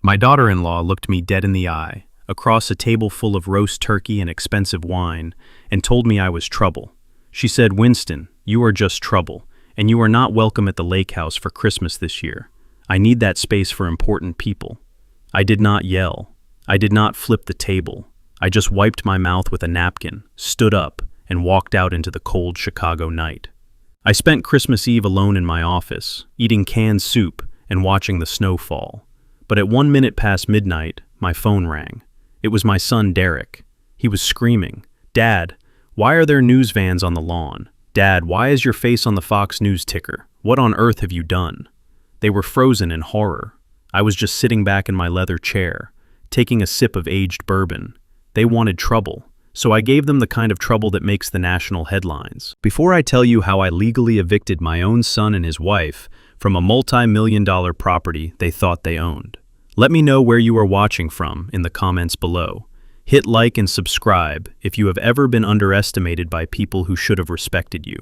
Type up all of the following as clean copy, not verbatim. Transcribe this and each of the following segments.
My daughter-in-law looked me dead in the eye, across a table full of roast turkey and expensive wine, and told me I was trouble. She said, "Winston, you are just trouble, and you are not welcome at the lake house for Christmas this year. I need that space for important people." I did not yell. I did not flip the table. I just wiped my mouth with a napkin, stood up, and walked out into the cold Chicago night. I spent Christmas Eve alone in my office, eating canned soup and watching the snow fall. But at 1 minute past midnight, my phone rang. It was my son, Derrick. He was screaming, "Dad, why are there news vans on the lawn? Dad, why is your face on the Fox News ticker? What on earth have you done?" They were frozen in horror. I was just sitting back in my leather chair, taking a sip of aged bourbon. They wanted trouble, so I gave them the kind of trouble that makes the national headlines. Before I tell you how I legally evicted my own son and his wife from a multi-million-dollar property they thought they owned, let me know where you are watching from in the comments below. Hit like and subscribe if you have ever been underestimated by people who should have respected you.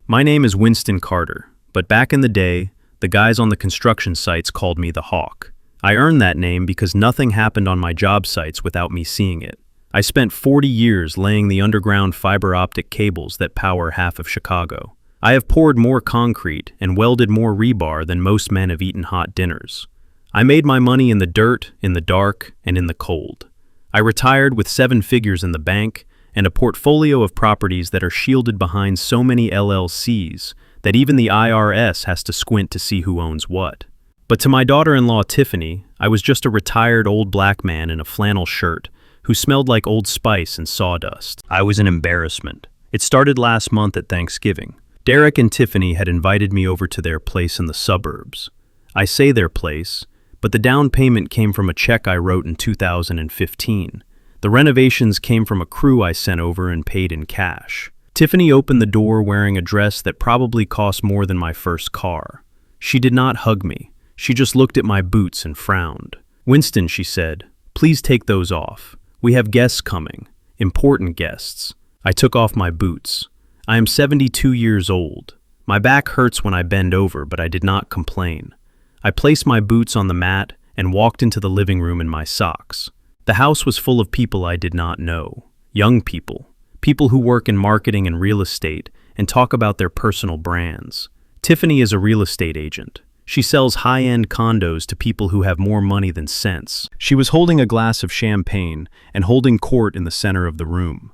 My name is Winston Carter, but back in the day, the guys on the construction sites called me the Hawk. I earned that name because nothing happened on my job sites without me seeing it. I spent 40 years laying the underground fiber optic cables that power half of Chicago. I have poured more concrete and welded more rebar than most men have eaten hot dinners. I made my money in the dirt, in the dark, and in the cold. I retired with 7 figures in the bank and a portfolio of properties that are shielded behind so many LLCs that even the IRS has to squint to see who owns what. But to my daughter-in-law Tiffany, I was just a retired old black man in a flannel shirt who smelled like Old Spice and sawdust. I was an embarrassment. It started last month at Thanksgiving. Derrick and Tiffany had invited me over to their place in the suburbs. I say their place, but the down payment came from a check I wrote in 2015. The renovations came from a crew I sent over and paid in cash. Tiffany opened the door wearing a dress that probably cost more than my first car. She did not hug me. She just looked at my boots and frowned. "Winston," she said, "please take those off. We have guests coming. Important guests." I took off my boots. I am 72 years old. My back hurts when I bend over, but I did not complain. I placed my boots on the mat and walked into the living room in my socks. The house was full of people I did not know. Young people. People who work in marketing and real estate and talk about their personal brands. Tiffany is a real estate agent. She sells high-end condos to people who have more money than sense. She was holding a glass of champagne and holding court in the center of the room.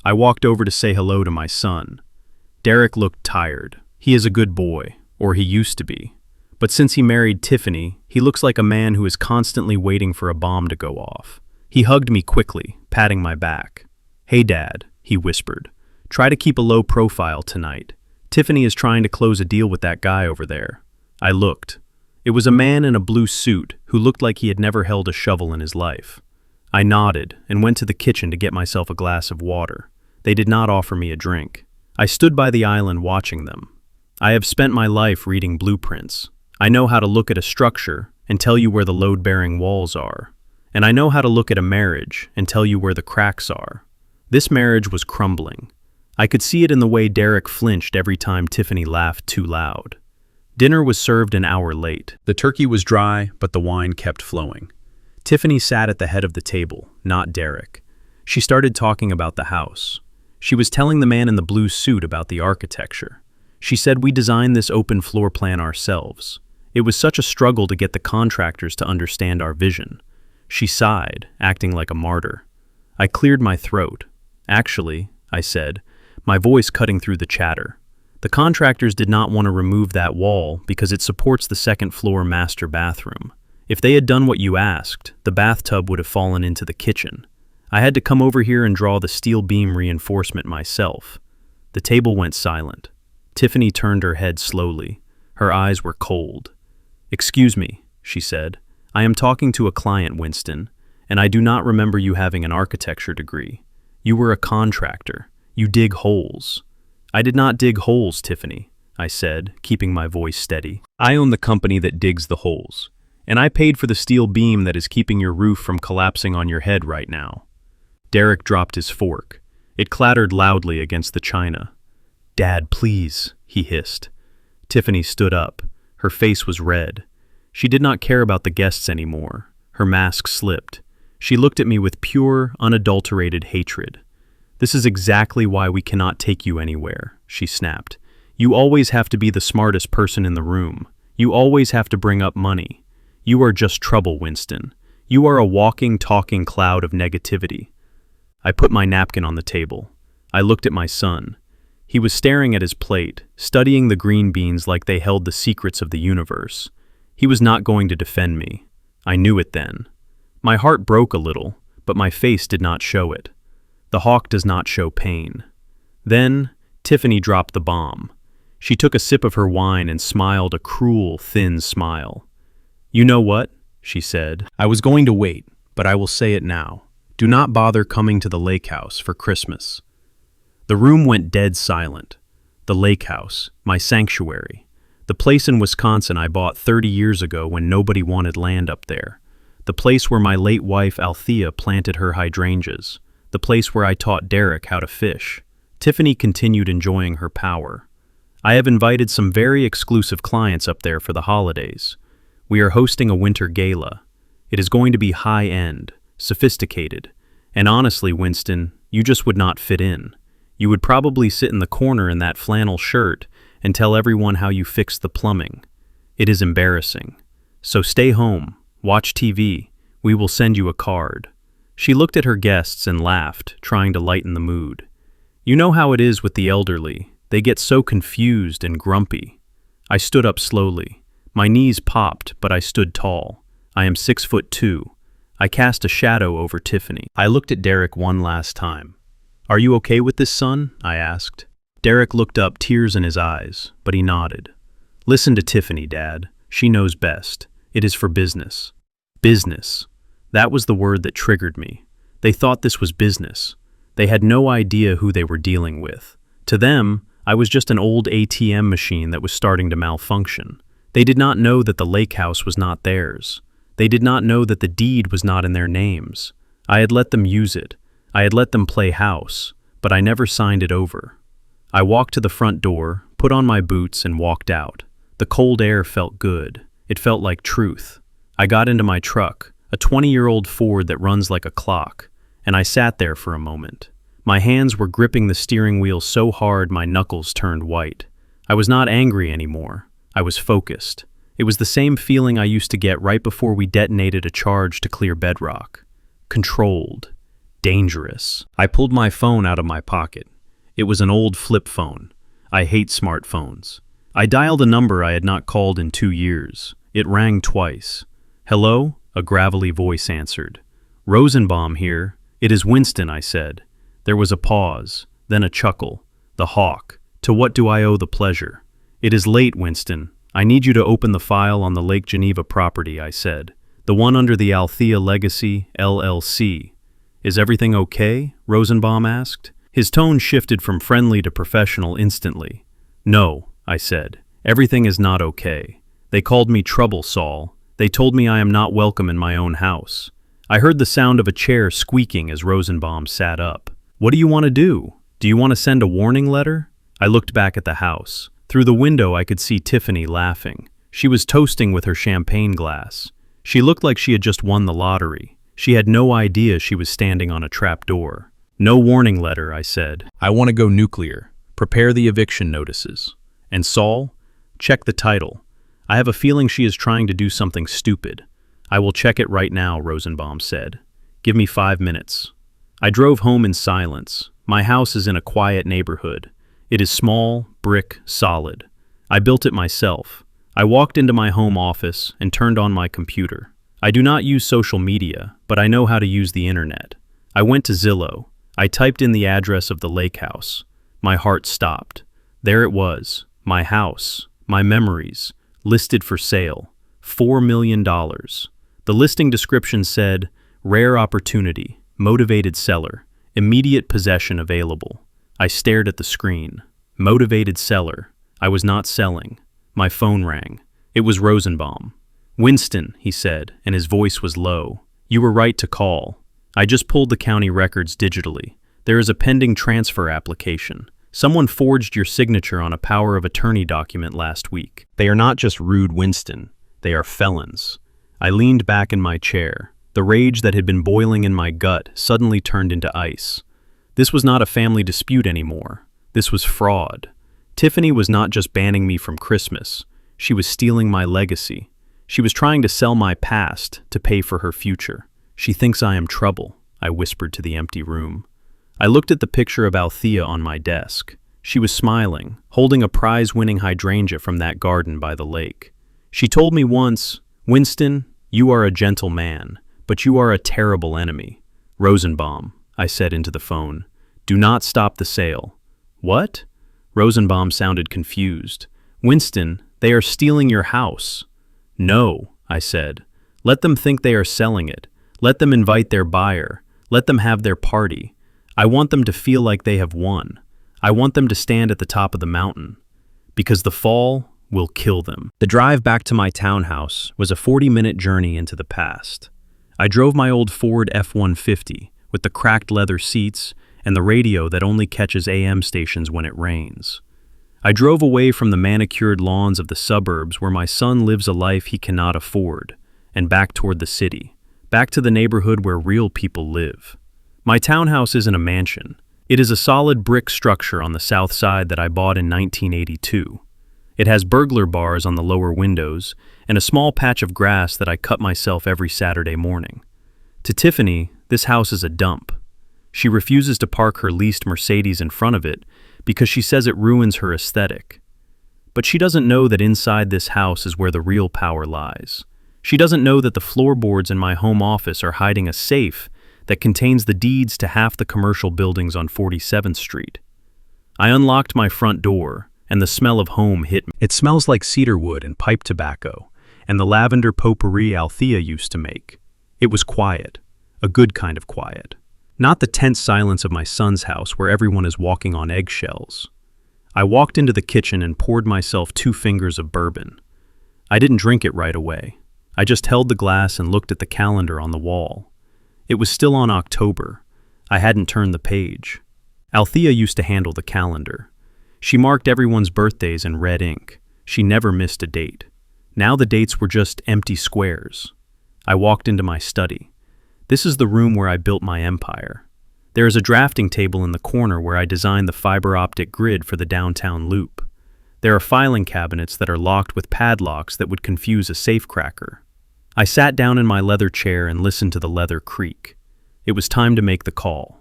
I walked over to say hello to my son. Derrick looked tired. He is a good boy, or he used to be. But since he married Tiffany, he looks like a man who is constantly waiting for a bomb to go off. He hugged me quickly, patting my back. "Hey, Dad," he whispered. "Try to keep a low profile tonight. Tiffany is trying to close a deal with that guy over there." I looked. It was a man in a blue suit who looked like he had never held a shovel in his life. I nodded and went to the kitchen to get myself a glass of water. They did not offer me a drink. I stood by the island watching them. I have spent my life reading blueprints. I know how to look at a structure and tell you where the load-bearing walls are. And I know how to look at a marriage and tell you where the cracks are. This marriage was crumbling. I could see it in the way Derrick flinched every time Tiffany laughed too loud. Dinner was served an hour late. The turkey was dry, but the wine kept flowing. Tiffany sat at the head of the table, not Derrick. She started talking about the house. She was telling the man in the blue suit about the architecture. She said we designed this open floor plan ourselves. It was such a struggle to get the contractors to understand our vision. She sighed, acting like a martyr. I cleared my throat. "Actually," I said, my voice cutting through the chatter, "the contractors did not want to remove that wall because it supports the second-floor master bathroom. If they had done what you asked, the bathtub would have fallen into the kitchen. I had to come over here and draw the steel beam reinforcement myself." The table went silent. Tiffany turned her head slowly. Her eyes were cold. "Excuse me," she said. "I am talking to a client, Winston, and I do not remember you having an architecture degree. You were a contractor. You dig holes." "I did not dig holes, Tiffany," I said, keeping my voice steady. "I own the company that digs the holes, and I paid for the steel beam that is keeping your roof from collapsing on your head right now." Derrick dropped his fork. It clattered loudly against the china. "Dad, please," he hissed. Tiffany stood up. Her face was red. She did not care about the guests anymore. Her mask slipped. She looked at me with pure, unadulterated hatred. "This is exactly why we cannot take you anywhere," she snapped. "You always have to be the smartest person in the room. You always have to bring up money. You are just trouble, Winston. You are a walking, talking cloud of negativity." I put my napkin on the table. I looked at my son. He was staring at his plate, studying the green beans like they held the secrets of the universe. He was not going to defend me. I knew it then. My heart broke a little, but my face did not show it. The hawk does not show pain. Then, Tiffany dropped the bomb. She took a sip of her wine and smiled a cruel, thin smile. "You know what?" she said. "I was going to wait, but I will say it now. Do not bother coming to the lake house for Christmas." The room went dead silent. The lake house, my sanctuary. The place in Wisconsin I bought 30 years ago when nobody wanted land up there. The place where my late wife Althea planted her hydrangeas. The place where I taught Derrick how to fish. Tiffany continued enjoying her power. "I have invited some very exclusive clients up there for the holidays. We are hosting a winter gala. It is going to be high-end, sophisticated, and honestly, Winston, you just would not fit in. You would probably sit in the corner in that flannel shirt and tell everyone how you fixed the plumbing. It is embarrassing. So stay home, watch TV, we will send you a card." She looked at her guests and laughed, trying to lighten the mood. "You know how it is with the elderly. They get so confused and grumpy." I stood up slowly. My knees popped, but I stood tall. I am 6'2". I cast a shadow over Tiffany. I looked at Derrick one last time. "Are you okay with this, son?" I asked. Derrick looked up, tears in his eyes, but he nodded. "Listen to Tiffany, Dad. She knows best. It is for business." Business. That was the word that triggered me. They thought this was business. They had no idea who they were dealing with. To them, I was just an old ATM machine that was starting to malfunction. They did not know that the lake house was not theirs. They did not know that the deed was not in their names. I had let them use it. I had let them play house, but I never signed it over. I walked to the front door, put on my boots, and walked out. The cold air felt good. It felt like truth. I got into my truck, a 20-year-old Ford that runs like a clock, and I sat there for a moment. My hands were gripping the steering wheel so hard my knuckles turned white. I was not angry anymore. I was focused. It was the same feeling I used to get right before we detonated a charge to clear bedrock. Controlled. Dangerous. I pulled my phone out of my pocket. It was an old flip phone. I hate smartphones. I dialed a number I had not called in 2 years. It rang twice. "Hello?" a gravelly voice answered. "Rosenbaum here. It is Winston," I said. There was a pause, then a chuckle. "The hawk. To what do I owe the pleasure?" "It is late, Winston. I need you to open the file on the Lake Geneva property," I said. "The one under the Althea Legacy, LLC. "Is everything okay?" Rosenbaum asked. His tone shifted from friendly to professional instantly. "No," I said. "Everything is not okay. They called me trouble, Saul. They told me I am not welcome in my own house." I heard the sound of a chair squeaking as Rosenbaum sat up. "What do you want to do? Do you want to send a warning letter?" I looked back at the house. Through the window I could see Tiffany laughing. She was toasting with her champagne glass. She looked like she had just won the lottery. She had no idea she was standing on a trap door. "No warning letter," I said. "I want to go nuclear. Prepare the eviction notices. And Saul, check the title. I have a feeling she is trying to do something stupid." "I will check it right now," Rosenbaum said. "Give me 5 minutes." I drove home in silence. My house is in a quiet neighborhood. It is small, brick, solid. I built it myself. I walked into my home office and turned on my computer. I do not use social media, but I know how to use the internet. I went to Zillow. I typed in the address of the lake house. My heart stopped. There it was, my house, my memories, listed for sale, $4 million. The listing description said, "Rare opportunity, motivated seller, immediate possession available." I stared at the screen. Motivated seller. I was not selling. My phone rang. It was Rosenbaum. "Winston," he said, and his voice was low. "You were right to call. I just pulled the county records digitally. There is a pending transfer application. Someone forged your signature on a power of attorney document last week. They are not just rude, Winston. They are felons. I leaned back in my chair. The rage that had been boiling in my gut suddenly turned into ice. This was not a family dispute anymore. This was fraud. Tiffany was not just banning me from Christmas. She was stealing my legacy. She was trying to sell my past to pay for her future. She thinks I am trouble, I whispered to the empty room. I looked at the picture of Althea on my desk. She was smiling, holding a prize-winning hydrangea from that garden by the lake. She told me once, "Winston, you are a gentle man, but you are a terrible enemy." "Rosenbaum," I said into the phone, "do not stop the sale." "What?" Rosenbaum sounded confused. "Winston, they are stealing your house." "No," I said. "Let them think they are selling it. Let them invite their buyer. Let them have their party. I want them to feel like they have won. I want them to stand at the top of the mountain. Because the fall will kill them." The drive back to my townhouse was a 40-minute journey into the past. I drove my old Ford F-150 with the cracked leather seats and the radio that only catches AM stations when it rains. I drove away from the manicured lawns of the suburbs where my son lives a life he cannot afford, and back toward the city, back to the neighborhood where real people live. My townhouse isn't a mansion. It is a solid brick structure on the south side that I bought in 1982. It has burglar bars on the lower windows and a small patch of grass that I cut myself every Saturday morning. To Tiffany, this house is a dump. She refuses to park her leased Mercedes in front of it because she says it ruins her aesthetic. But she doesn't know that inside this house is where the real power lies. She doesn't know that the floorboards in my home office are hiding a safe that contains the deeds to half the commercial buildings on 47th Street. I unlocked my front door, and the smell of home hit me. It smells like cedar wood and pipe tobacco, and the lavender potpourri Althea used to make. It was quiet, a good kind of quiet. Not the tense silence of my son's house where everyone is walking on eggshells. I walked into the kitchen and poured myself 2 fingers of bourbon. I didn't drink it right away. I just held the glass and looked at the calendar on the wall. It was still on October. I hadn't turned the page. Althea used to handle the calendar. She marked everyone's birthdays in red ink. She never missed a date. Now the dates were just empty squares. I walked into my study. This is the room where I built my empire. There is a drafting table in the corner where I designed the fiber optic grid for the downtown loop. There are filing cabinets that are locked with padlocks that would confuse a safecracker. I sat down in my leather chair and listened to the leather creak. It was time to make the call.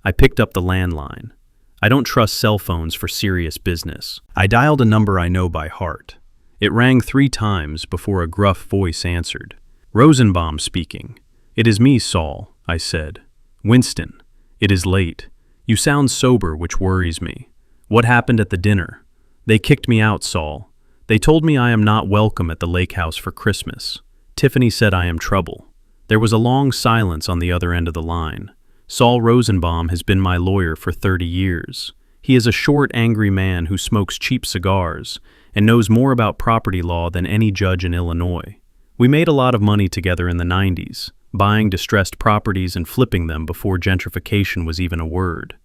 I picked up the landline. I don't trust cell phones for serious business. I dialed a number I know by heart. It rang 3 times before a gruff voice answered. "Rosenbaum speaking." "It is me, Saul," I said. "Winston, it is late. You sound sober, which worries me. What happened at the dinner?" "They kicked me out, Saul. They told me I am not welcome at the lake house for Christmas. Tiffany said I am trouble." There was a long silence on the other end of the line. Saul Rosenbaum has been my lawyer for 30 years. He is a short, angry man who smokes cheap cigars and knows more about property law than any judge in Illinois. We made a lot of money together in the 90s, buying distressed properties and flipping them before gentrification was even a word.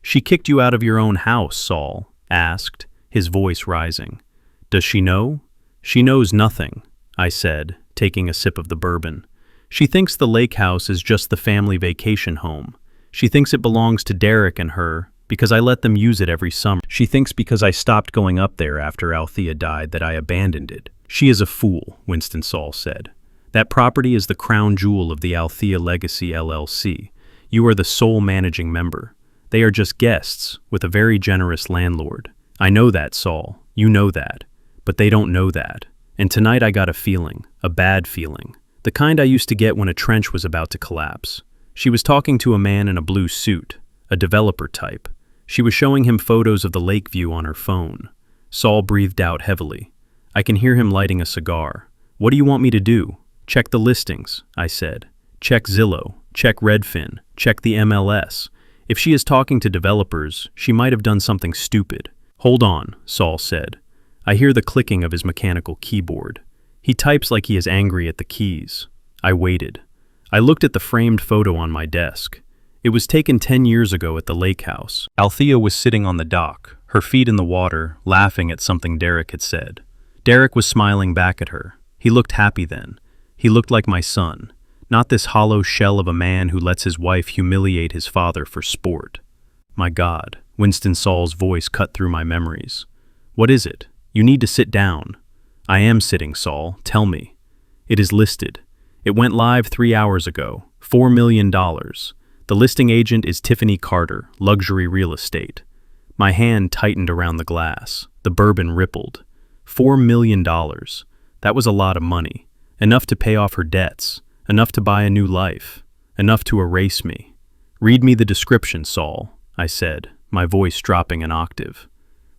"She kicked you out of your own house," Saul asked, his voice rising. "Does she know?" "She knows nothing," I said, taking a sip of the bourbon. "She thinks the lake house is just the family vacation home. She thinks it belongs to Derrick and her because I let them use it every summer. She thinks because I stopped going up there after Althea died that I abandoned it." "She is a fool," Winston Saul said. "That property is the crown jewel of the Althea Legacy LLC. You are the sole managing member. They are just guests with a very generous landlord. I know that, Saul. You know that. But they don't know that. And tonight I got a feeling, a bad feeling. The kind I used to get when a trench was about to collapse. She was talking to a man in a blue suit, a developer type. She was showing him photos of the lake view on her phone. Saul breathed out heavily. I can hear him lighting a cigar. "What do you want me to do?" "Check the listings," I said. "Check Zillow, check Redfin, check the MLS. If she is talking to developers, she might have done something stupid." "Hold on," Saul said. I hear the clicking of his mechanical keyboard. He types like he is angry at the keys. I waited. I looked at the framed photo on my desk. It was taken 10 years ago at the lake house. Althea was sitting on the dock, her feet in the water, laughing at something Derrick had said. Derrick was smiling back at her. He looked happy then. He looked like my son, not this hollow shell of a man who lets his wife humiliate his father for sport. My God, Winston Saul's voice cut through my memories. What is it? You need to sit down. I am sitting, Saul. Tell me. It is listed. It went live 3 hours ago. $4 million. The listing agent is Tiffany Carter, luxury real estate. My hand tightened around the glass. The bourbon rippled. $4 million. That was a lot of money. Enough to pay off her debts. Enough to buy a new life. Enough to erase me. Read me the description, Saul, I said, my voice dropping an octave.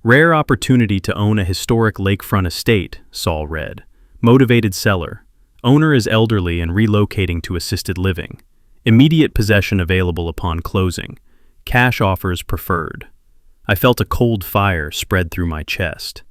Rare opportunity to own a historic lakefront estate, Saul read. Motivated seller. Owner is elderly and relocating to assisted living. Immediate possession available upon closing. Cash offers preferred. I felt a cold fire spread through my chest.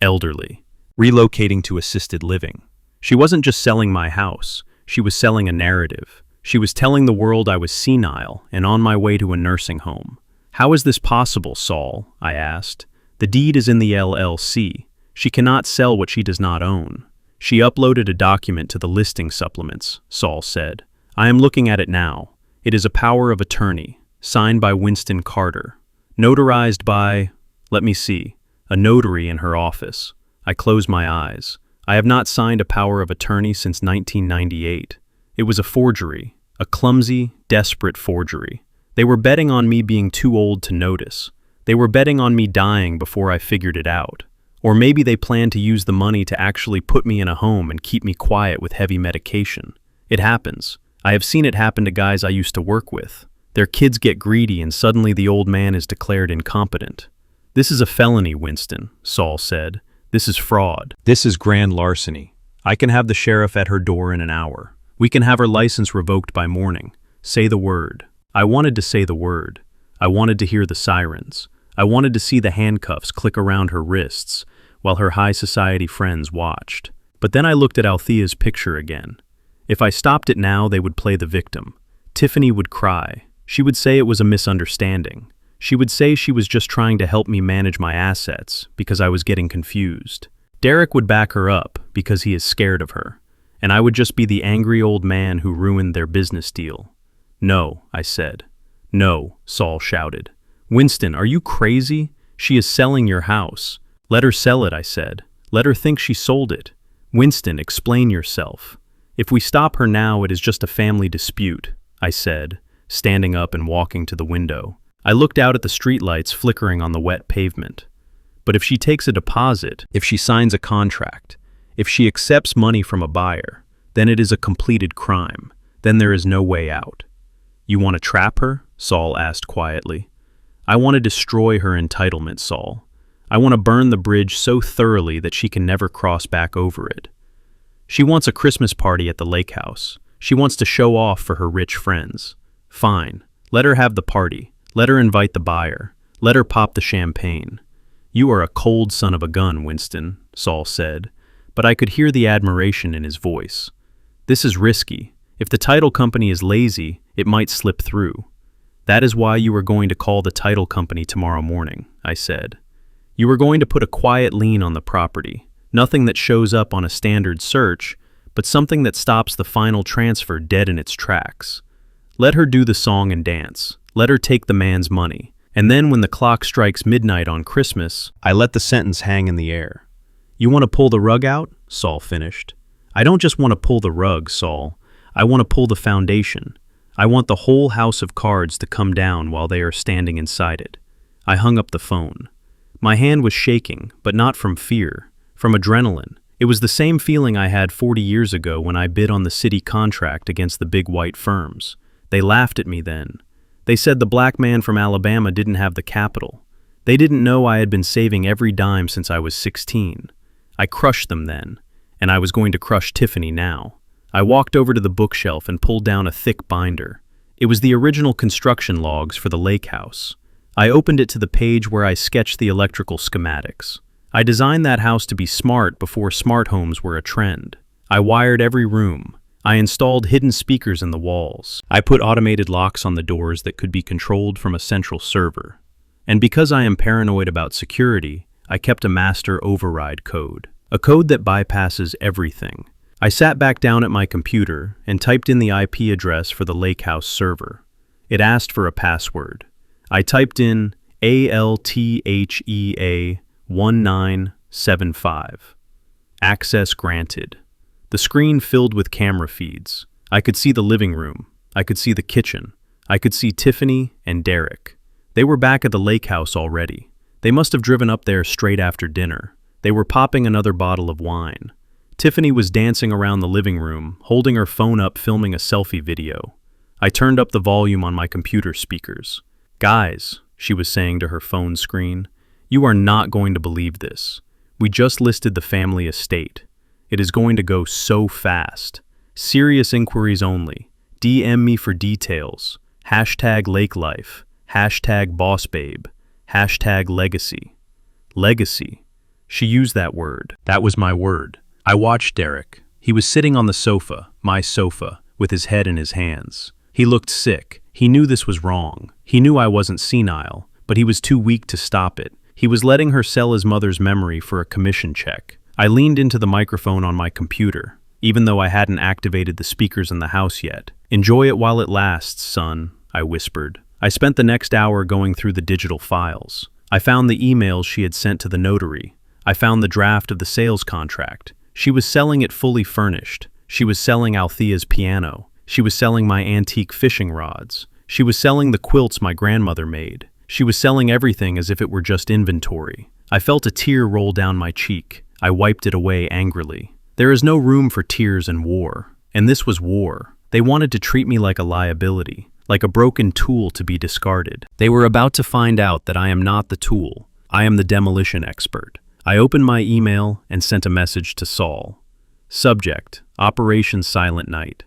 Elderly. Relocating to assisted living. She wasn't just selling my house. She was selling a narrative. She was telling the world I was senile and on my way to a nursing home. How is this possible, Saul? I asked. The deed is in the LLC. She cannot sell what she does not own. She uploaded a document to the listing supplements, Saul said. I am looking at it now. It is a power of attorney, signed by Winston Carter. Notarized by, let me see, a notary in her office. I closed my eyes. I have not signed a power of attorney since 1998. It was a forgery, a clumsy, desperate forgery. They were betting on me being too old to notice. They were betting on me dying before I figured it out. Or maybe they planned to use the money to actually put me in a home and keep me quiet with heavy medication. It happens. I have seen it happen to guys I used to work with. Their kids get greedy and suddenly the old man is declared incompetent. This is a felony, Winston, Saul said. This is fraud. This is grand larceny. I can have the sheriff at her door in an hour. We can have her license revoked by morning. Say the word. I wanted to say the word. I wanted to hear the sirens. I wanted to see the handcuffs click around her wrists while her high society friends watched. But then I looked at Althea's picture again. If I stopped it now, they would play the victim. Tiffany would cry. She would say it was a misunderstanding. She would say she was just trying to help me manage my assets because I was getting confused. Derrick would back her up because he is scared of her. And I would just be the angry old man who ruined their business deal. No, I said. No, Saul shouted. Winston, are you crazy? She is selling your house. Let her sell it, I said. Let her think she sold it. Winston, explain yourself. If we stop her now, it is just a family dispute, I said, standing up and walking to the window. I looked out at the streetlights flickering on the wet pavement. But if she takes a deposit, if she signs a contract, if she accepts money from a buyer, then it is a completed crime. Then there is no way out. You want to trap her? Saul asked quietly. I want to destroy her entitlement, Saul. I want to burn the bridge so thoroughly that she can never cross back over it. She wants a Christmas party at the lake house. She wants to show off for her rich friends. Fine. Let her have the party. Let her invite the buyer. Let her pop the champagne. You are a cold son of a gun, Winston, Saul said, but I could hear the admiration in his voice. This is risky. If the title company is lazy, it might slip through. That is why you are going to call the title company tomorrow morning, I said. You are going to put a quiet lien on the property. Nothing that shows up on a standard search, but something that stops the final transfer dead in its tracks. Let her do the song and dance. Let her take the man's money. And then when the clock strikes midnight on Christmas, I let the sentence hang in the air. You want to pull the rug out? Saul finished. I don't just want to pull the rug, Saul. I want to pull the foundation. I want the whole house of cards to come down while they are standing inside it. I hung up the phone. My hand was shaking, but not from fear, from adrenaline. It was the same feeling I had 40 years ago when I bid on the city contract against the big white firms. They laughed at me then. They said the black man from Alabama didn't have the capital. They didn't know I had been saving every dime since I was 16. I crushed them then, and I was going to crush Tiffany now. I walked over to the bookshelf and pulled down a thick binder. It was the original construction logs for the lake house. I opened it to the page where I sketched the electrical schematics. I designed that house to be smart before smart homes were a trend. I wired every room. I installed hidden speakers in the walls. I put automated locks on the doors that could be controlled from a central server. And because I am paranoid about security, I kept a master override code, a code that bypasses everything. I sat back down at my computer and typed in the IP address for the lake house server. It asked for a password. I typed in ALTHEA1975. Access granted. The screen filled with camera feeds. I could see the living room. I could see the kitchen. I could see Tiffany and Derrick. They were back at the lake house already. They must have driven up there straight after dinner. They were popping another bottle of wine. Tiffany was dancing around the living room, holding her phone up filming a selfie video. I turned up the volume on my computer speakers. "Guys," she was saying to her phone screen, "you are not going to believe this. We just listed the family estate. It is going to go so fast. Serious inquiries only. DM me for details. Hashtag lake life. Hashtag boss babe. Hashtag legacy." Legacy. She used that word. That was my word. I watched Derrick. He was sitting on the sofa, my sofa, with his head in his hands. He looked sick. He knew this was wrong. He knew I wasn't senile, but he was too weak to stop it. He was letting her sell his mother's memory for a commission check. I leaned into the microphone on my computer, even though I hadn't activated the speakers in the house yet. "Enjoy it while it lasts, son," I whispered. I spent the next hour going through the digital files. I found the emails she had sent to the notary. I found the draft of the sales contract. She was selling it fully furnished. She was selling Althea's piano. She was selling my antique fishing rods. She was selling the quilts my grandmother made. She was selling everything as if it were just inventory. I felt a tear roll down my cheek. I wiped it away angrily. There is no room for tears in war. And this was war. They wanted to treat me like a liability, like a broken tool to be discarded. They were about to find out that I am not the tool. I am the demolition expert. I opened my email and sent a message to Saul. Subject: Operation Silent Night.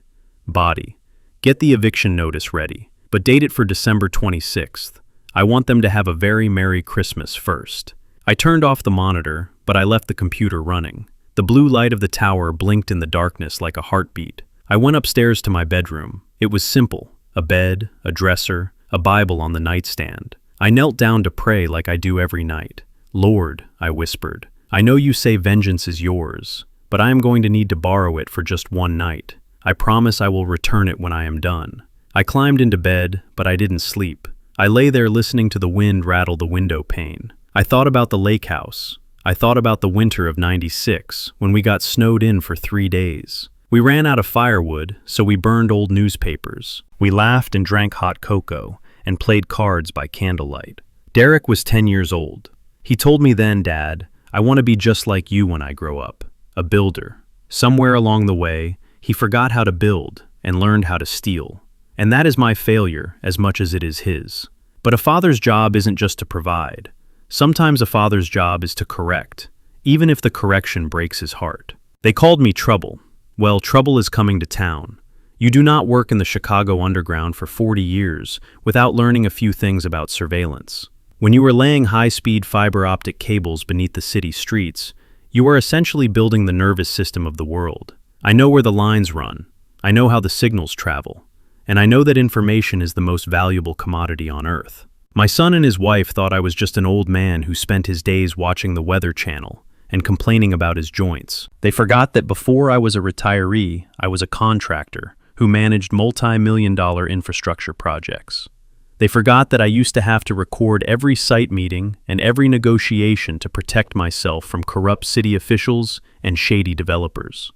Body: get the eviction notice ready, but date it for December 26th. I want them to have a very Merry Christmas first. I turned off the monitor, but I left the computer running. The blue light of the tower blinked in the darkness like a heartbeat. I went upstairs to my bedroom. It was simple: a bed, a dresser, a Bible on the nightstand. I knelt down to pray like I do every night. "Lord," I whispered, "I know you say vengeance is yours, but I am going to need to borrow it for just one night. I promise I will return it when I am done." I climbed into bed, but I didn't sleep. I lay there listening to the wind rattle the window pane. I thought about the lake house. I thought about the winter of '96, when we got snowed in for 3 days. We ran out of firewood, so we burned old newspapers. We laughed and drank hot cocoa, and played cards by candlelight. Derrick was 10 years old. He told me then, "Dad, I want to be just like you when I grow up, a builder." Somewhere along the way, he forgot how to build and learned how to steal. And that is my failure as much as it is his. But a father's job isn't just to provide. Sometimes a father's job is to correct, even if the correction breaks his heart. They called me Trouble. Well, trouble is coming to town. You do not work in the Chicago underground for 40 years without learning a few things about surveillance. When you are laying high-speed fiber optic cables beneath the city streets, you are essentially building the nervous system of the world. I know where the lines run. I know how the signals travel. And I know that information is the most valuable commodity on Earth. My son and his wife thought I was just an old man who spent his days watching the Weather Channel and complaining about his joints. They forgot that before I was a retiree, I was a contractor who managed multi-million-dollar infrastructure projects. They forgot that I used to have to record every site meeting and every negotiation to protect myself from corrupt city officials and shady developers.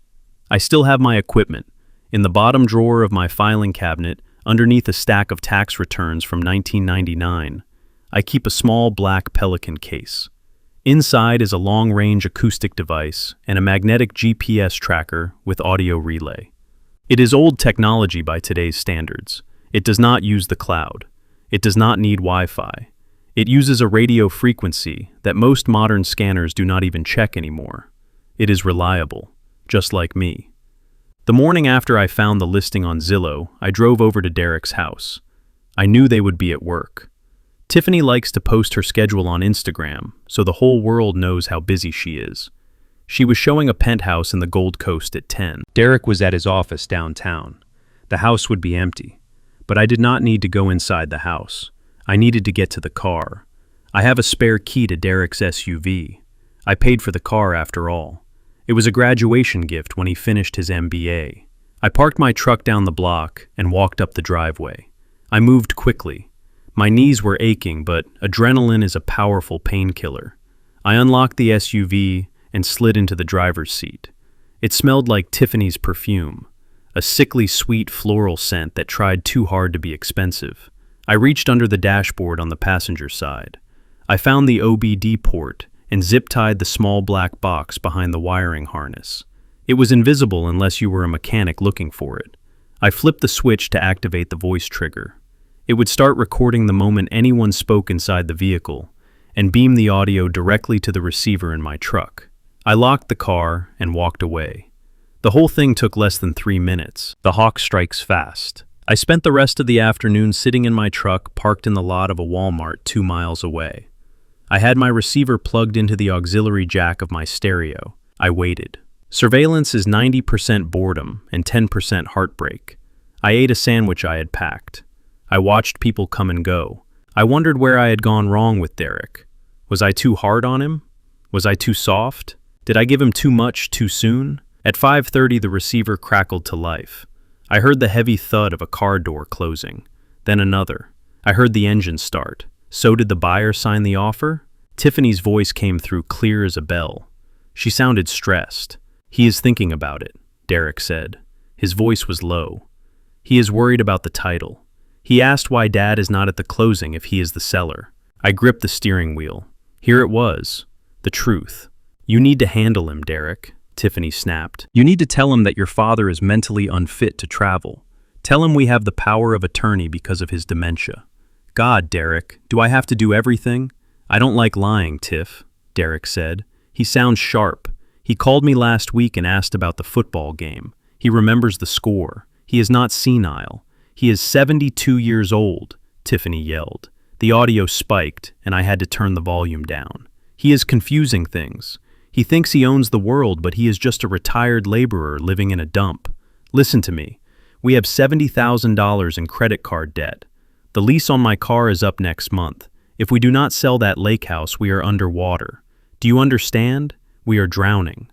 I still have my equipment. In the bottom drawer of my filing cabinet, underneath a stack of tax returns from 1999, I keep a small black Pelican case. Inside is a long-range acoustic device and a magnetic GPS tracker with audio relay. It is old technology by today's standards. It does not use the cloud. It does not need Wi-Fi. It uses a radio frequency that most modern scanners do not even check anymore. It is reliable, just like me. The morning after I found the listing on Zillow, I drove over to Derrick's house. I knew they would be at work. Tiffany likes to post her schedule on Instagram, so the whole world knows how busy she is. She was showing a penthouse in the Gold Coast at 10. Derrick was at his office downtown. The house would be empty. But I did not need to go inside the house. I needed to get to the car. I have a spare key to Derrick's SUV. I paid for the car after all. It was a graduation gift when he finished his MBA. I parked my truck down the block and walked up the driveway. I moved quickly. My knees were aching, but adrenaline is a powerful painkiller. I unlocked the SUV and slid into the driver's seat. It smelled like Tiffany's perfume, a sickly sweet floral scent that tried too hard to be expensive. I reached under the dashboard on the passenger side. I found the OBD port and zip-tied the small black box behind the wiring harness. It was invisible unless you were a mechanic looking for it. I flipped the switch to activate the voice trigger. It would start recording the moment anyone spoke inside the vehicle and beam the audio directly to the receiver in my truck. I locked the car and walked away. The whole thing took less than 3 minutes. The hawk strikes fast. I spent the rest of the afternoon sitting in my truck parked in the lot of a Walmart 2 miles away. I had my receiver plugged into the auxiliary jack of my stereo. I waited. Surveillance is 90% boredom and 10% heartbreak. I ate a sandwich I had packed. I watched people come and go. I wondered where I had gone wrong with Derrick. Was I too hard on him? Was I too soft? Did I give him too much too soon? At 5:30, the receiver crackled to life. I heard the heavy thud of a car door closing. Then another. I heard the engine start. So did the buyer sign the offer? Tiffany's voice came through clear as a bell. She sounded stressed. "He is thinking about it," Derrick said. His voice was low. "He is worried about the title. He asked why Dad is not at the closing if he is the seller." I gripped the steering wheel. Here it was. The truth. "You need to handle him, Derrick," Tiffany snapped. "You need to tell him that your father is mentally unfit to travel. Tell him we have the power of attorney because of his dementia." "God, Derrick, do I have to do everything?" "I don't like lying, Tiff," Derrick said. "He sounds sharp. He called me last week and asked about the football game. He remembers the score. He is not senile. He is 72 years old," Tiffany yelled. The audio spiked, and I had to turn the volume down. "He is confusing things. He thinks he owns the world, but he is just a retired laborer living in a dump. Listen to me. We have $70,000 in credit card debt. The lease on my car is up next month. If we do not sell that lake house, we are underwater. Do you understand? We are drowning."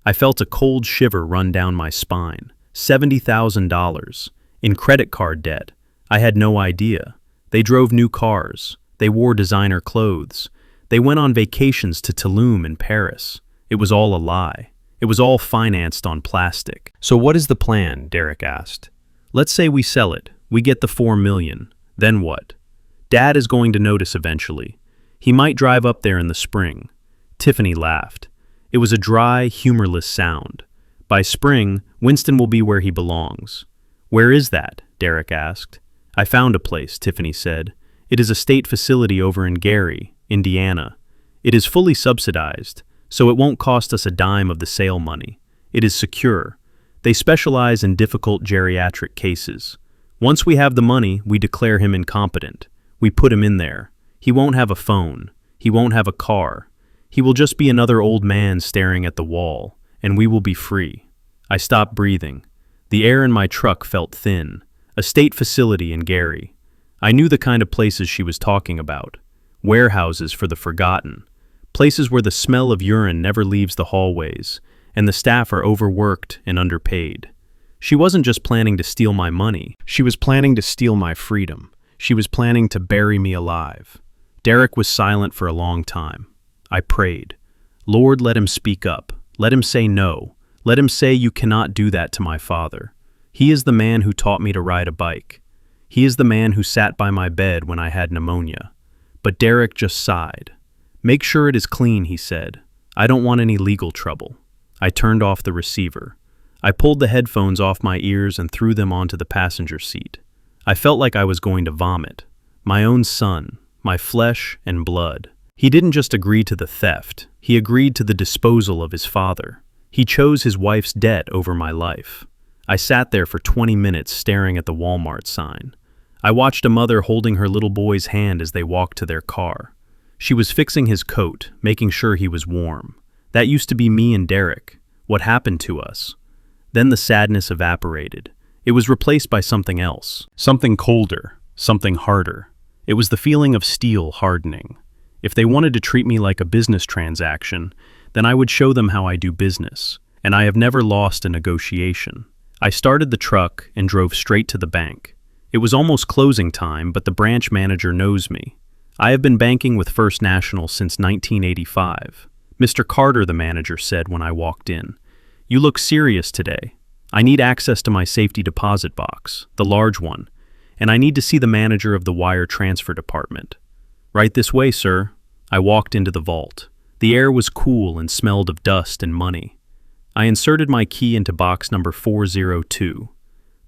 I felt a cold shiver run down my spine. $70,000 in credit card debt. I had no idea. They drove new cars. They wore designer clothes. They went on vacations to Tulum and Paris. It was all a lie. It was all financed on plastic. "So what is the plan?" Derrick asked. "Let's say we sell it. We get the $4 million. Then what? Dad is going to notice eventually. He might drive up there in the spring." Tiffany laughed. It was a dry, humorless sound. "By spring, Winston will be where he belongs." "Where is that?" Derrick asked. "I found a place," Tiffany said. "It is a state facility over in Gary, Indiana. It is fully subsidized, so it won't cost us a dime of the sale money. It is secure. They specialize in difficult geriatric cases. Once we have the money, we declare him incompetent. We put him in there. He won't have a phone. He won't have a car. He will just be another old man staring at the wall, and we will be free." I stopped breathing. The air in my truck felt thin. A state facility in Gary. I knew the kind of places she was talking about. Warehouses for the forgotten. Places where the smell of urine never leaves the hallways, and the staff are overworked and underpaid. She wasn't just planning to steal my money. She was planning to steal my freedom. She was planning to bury me alive. Derrick was silent for a long time. I prayed. "Lord, let him speak up. Let him say no. Let him say you cannot do that to my father. He is the man who taught me to ride a bike. He is the man who sat by my bed when I had pneumonia." But Derrick just sighed. "Make sure it is clean," he said. "I don't want any legal trouble." I turned off the receiver. I pulled the headphones off my ears and threw them onto the passenger seat. I felt like I was going to vomit. My own son, my flesh and blood. He didn't just agree to the theft, he agreed to the disposal of his father. He chose his wife's debt over my life. I sat there for 20 minutes staring at the Walmart sign. I watched a mother holding her little boy's hand as they walked to their car. She was fixing his coat, making sure he was warm. That used to be me and Derrick. What happened to us? Then the sadness evaporated. It was replaced by something else. Something colder, something harder. It was the feeling of steel hardening. If they wanted to treat me like a business transaction, then I would show them how I do business. and I have never lost a negotiation. I started the truck and drove straight to the bank. It was almost closing time, but the branch manager knows me. I have been banking with First National since 1985. Mr. Carter, the manager said when I walked in, "You look serious today. I need access to my safety deposit box, the large one, and I need to see the manager of the wire transfer department." "Right this way, sir." I walked into the vault. The air was cool and smelled of dust and money. I inserted my key into box number 402.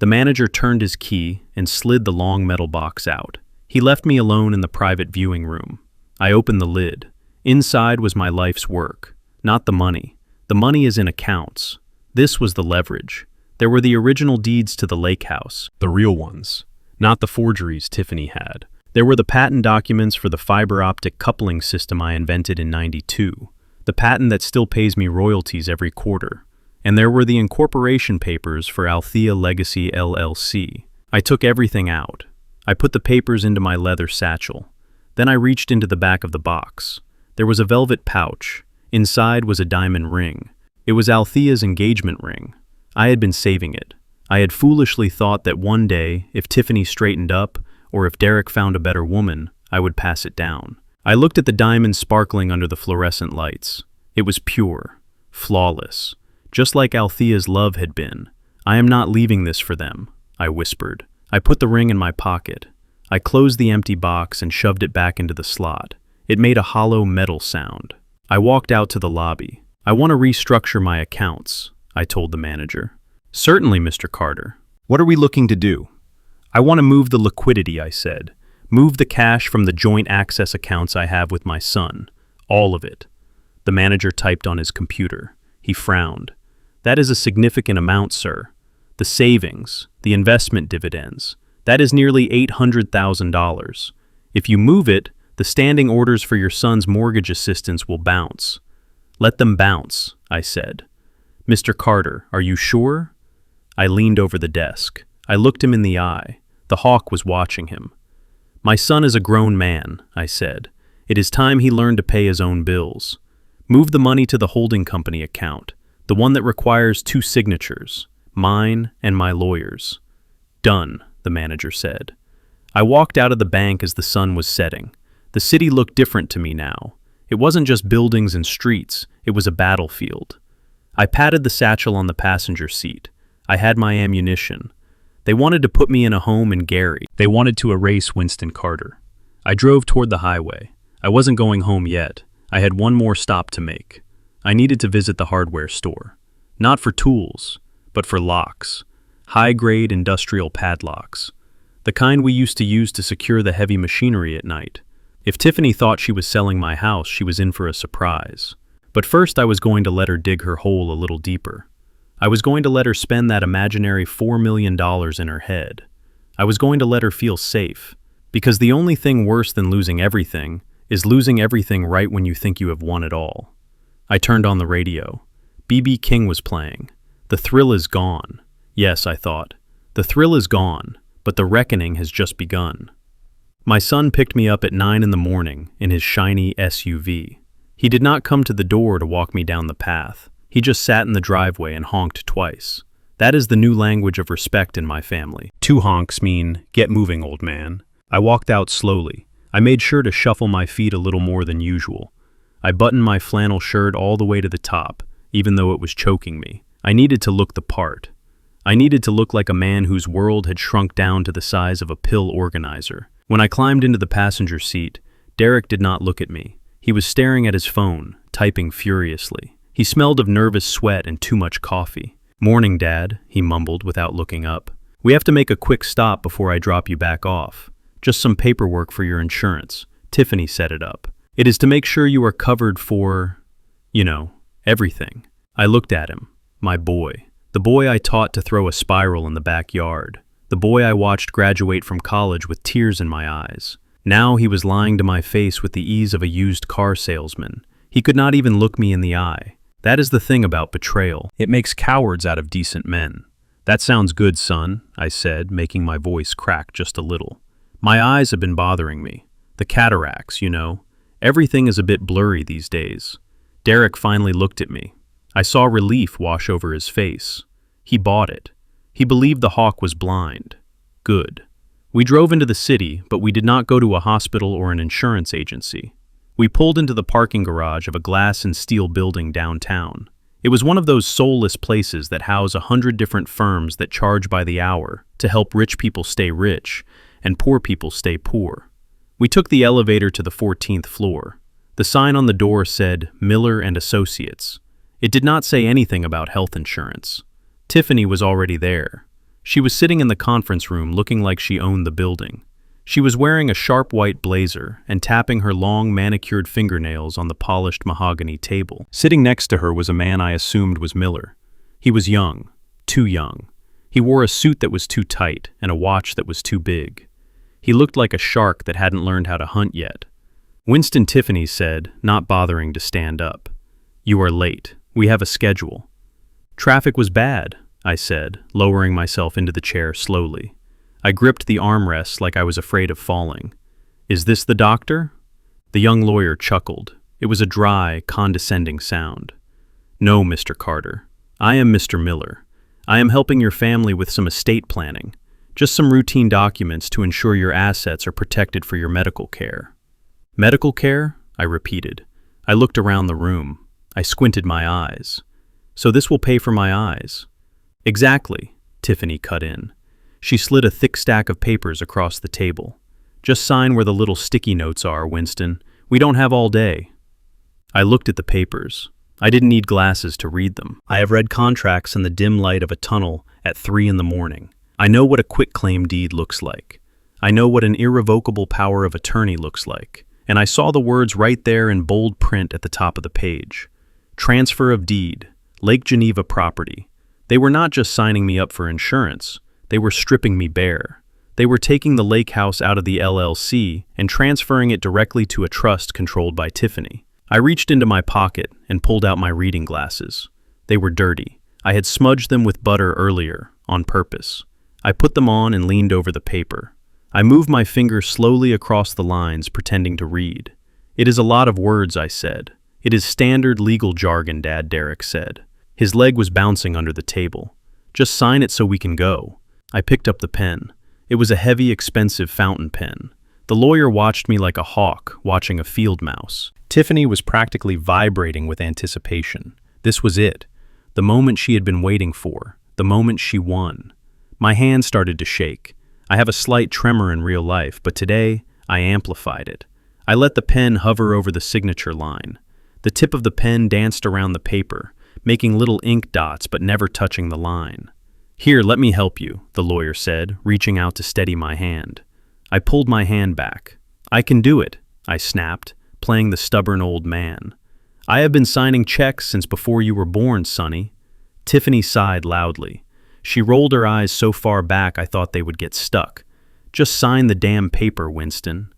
The manager turned his key and slid the long metal box out. He left me alone in the private viewing room. I opened the lid. Inside was my life's work, not the money. The money is in accounts. This was the leverage. There were the original deeds to the lake house, the real ones, not the forgeries Tiffany had. There were the patent documents for the fiber optic coupling system I invented in '92, the patent that still pays me royalties every quarter. And there were the incorporation papers for Althea Legacy LLC. I took everything out. I put the papers into my leather satchel. Then I reached into the back of the box. There was a velvet pouch. Inside was a diamond ring. It was Althea's engagement ring. I had been saving it. I had foolishly thought that one day, if Tiffany straightened up, or if Derrick found a better woman, I would pass it down. I looked at the diamond sparkling under the fluorescent lights. It was pure, flawless, just like Althea's love had been. "I am not leaving this for them," I whispered. I put the ring in my pocket. I closed the empty box and shoved it back into the slot. It made a hollow metal sound. I walked out to the lobby. "I want to restructure my accounts," I told the manager. "Certainly, Mr. Carter. What are we looking to do?" "I want to move the liquidity," I said. "Move the cash from the joint access accounts I have with my son. All of it." The manager typed on his computer. He frowned. "That is a significant amount, sir. The savings, the investment dividends, that is nearly $800,000. If you move it, the standing orders for your son's mortgage assistance will bounce." "Let them bounce," I said. "Mr. Carter, are you sure?" I leaned over the desk. I looked him in the eye. The hawk was watching him. "My son is a grown man," I said. "It is time he learned to pay his own bills. Move the money to the holding company account, the one that requires 2 signatures. Mine and my lawyer's." "Done," the manager said. I walked out of the bank as the sun was setting. The city looked different to me now. It wasn't just buildings and streets, it was a battlefield. I patted the satchel on the passenger seat. I had my ammunition. They wanted to put me in a home in Gary. They wanted to erase Winston Carter. I drove toward the highway. I wasn't going home yet. I had one more stop to make. I needed to visit the hardware store. Not for tools, but for locks. High-grade industrial padlocks. The kind we used to use to secure the heavy machinery at night. If Tiffany thought she was selling my house, she was in for a surprise. But first I was going to let her dig her hole a little deeper. I was going to let her spend that imaginary $4 million in her head. I was going to let her feel safe. Because the only thing worse than losing everything is losing everything right when you think you have won it all. I turned on the radio. B.B. King was playing. The thrill is gone. Yes, I thought. The thrill is gone, but the reckoning has just begun. My son picked me up at 9 in the morning in his shiny SUV. He did not come to the door to walk me down the path. He just sat in the driveway and honked twice. That is the new language of respect in my family. 2 honks mean, "Get moving, old man." I walked out slowly. I made sure to shuffle my feet a little more than usual. I buttoned my flannel shirt all the way to the top, even though it was choking me. I needed to look the part. I needed to look like a man whose world had shrunk down to the size of a pill organizer. When I climbed into the passenger seat, Derrick did not look at me. He was staring at his phone, typing furiously. He smelled of nervous sweat and too much coffee. "Morning, Dad," he mumbled without looking up. "We have to make a quick stop before I drop you back off. Just some paperwork for your insurance. Tiffany set it up. It is to make sure you are covered for, everything." I looked at him. My boy. The boy I taught to throw a spiral in the backyard. The boy I watched graduate from college with tears in my eyes. Now he was lying to my face with the ease of a used car salesman. He could not even look me in the eye. That is the thing about betrayal. It makes cowards out of decent men. "That sounds good, son," I said, making my voice crack just a little. "My eyes have been bothering me. The cataracts, Everything is a bit blurry these days." Derrick finally looked at me. I saw relief wash over his face. He bought it. He believed the hawk was blind. Good. We drove into the city, but we did not go to a hospital or an insurance agency. We pulled into the parking garage of a glass and steel building downtown. It was one of those soulless places that house 100 different firms that charge by the hour to help rich people stay rich and poor people stay poor. We took the elevator to the 14th floor. The sign on the door said Miller and Associates. It did not say anything about health insurance. Tiffany was already there. She was sitting in the conference room looking like she owned the building. She was wearing a sharp white blazer and tapping her long manicured fingernails on the polished mahogany table. Sitting next to her was a man I assumed was Miller. He was young, too young. He wore a suit that was too tight and a watch that was too big. He looked like a shark that hadn't learned how to hunt yet. Winston, Tiffany said, not bothering to stand up. "You are late. We have a schedule." "Traffic was bad," I said, lowering myself into the chair slowly. I gripped the armrest like I was afraid of falling. "Is this the doctor?" The young lawyer chuckled. It was a dry, condescending sound. "No, Mr. Carter. I am Mr. Miller. I am helping your family with some estate planning. Just some routine documents to ensure your assets are protected for your medical care." "Medical care?" I repeated. I looked around the room. I squinted my eyes. "So this will pay for my eyes?" "Exactly," Tiffany cut in. She slid a thick stack of papers across the table. "Just sign where the little sticky notes are, Winston. We don't have all day." I looked at the papers. I didn't need glasses to read them. I have read contracts in the dim light of a tunnel at 3 in the morning. I know what a quitclaim deed looks like. I know what an irrevocable power of attorney looks like. And I saw the words right there in bold print at the top of the page. Transfer of deed, Lake Geneva property. They were not just signing me up for insurance. They were stripping me bare. They were taking the lake house out of the LLC and transferring it directly to a trust controlled by Tiffany. I reached into my pocket and pulled out my reading glasses. They were dirty. I had smudged them with butter earlier, on purpose. I put them on and leaned over the paper. I moved my finger slowly across the lines, pretending to read. "It is a lot of words," I said. "It is standard legal jargon, Dad," Derrick said. His leg was bouncing under the table. "Just sign it so we can go." I picked up the pen. It was a heavy, expensive fountain pen. The lawyer watched me like a hawk watching a field mouse. Tiffany was practically vibrating with anticipation. This was it. The moment she had been waiting for. The moment she won. My hand started to shake. I have a slight tremor in real life, but today I amplified it. I let the pen hover over the signature line. The tip of the pen danced around the paper, making little ink dots but never touching the line. "Here, let me help you," the lawyer said, reaching out to steady my hand. I pulled my hand back. "I can do it," I snapped, playing the stubborn old man. "I have been signing checks since before you were born, Sonny." Tiffany sighed loudly. She rolled her eyes so far back I thought they would get stuck. "Just sign the damn paper, Winston."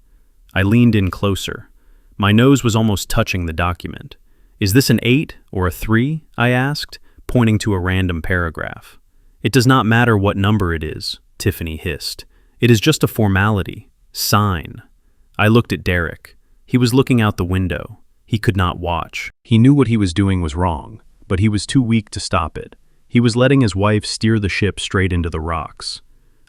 I leaned in closer. My nose was almost touching the document. "Is this an 8 or a 3? I asked, pointing to a random paragraph. "It does not matter what number it is," Tiffany hissed. "It is just a formality. Sign." I looked at Derrick. He was looking out the window. He could not watch. He knew what he was doing was wrong, but he was too weak to stop it. He was letting his wife steer the ship straight into the rocks.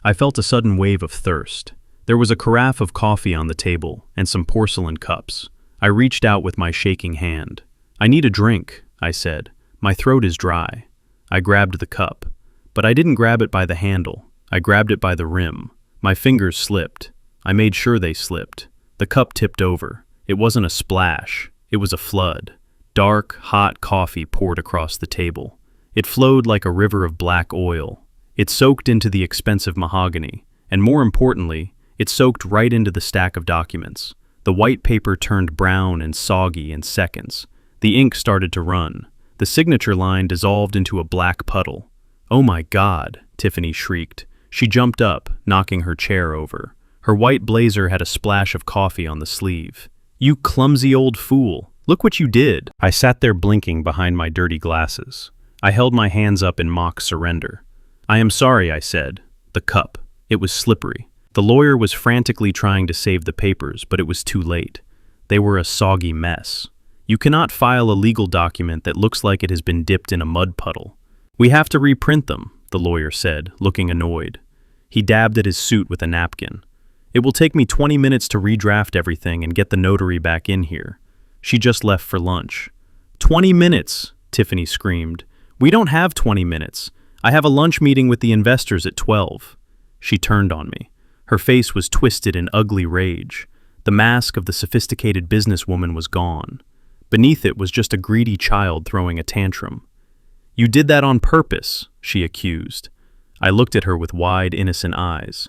I felt a sudden wave of thirst. There was a carafe of coffee on the table and some porcelain cups. I reached out with my shaking hand. "I need a drink," I said. "My throat is dry." I grabbed the cup. But I didn't grab it by the handle. I grabbed it by the rim. My fingers slipped. I made sure they slipped. The cup tipped over. It wasn't a splash. It was a flood. Dark, hot coffee poured across the table. It flowed like a river of black oil. It soaked into the expensive mahogany. And more importantly, it soaked right into the stack of documents. The white paper turned brown and soggy in seconds. The ink started to run. The signature line dissolved into a black puddle. "Oh my God," Tiffany shrieked. She jumped up, knocking her chair over. Her white blazer had a splash of coffee on the sleeve. "You clumsy old fool. Look what you did." I sat there blinking behind my dirty glasses. I held my hands up in mock surrender. "I am sorry," I said. The cup. It was slippery. The lawyer was frantically trying to save the papers, but it was too late. They were a soggy mess. You cannot file a legal document that looks like it has been dipped in a mud puddle. We have to reprint them, the lawyer said, looking annoyed. He dabbed at his suit with a napkin. It will take me 20 minutes to redraft everything and get the notary back in here. She just left for lunch. 20 minutes, Tiffany screamed. We don't have 20 minutes. I have a lunch meeting with the investors at 12. She turned on me. Her face was twisted in ugly rage. The mask of the sophisticated businesswoman was gone. Beneath it was just a greedy child throwing a tantrum. You did that on purpose, she accused. I looked at her with wide, innocent eyes.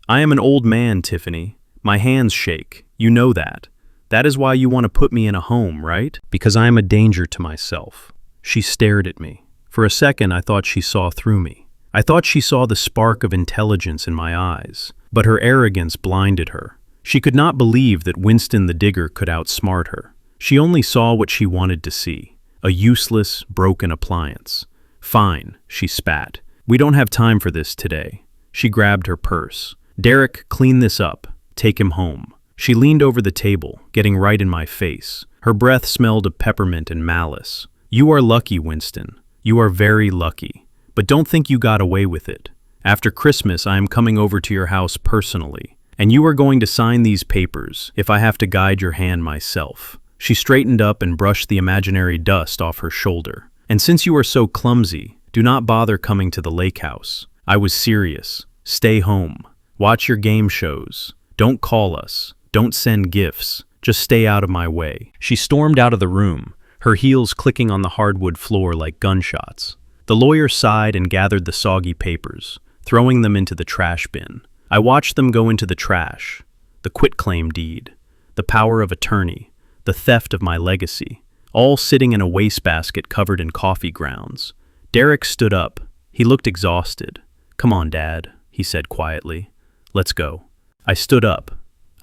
I am an old man, Tiffany. My hands shake. You know that. That is why you want to put me in a home, right? Because I am a danger to myself. She stared at me. For a second, I thought she saw through me. I thought she saw the spark of intelligence in my eyes, but her arrogance blinded her. She could not believe that Winston the digger could outsmart her. She only saw what she wanted to see, a useless, broken appliance. Fine, she spat. We don't have time for this today. She grabbed her purse. Derrick, clean this up. Take him home. She leaned over the table, getting right in my face. Her breath smelled of peppermint and malice. You are lucky, Winston. You are very lucky. But don't think you got away with it. After Christmas, I am coming over to your house personally, and you are going to sign these papers if I have to guide your hand myself. She straightened up and brushed the imaginary dust off her shoulder. And since you are so clumsy, do not bother coming to the lake house. I was serious. Stay home. Watch your game shows. Don't call us. Don't send gifts. Just stay out of my way. She stormed out of the room, her heels clicking on the hardwood floor like gunshots. The lawyer sighed and gathered the soggy papers, throwing them into the trash bin. I watched them go into the trash. The quitclaim deed, the power of attorney, the theft of my legacy, all sitting in a wastebasket covered in coffee grounds. Derrick stood up. He looked exhausted. Come on, Dad, he said quietly. Let's go. I stood up.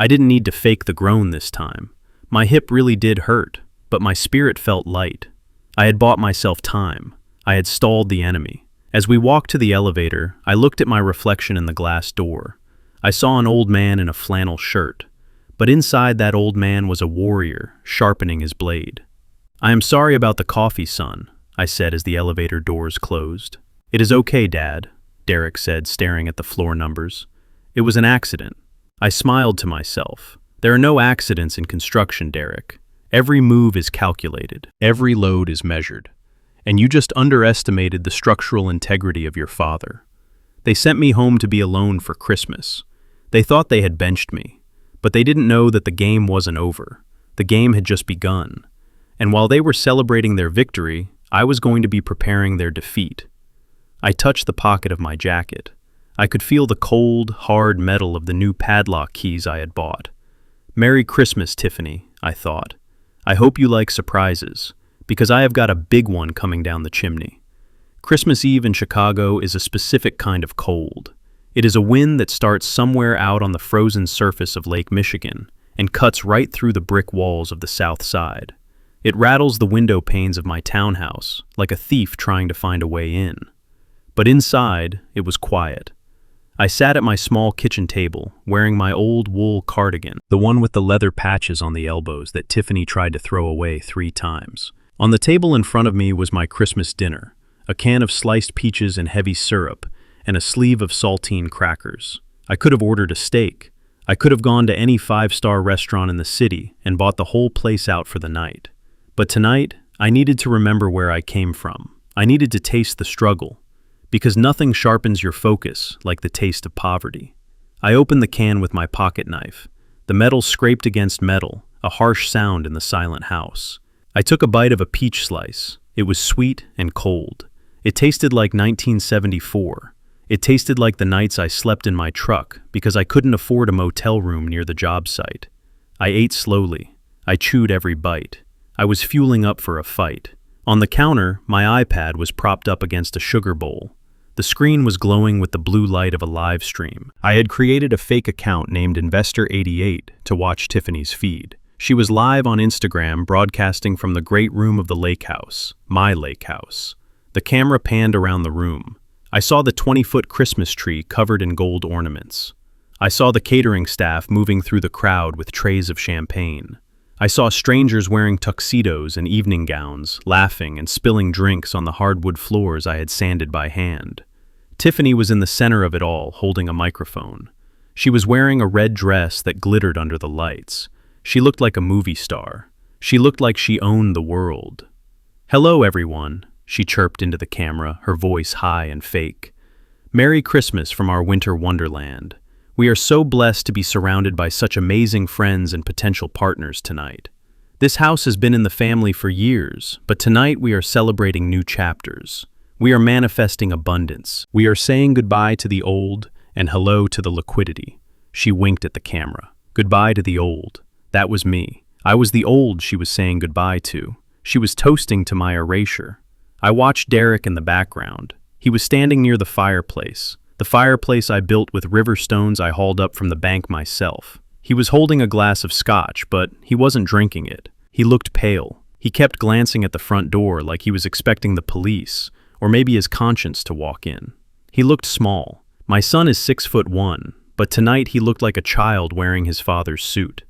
I didn't need to fake the groan this time. My hip really did hurt, but my spirit felt light. I had bought myself time. I had stalled the enemy. As we walked to the elevator, I looked at my reflection in the glass door. I saw an old man in a flannel shirt, but inside that old man was a warrior, sharpening his blade. I am sorry about the coffee, son, I said as the elevator doors closed. It is okay, Dad, Derrick said, staring at the floor numbers. It was an accident. I smiled to myself. There are no accidents in construction, Derrick. Every move is calculated. Every load is measured. And you just underestimated the structural integrity of your father. They sent me home to be alone for Christmas. They thought they had benched me, but they didn't know that the game wasn't over. The game had just begun. And while they were celebrating their victory, I was going to be preparing their defeat. I touched the pocket of my jacket. I could feel the cold, hard metal of the new padlock keys I had bought. Merry Christmas, Tiffany, I thought. I hope you like surprises, because I have got a big one coming down the chimney. Christmas Eve in Chicago is a specific kind of cold. It is a wind that starts somewhere out on the frozen surface of Lake Michigan and cuts right through the brick walls of the South Side. It rattles the window panes of my townhouse like a thief trying to find a way in. But inside, it was quiet. I sat at my small kitchen table, wearing my old wool cardigan, the one with the leather patches on the elbows that Tiffany tried to throw away 3 times. On the table in front of me was my Christmas dinner, a can of sliced peaches and heavy syrup, and a sleeve of saltine crackers. I could have ordered a steak. I could have gone to any 5-star restaurant in the city and bought the whole place out for the night. But tonight, I needed to remember where I came from. I needed to taste the struggle, because nothing sharpens your focus like the taste of poverty. I opened the can with my pocket knife. The metal scraped against metal, a harsh sound in the silent house. I took a bite of a peach slice. It was sweet and cold. It tasted like 1974. It tasted like the nights I slept in my truck because I couldn't afford a motel room near the job site. I ate slowly. I chewed every bite. I was fueling up for a fight. On the counter, my iPad was propped up against a sugar bowl. The screen was glowing with the blue light of a live stream. I had created a fake account named Investor88 to watch Tiffany's feed. She was live on Instagram, broadcasting from the great room of the lake house, my lake house. The camera panned around the room. I saw the 20-foot Christmas tree covered in gold ornaments. I saw the catering staff moving through the crowd with trays of champagne. I saw strangers wearing tuxedos and evening gowns, laughing and spilling drinks on the hardwood floors I had sanded by hand. Tiffany was in the center of it all, holding a microphone. She was wearing a red dress that glittered under the lights. She looked like a movie star. She looked like she owned the world. "Hello, everyone," she chirped into the camera, her voice high and fake. "Merry Christmas from our winter wonderland. We are so blessed to be surrounded by such amazing friends and potential partners tonight. This house has been in the family for years, but tonight we are celebrating new chapters. We are manifesting abundance. We are saying goodbye to the old and hello to the liquidity." She winked at the camera. "Goodbye to the old." That was me. I was the old she was saying goodbye to. She was toasting to my erasure. I watched Derrick in the background. He was standing near the fireplace I built with river stones I hauled up from the bank myself. He was holding a glass of scotch, but he wasn't drinking it. He looked pale. He kept glancing at the front door like he was expecting the police, or maybe his conscience to walk in. He looked small. My son is 6'1", but tonight he looked like a child wearing his father's suit.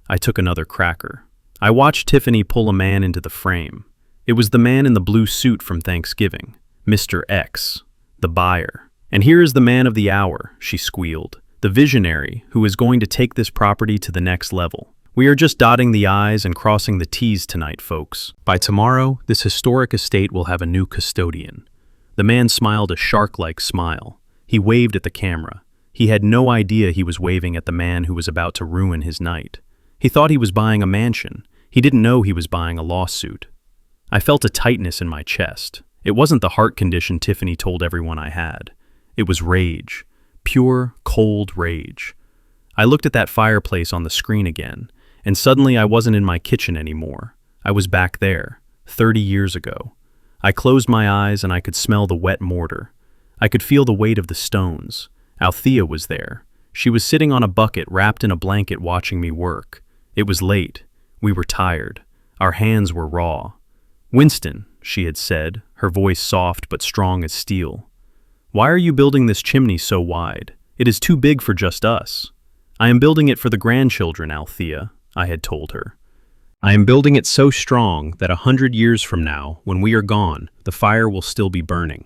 I took another cracker. I watched Tiffany pull a man into the frame. It was the man in the blue suit from Thanksgiving, Mr. X, the buyer. "And here is the man of the hour," she squealed, "the visionary who is going to take this property to the next level. We are just dotting the I's and crossing the T's tonight, folks. By tomorrow, this historic estate will have a new custodian." The man smiled a shark-like smile. He waved at the camera. He had no idea he was waving at the man who was about to ruin his night. He thought he was buying a mansion. He didn't know he was buying a lawsuit. I felt a tightness in my chest. It wasn't the heart condition Tiffany told everyone I had. It was rage. Pure, cold rage. I looked at that fireplace on the screen again, and suddenly I wasn't in my kitchen anymore. I was back there, 30 years ago. I closed my eyes and I could smell the wet mortar. I could feel the weight of the stones. Althea was there. She was sitting on a bucket wrapped in a blanket watching me work. It was late. We were tired. Our hands were raw. "Winston," she had said, her voice soft but strong as steel. "Why are you building this chimney so wide? It is too big for just us." "I am building it for the grandchildren, Althea," I had told her. "I am building it so strong that 100 years from now, when we are gone, the fire will still be burning.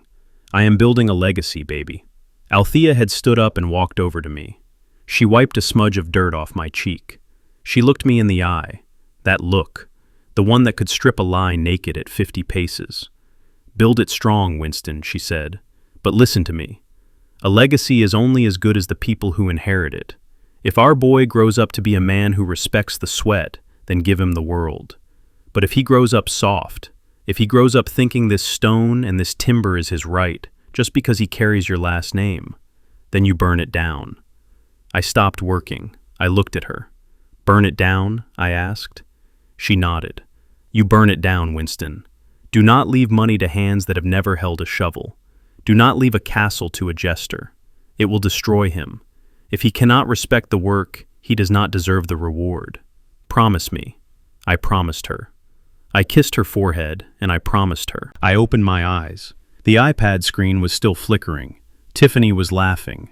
I am building a legacy, baby." Althea had stood up and walked over to me. She wiped a smudge of dirt off my cheek. She looked me in the eye. That look, the one that could strip a lie naked at 50 paces. "Build it strong, Winston," she said. "But listen to me. A legacy is only as good as the people who inherit it. If our boy grows up to be a man who respects the sweat, then give him the world. But if he grows up soft, if he grows up thinking this stone and this timber is his right, just because he carries your last name, then you burn it down." I stopped working. I looked at her. "Burn it down?" I asked. She nodded. "You burn it down, Winston. Do not leave money to hands that have never held a shovel. Do not leave a castle to a jester. It will destroy him. If he cannot respect the work, he does not deserve the reward. Promise me." I promised her. I kissed her forehead, and I promised her. I opened my eyes. The iPad screen was still flickering. Tiffany was laughing.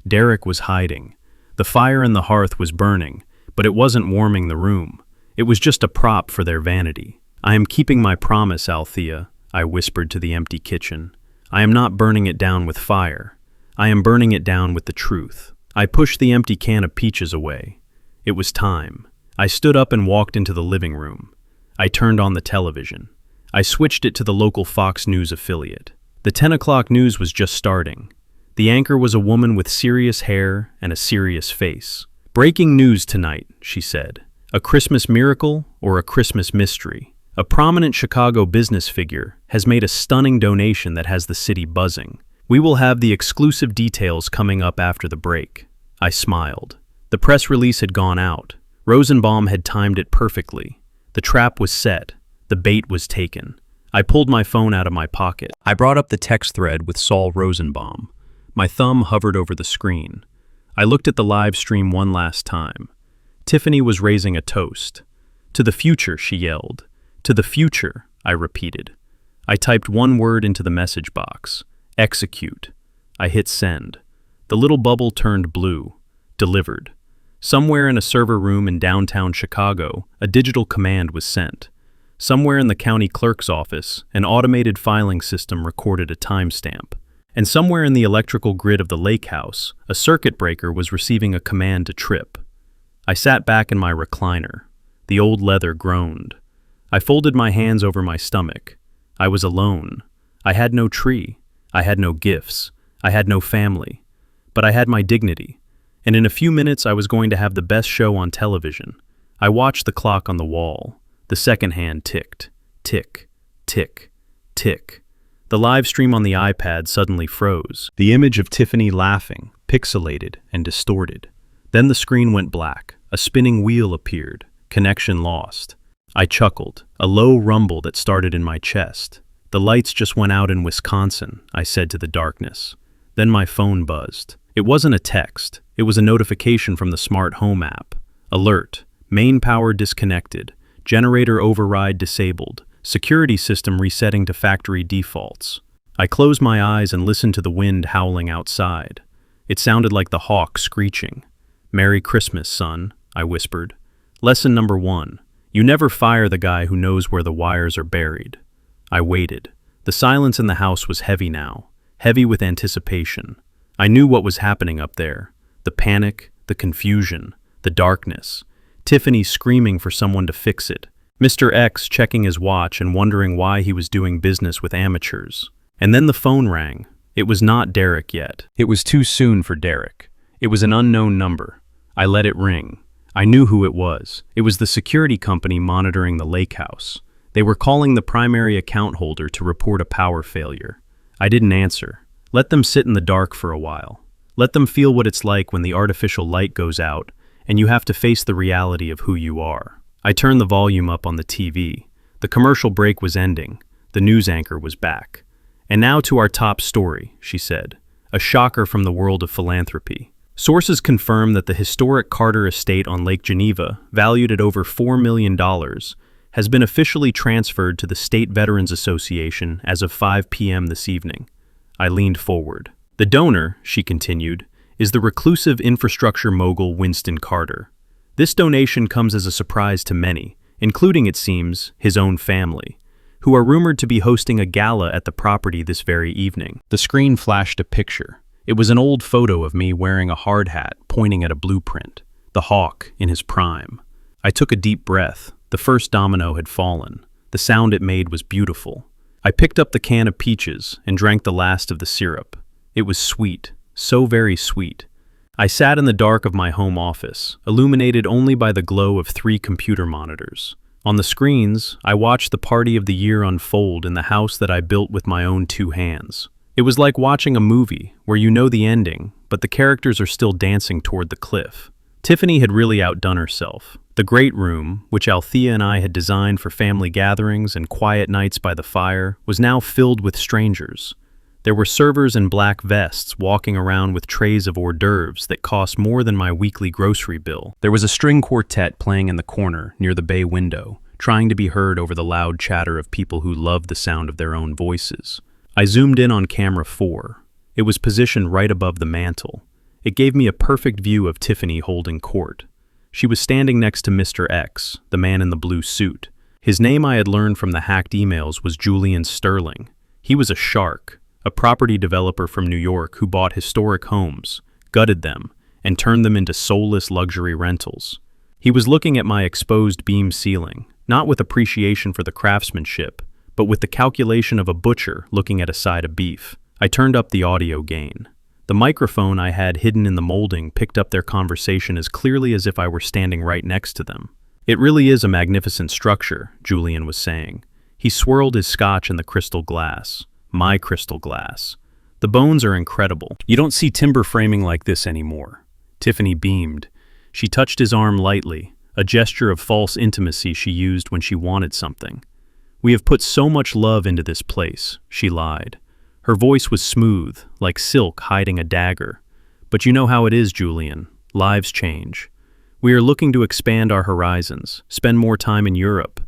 Derrick was hiding. The fire in the hearth was burning, but it wasn't warming the room. It was just a prop for their vanity. "I am keeping my promise, Althea," I whispered to the empty kitchen. "I am not burning it down with fire. I am burning it down with the truth." I pushed the empty can of peaches away. It was time. I stood up and walked into the living room. I turned on the television. I switched it to the local Fox News affiliate. The 10 o'clock news was just starting. The anchor was a woman with serious hair and a serious face. "Breaking news tonight," she said. "A Christmas miracle or a Christmas mystery? A prominent Chicago business figure has made a stunning donation that has the city buzzing. We will have the exclusive details coming up after the break." I smiled. The press release had gone out. Rosenbaum had timed it perfectly. The trap was set. The bait was taken. I pulled my phone out of my pocket. I brought up the text thread with Saul Rosenbaum. My thumb hovered over the screen. I looked at the live stream one last time. Tiffany was raising a toast. "To the future," she yelled. "To the future," I repeated. I typed one word into the message box. "Execute." I hit send. The little bubble turned blue. Delivered. Somewhere in a server room in downtown Chicago, a digital command was sent. Somewhere in the county clerk's office, an automated filing system recorded a timestamp. And somewhere in the electrical grid of the lake house, a circuit breaker was receiving a command to trip. I sat back in my recliner. The old leather groaned. I folded my hands over my stomach. I was alone. I had no tree. I had no gifts. I had no family. But I had my dignity. And in a few minutes I was going to have the best show on television. I watched the clock on the wall. The second hand ticked. Tick, tick, tick. The live stream on the iPad suddenly froze. The image of Tiffany laughing, pixelated and distorted. Then the screen went black. A spinning wheel appeared. Connection lost. I chuckled, a low rumble that started in my chest. The lights just went out in Wisconsin, I said to the darkness. Then my phone buzzed. It wasn't a text. It was a notification from the smart home app. Alert. Main power disconnected. Generator override disabled. Security system resetting to factory defaults. I closed my eyes and listened to the wind howling outside. It sounded like the hawk screeching. "Merry Christmas, son," I whispered. Lesson number 1. You never fire the guy who knows where the wires are buried. I waited. The silence in the house was heavy now. Heavy with anticipation. I knew what was happening up there. The panic, the confusion, the darkness. Tiffany screaming for someone to fix it. Mr. X checking his watch and wondering why he was doing business with amateurs. And then the phone rang. It was not Derrick yet. It was too soon for Derrick. It was an unknown number. I let it ring. I knew who it was. It was the security company monitoring the lake house. They were calling the primary account holder to report a power failure. I didn't answer. Let them sit in the dark for a while. Let them feel what it's like when the artificial light goes out and you have to face the reality of who you are. I turned the volume up on the TV. The commercial break was ending. The news anchor was back. "And now to our top story," she said. A shocker from the world of philanthropy. Sources confirm that the historic Carter estate on Lake Geneva, valued at over $4 million, has been officially transferred to the State Veterans Association as of 5 p.m. this evening. I leaned forward. The donor, she continued, is the reclusive infrastructure mogul Winston Carter. This donation comes as a surprise to many, including, it seems, his own family, who are rumored to be hosting a gala at the property this very evening. The screen flashed a picture. It was an old photo of me wearing a hard hat, pointing at a blueprint, the hawk in his prime. I took a deep breath. The first domino had fallen. The sound it made was beautiful. I picked up the can of peaches and drank the last of the syrup. It was sweet, so very sweet. I sat in the dark of my home office, illuminated only by the glow of 3 computer monitors. On the screens, I watched the party of the year unfold in the house that I built with my own 2 hands. It was like watching a movie where you know the ending, but the characters are still dancing toward the cliff. Tiffany had really outdone herself. The great room, which Althea and I had designed for family gatherings and quiet nights by the fire, was now filled with strangers. There were servers in black vests walking around with trays of hors d'oeuvres that cost more than my weekly grocery bill. There was a string quartet playing in the corner near the bay window, trying to be heard over the loud chatter of people who loved the sound of their own voices. I zoomed in on camera 4. It was positioned right above the mantel. It gave me a perfect view of Tiffany holding court. She was standing next to Mr. X, the man in the blue suit. His name I had learned from the hacked emails was Julian Sterling. He was a shark, a property developer from New York who bought historic homes, gutted them, and turned them into soulless luxury rentals. He was looking at my exposed beam ceiling, not with appreciation for the craftsmanship, but with the calculation of a butcher looking at a side of beef. I turned up the audio gain. The microphone I had hidden in the molding picked up their conversation as clearly as if I were standing right next to them. "It really is a magnificent structure," Julian was saying. He swirled his scotch in the crystal glass. My crystal glass. "The bones are incredible. You don't see timber framing like this anymore." Tiffany beamed. She touched his arm lightly, a gesture of false intimacy she used when she wanted something. "We have put so much love into this place," she lied. Her voice was smooth, like silk hiding a dagger. "But you know how it is, Julian. Lives change. We are looking to expand our horizons, spend more time in Europe.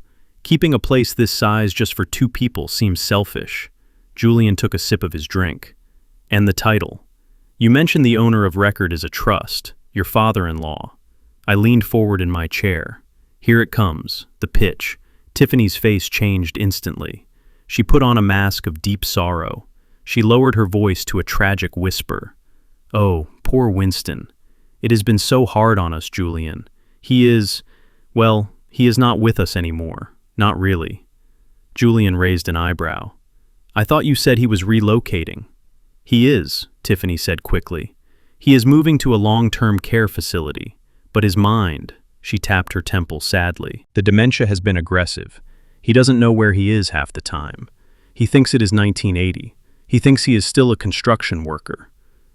Keeping a place this size just for 2 people seems selfish." Julian took a sip of his drink. "And the title. You mentioned the owner of record is a trust, your father-in-law. I leaned forward in my chair. Here it comes, the pitch. Tiffany's face changed instantly. She put on a mask of deep sorrow. She lowered her voice to a tragic whisper. Oh, poor Winston. It has been so hard on us, Julian. He is not with us anymore. Not really. Julian raised an eyebrow. I thought you said he was relocating. He is, Tiffany said quickly. He is moving to a long-term care facility. But his mind, she tapped her temple sadly. The dementia has been aggressive. He doesn't know where he is half the time. He thinks it is 1980. He thinks he is still a construction worker.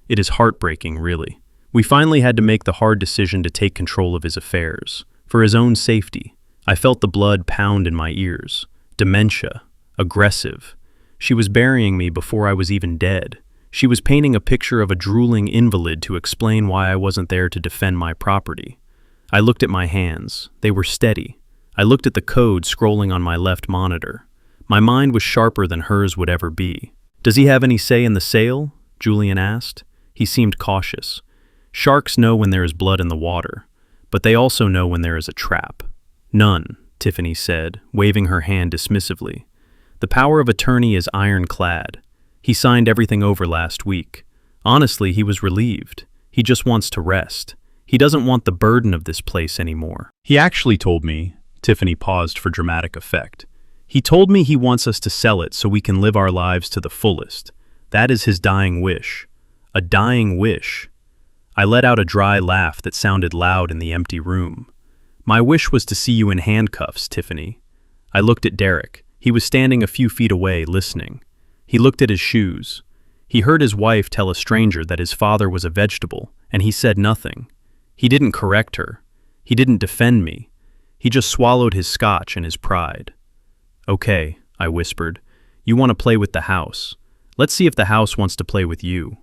It is heartbreaking, really. We finally had to make the hard decision to take control of his affairs. For his own safety. I felt the blood pound in my ears. Dementia. Aggressive. She was burying me before I was even dead. She was painting a picture of a drooling invalid to explain why I wasn't there to defend my property. I looked at my hands. They were steady. I looked at the code scrolling on my left monitor. My mind was sharper than hers would ever be. Does he have any say in the sale? Julian asked. He seemed cautious. Sharks know when there is blood in the water, but they also know when there is a trap. None, Tiffany said, waving her hand dismissively. The power of attorney is ironclad. He signed everything over last week. Honestly, he was relieved. He just wants to rest. He doesn't want the burden of this place anymore. He actually told me, Tiffany paused for dramatic effect. He told me he wants us to sell it so we can live our lives to the fullest. That is his dying wish. A dying wish. I let out a dry laugh that sounded loud in the empty room. My wish was to see you in handcuffs, Tiffany. I looked at Derrick. He was standing a few feet away, listening. He looked at his shoes. He heard his wife tell a stranger that his father was a vegetable, and he said nothing. He didn't correct her. He didn't defend me. He just swallowed his scotch and his pride. Okay, I whispered. You want to play with the house. Let's see if the house wants to play with you.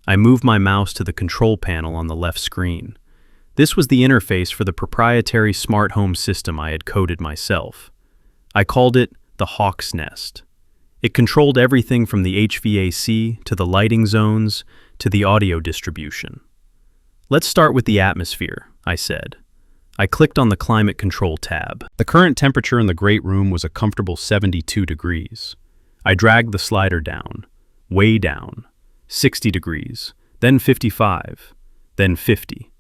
I moved my mouse to the control panel on the left screen. This was the interface for the proprietary smart home system I had coded myself. I called it the Hawk's Nest. It controlled everything from the HVAC to the lighting zones to the audio distribution. Let's start with the atmosphere, I said. I clicked on the climate control tab. The current temperature in the great room was a comfortable 72 degrees. I dragged the slider down, way down, 60 degrees, then 55, then 50.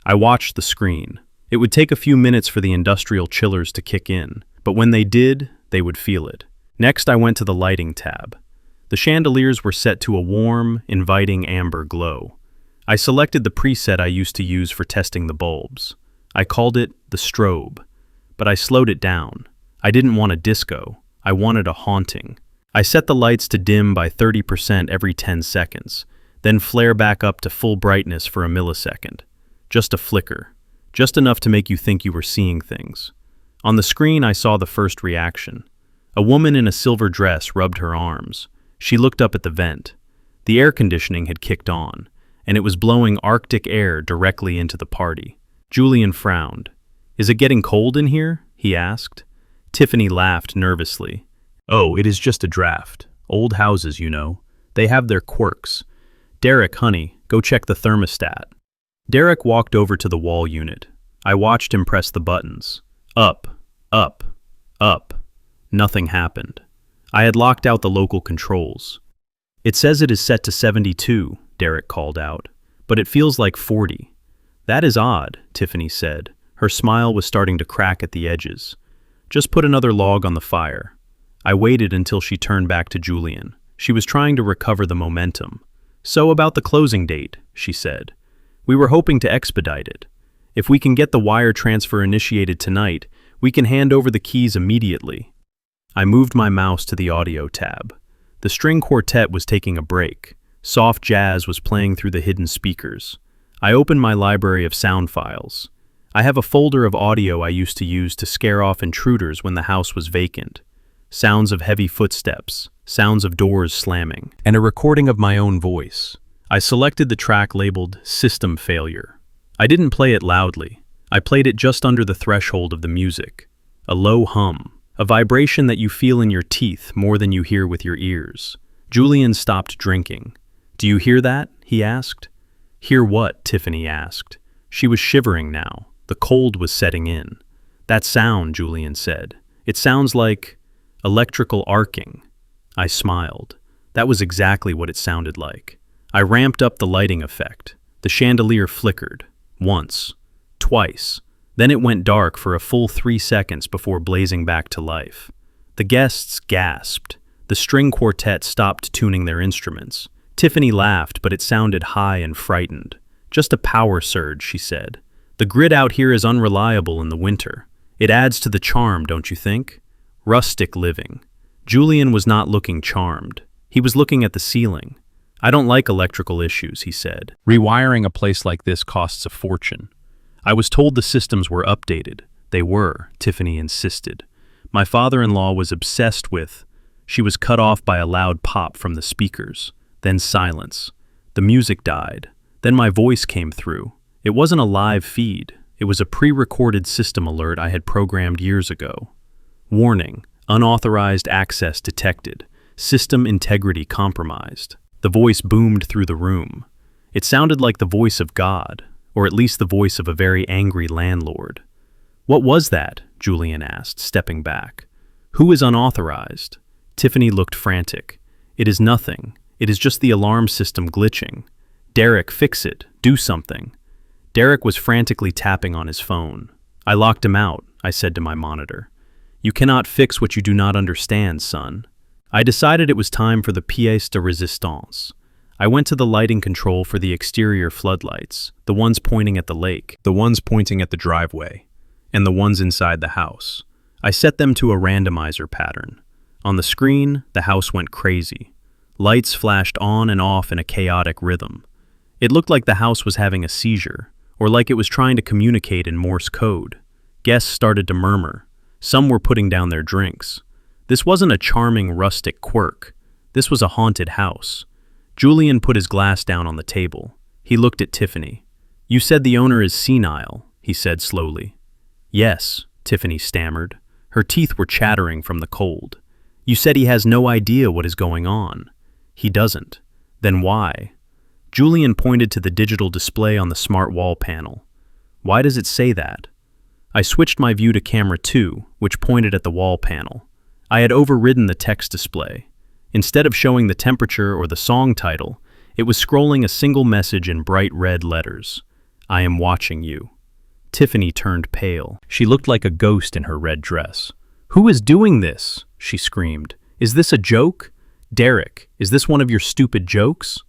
I watched the screen. It would take a few minutes for the industrial chillers to kick in, but when they did, they would feel it. Next, I went to the lighting tab. The chandeliers were set to a warm, inviting amber glow. I selected the preset I used to use for testing the bulbs. I called it the strobe, but I slowed it down. I didn't want a disco. I wanted a haunting. I set the lights to dim by 30% every 10 seconds, then flare back up to full brightness for a millisecond. Just a flicker. Just enough to make you think you were seeing things. On the screen, I saw the first reaction. A woman in a silver dress rubbed her arms. She looked up at the vent. The air conditioning had kicked on, and it was blowing Arctic air directly into the party. Julian frowned. Is it getting cold in here? He asked. Tiffany laughed nervously. Oh, it is just a draft. Old houses, you know. They have their quirks. Derrick, honey, go check the thermostat. Derrick walked over to the wall unit. I watched him press the buttons. Up, up, up. Nothing happened. I had locked out the local controls. It says it is set to 72, Derrick called out, but it feels like 40. That is odd, Tiffany said. Her smile was starting to crack at the edges. Just put another log on the fire. I waited until she turned back to Julian. She was trying to recover the momentum. So about the closing date, she said. We were hoping to expedite it. If we can get the wire transfer initiated tonight, we can hand over the keys immediately. I moved my mouse to the audio tab. The string quartet was taking a break. Soft jazz was playing through the hidden speakers. I opened my library of sound files. I have a folder of audio I used to use to scare off intruders when the house was vacant. Sounds of heavy footsteps, sounds of doors slamming, and a recording of my own voice. I selected the track labeled System Failure. I didn't play it loudly. I played it just under the threshold of the music. A low hum, a vibration that you feel in your teeth more than you hear with your ears. Julian stopped drinking. Do you hear that? He asked. Hear what? Tiffany asked. She was shivering now. The cold was setting in. "That sound," Julian said. "It sounds like electrical arcing." I smiled. That was exactly what it sounded like. I ramped up the lighting effect. The chandelier flickered. Once. Twice. Then it went dark for a full 3 seconds before blazing back to life. The guests gasped. The string quartet stopped tuning their instruments. Tiffany laughed, but it sounded high and frightened. "Just a power surge," she said. "The grid out here is unreliable in the winter. It adds to the charm, don't you think?" Rustic living. Julian was not looking charmed. He was looking at the ceiling. "I don't like electrical issues," he said. "Rewiring a place like this costs a fortune." I was told the systems were updated. They were, Tiffany insisted. My father-in-law was obsessed with. She was cut off by a loud pop from the speakers. Then silence. The music died. Then my voice came through. It wasn't a live feed. It was a pre-recorded system alert I had programmed years ago. "Warning, unauthorized access detected. System integrity compromised." The voice boomed through the room. It sounded like the voice of God, or at least the voice of a very angry landlord. "What was that?" Julian asked, stepping back. "Who is unauthorized?" Tiffany looked frantic. "It is nothing. It is just the alarm system glitching. Derrick, fix it. Do something." Derrick was frantically tapping on his phone. "I locked him out," I said to my monitor. "You cannot fix what you do not understand, son." I decided it was time for the pièce de résistance. I went to the lighting control for the exterior floodlights, the ones pointing at the lake, the ones pointing at the driveway, and the ones inside the house. I set them to a randomizer pattern. On the screen, the house went crazy. Lights flashed on and off in a chaotic rhythm. It looked like the house was having a seizure, or like it was trying to communicate in Morse code. Guests started to murmur. Some were putting down their drinks. This wasn't a charming rustic quirk. This was a haunted house. Julian put his glass down on the table. He looked at Tiffany. "You said the owner is senile," he said slowly. "Yes," Tiffany stammered. Her teeth were chattering from the cold. "You said he has no idea what is going on." "He doesn't." "Then why?" Julian pointed to the digital display on the smart wall panel. "Why does it say that?" I switched my view to camera 2, which pointed at the wall panel. I had overridden the text display. Instead of showing the temperature or the song title, it was scrolling a single message in bright red letters. "I am watching you." Tiffany turned pale. She looked like a ghost in her red dress. "Who is doing this?" she screamed. "Is this a joke? Derrick, is this one of your stupid jokes?"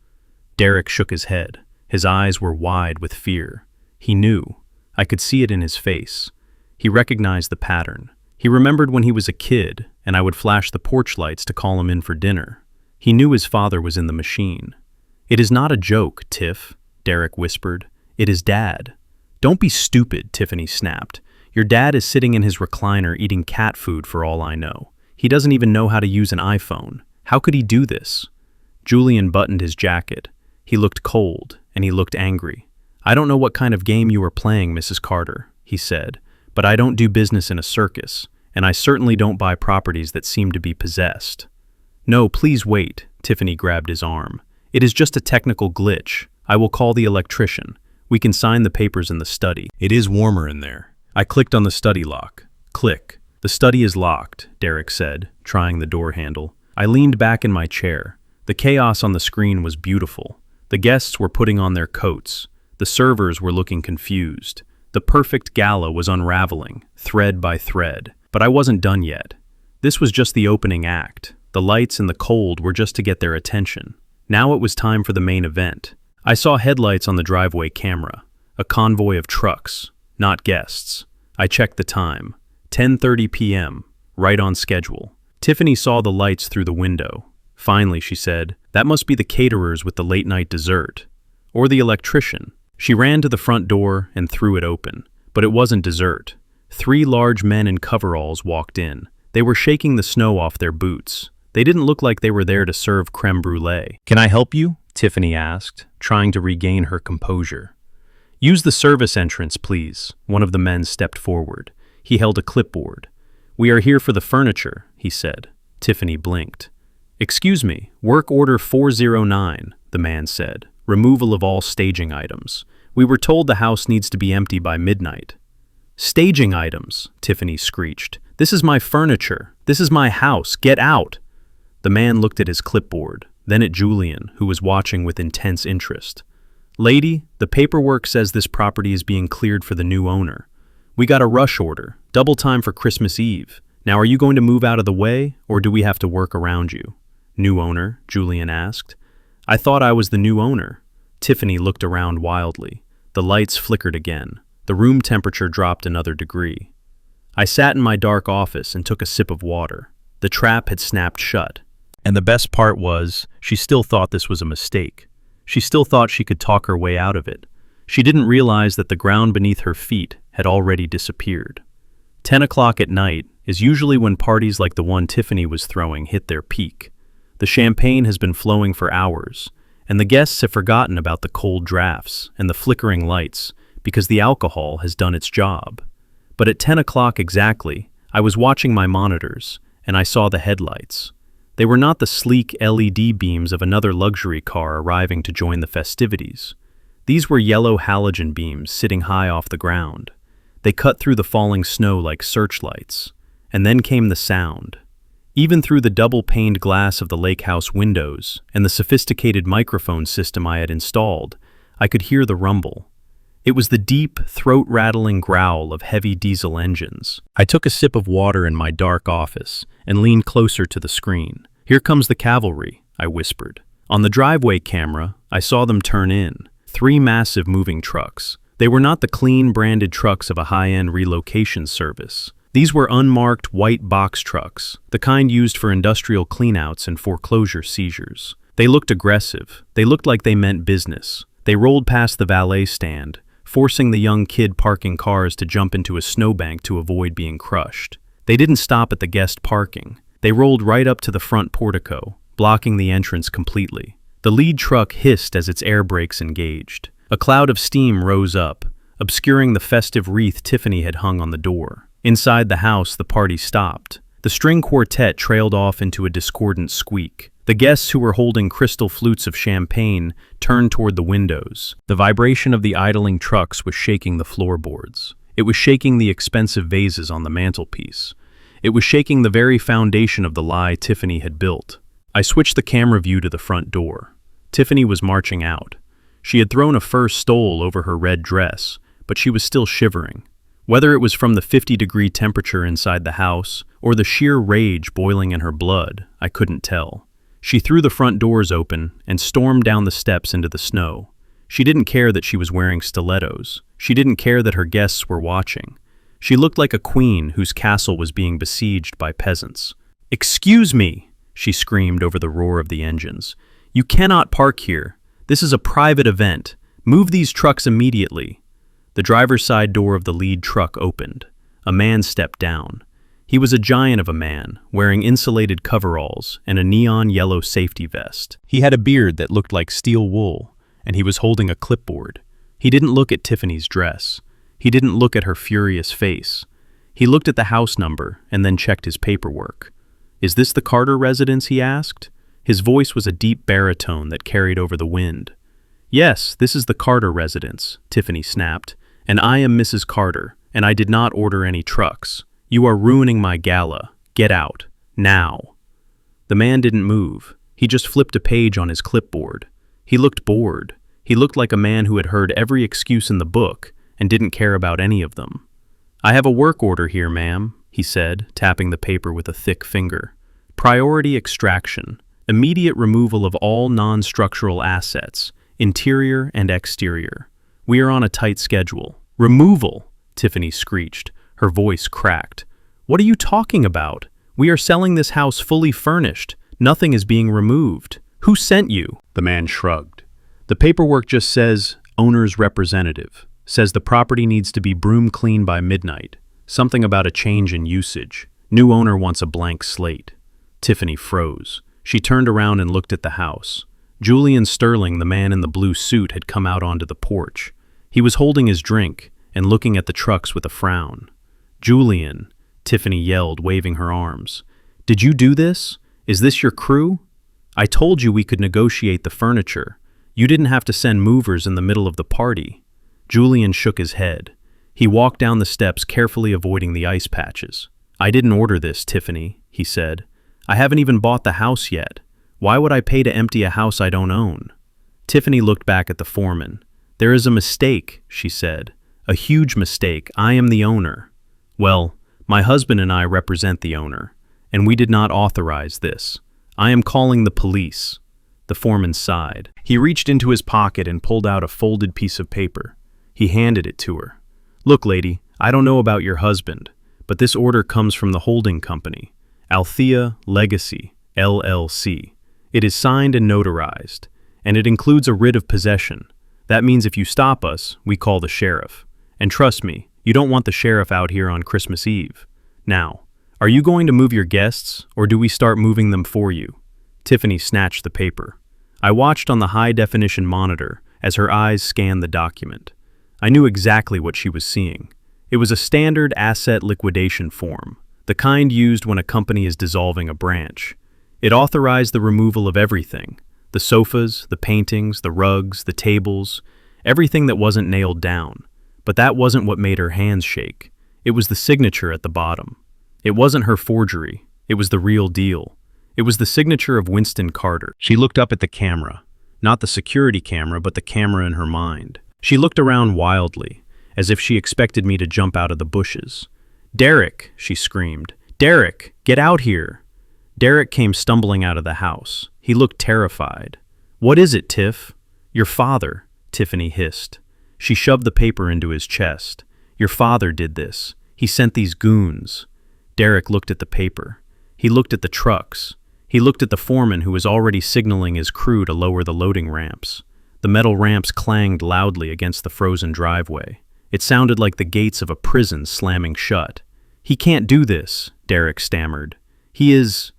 Derrick shook his head. His eyes were wide with fear. He knew. I could see it in his face. He recognized the pattern. He remembered when he was a kid, and I would flash the porch lights to call him in for dinner. He knew his father was in the machine. "It is not a joke, Tiff," Derrick whispered. "It is Dad." "Don't be stupid," Tiffany snapped. "Your dad is sitting in his recliner eating cat food for all I know. He doesn't even know how to use an iPhone. How could he do this?" Julian buttoned his jacket. He looked cold, and he looked angry. "I don't know what kind of game you are playing, Mrs. Carter," he said, "but I don't do business in a circus, and I certainly don't buy properties that seem to be possessed." "No, please wait," Tiffany grabbed his arm. "It is just a technical glitch. I will call the electrician. We can sign the papers in the study. It is warmer in there." I clicked on the study lock. Click. "The study is locked," Derrick said, trying the door handle. I leaned back in my chair. The chaos on the screen was beautiful. The guests were putting on their coats. The servers were looking confused. The perfect gala was unraveling, thread by thread. But I wasn't done yet. This was just the opening act. The lights and the cold were just to get their attention. Now it was time for the main event. I saw headlights on the driveway camera. A convoy of trucks, not guests. I checked the time. 10:30 p.m., right on schedule. Tiffany saw the lights through the window. Finally, she said, "That must be the caterers with the late-night dessert. Or the electrician." She ran to the front door and threw it open. But it wasn't dessert. 3 large men in coveralls walked in. They were shaking the snow off their boots. They didn't look like they were there to serve creme brulee. "Can I help you?" Tiffany asked, trying to regain her composure. "Use the service entrance, please." One of the men stepped forward. He held a clipboard. "We are here for the furniture," he said. Tiffany blinked. "Excuse me, work order 409, the man said. "Removal of all staging items. We were told the house needs to be empty by midnight." "Staging items," Tiffany screeched. "This is my furniture. This is my house. Get out." The man looked at his clipboard, then at Julian, who was watching with intense interest. "Lady, the paperwork says this property is being cleared for the new owner. We got a rush order, double time for Christmas Eve. Now are you going to move out of the way, or do we have to work around you?" "New owner?" Julian asked. "I thought I was the new owner." Tiffany looked around wildly. The lights flickered again. The room temperature dropped another degree. I sat in my dark office and took a sip of water. The trap had snapped shut. And the best part was, she still thought this was a mistake. She still thought she could talk her way out of it. She didn't realize that the ground beneath her feet had already disappeared. 10 o'clock at night is usually when parties like the one Tiffany was throwing hit their peak. The champagne has been flowing for hours, and the guests have forgotten about the cold drafts and the flickering lights because the alcohol has done its job. But at 10 o'clock exactly, I was watching my monitors, and I saw the headlights. They were not the sleek LED beams of another luxury car arriving to join the festivities. These were yellow halogen beams sitting high off the ground. They cut through the falling snow like searchlights. And then came the sound. Even through the double-paned glass of the lake house windows and the sophisticated microphone system I had installed, I could hear the rumble. It was the deep, throat-rattling growl of heavy diesel engines. I took a sip of water in my dark office and leaned closer to the screen. "Here comes the cavalry," I whispered. On the driveway camera, I saw them turn in. 3 massive moving trucks. They were not the clean, branded trucks of a high-end relocation service. These were unmarked white box trucks, the kind used for industrial cleanouts and foreclosure seizures. They looked aggressive. They looked like they meant business. They rolled past the valet stand, forcing the young kid parking cars to jump into a snowbank to avoid being crushed. They didn't stop at the guest parking. They rolled right up to the front portico, blocking the entrance completely. The lead truck hissed as its air brakes engaged. A cloud of steam rose up, obscuring the festive wreath Tiffany had hung on the door. Inside the house, the party stopped. The string quartet trailed off into a discordant squeak. The guests who were holding crystal flutes of champagne turned toward the windows. The vibration of the idling trucks was shaking the floorboards. It was shaking the expensive vases on the mantelpiece. It was shaking the very foundation of the lie Tiffany had built. I switched the camera view to the front door. Tiffany was marching out. She had thrown a fur stole over her red dress, but she was still shivering. Whether it was from the 50-degree temperature inside the house or the sheer rage boiling in her blood, I couldn't tell. She threw the front doors open and stormed down the steps into the snow. She didn't care that she was wearing stilettos. She didn't care that her guests were watching. She looked like a queen whose castle was being besieged by peasants. "Excuse me," she screamed over the roar of the engines. "You cannot park here. This is a private event. Move these trucks immediately." The driver's side door of the lead truck opened. A man stepped down. He was a giant of a man, wearing insulated coveralls and a neon yellow safety vest. He had a beard that looked like steel wool, and he was holding a clipboard. He didn't look at Tiffany's dress. He didn't look at her furious face. He looked at the house number and then checked his paperwork. "Is this the Carter residence?" he asked. His voice was a deep baritone that carried over the wind. "Yes, this is the Carter residence," Tiffany snapped. "And I am Mrs. Carter, and I did not order any trucks. You are ruining my gala. Get out. Now." The man didn't move. He just flipped a page on his clipboard. He looked bored. He looked like a man who had heard every excuse in the book and didn't care about any of them. "I have a work order here, ma'am," he said, tapping the paper with a thick finger. "Priority extraction. Immediate removal of all non-structural assets, interior and exterior. We are on a tight schedule." "Removal!" Tiffany screeched. Her voice cracked. "What are you talking about? We are selling this house fully furnished. Nothing is being removed. Who sent you?" The man shrugged. "The paperwork just says, owner's representative. Says the property needs to be broom clean by midnight. Something about a change in usage. New owner wants a blank slate." Tiffany froze. She turned around and looked at the house. Julian Sterling, the man in the blue suit, had come out onto the porch. He was holding his drink and looking at the trucks with a frown. "Julian," Tiffany yelled, waving her arms. "Did you do this? Is this your crew? I told you we could negotiate the furniture. You didn't have to send movers in the middle of the party." Julian shook his head. He walked down the steps, carefully avoiding the ice patches. "I didn't order this, Tiffany," he said. "I haven't even bought the house yet. Why would I pay to empty a house I don't own?" Tiffany looked back at the foreman. "There is a mistake," she said. "A huge mistake. I am the owner." "Well, my husband and I represent the owner, and we did not authorize this. I am calling the police." The foreman sighed. He reached into his pocket and pulled out a folded piece of paper. He handed it to her. "Look, lady, I don't know about your husband, but this order comes from the holding company, Althea Legacy, LLC. It is signed and notarized, and it includes a writ of possession. That means if you stop us, we call the sheriff. And trust me, you don't want the sheriff out here on Christmas Eve. Now, are you going to move your guests, or do we start moving them for you?" Tiffany snatched the paper. I watched on the high-definition monitor as her eyes scanned the document. I knew exactly what she was seeing. It was a standard asset liquidation form, the kind used when a company is dissolving a branch. It authorized the removal of everything: the sofas, the paintings, the rugs, the tables, everything that wasn't nailed down. But that wasn't what made her hands shake. It was the signature at the bottom. It wasn't her forgery. It was the real deal. It was the signature of Winston Carter. She looked up at the camera. Not the security camera, but the camera in her mind. She looked around wildly, as if she expected me to jump out of the bushes. "Derrick!" she screamed. "Derrick, get out here!" Derrick came stumbling out of the house. He looked terrified. "What is it, Tiff?" "Your father," Tiffany hissed. She shoved the paper into his chest. "Your father did this. He sent these goons." Derrick looked at the paper. He looked at the trucks. He looked at the foreman who was already signaling his crew to lower the loading ramps. The metal ramps clanged loudly against the frozen driveway. It sounded like the gates of a prison slamming shut. "He can't do this," Derrick stammered. He is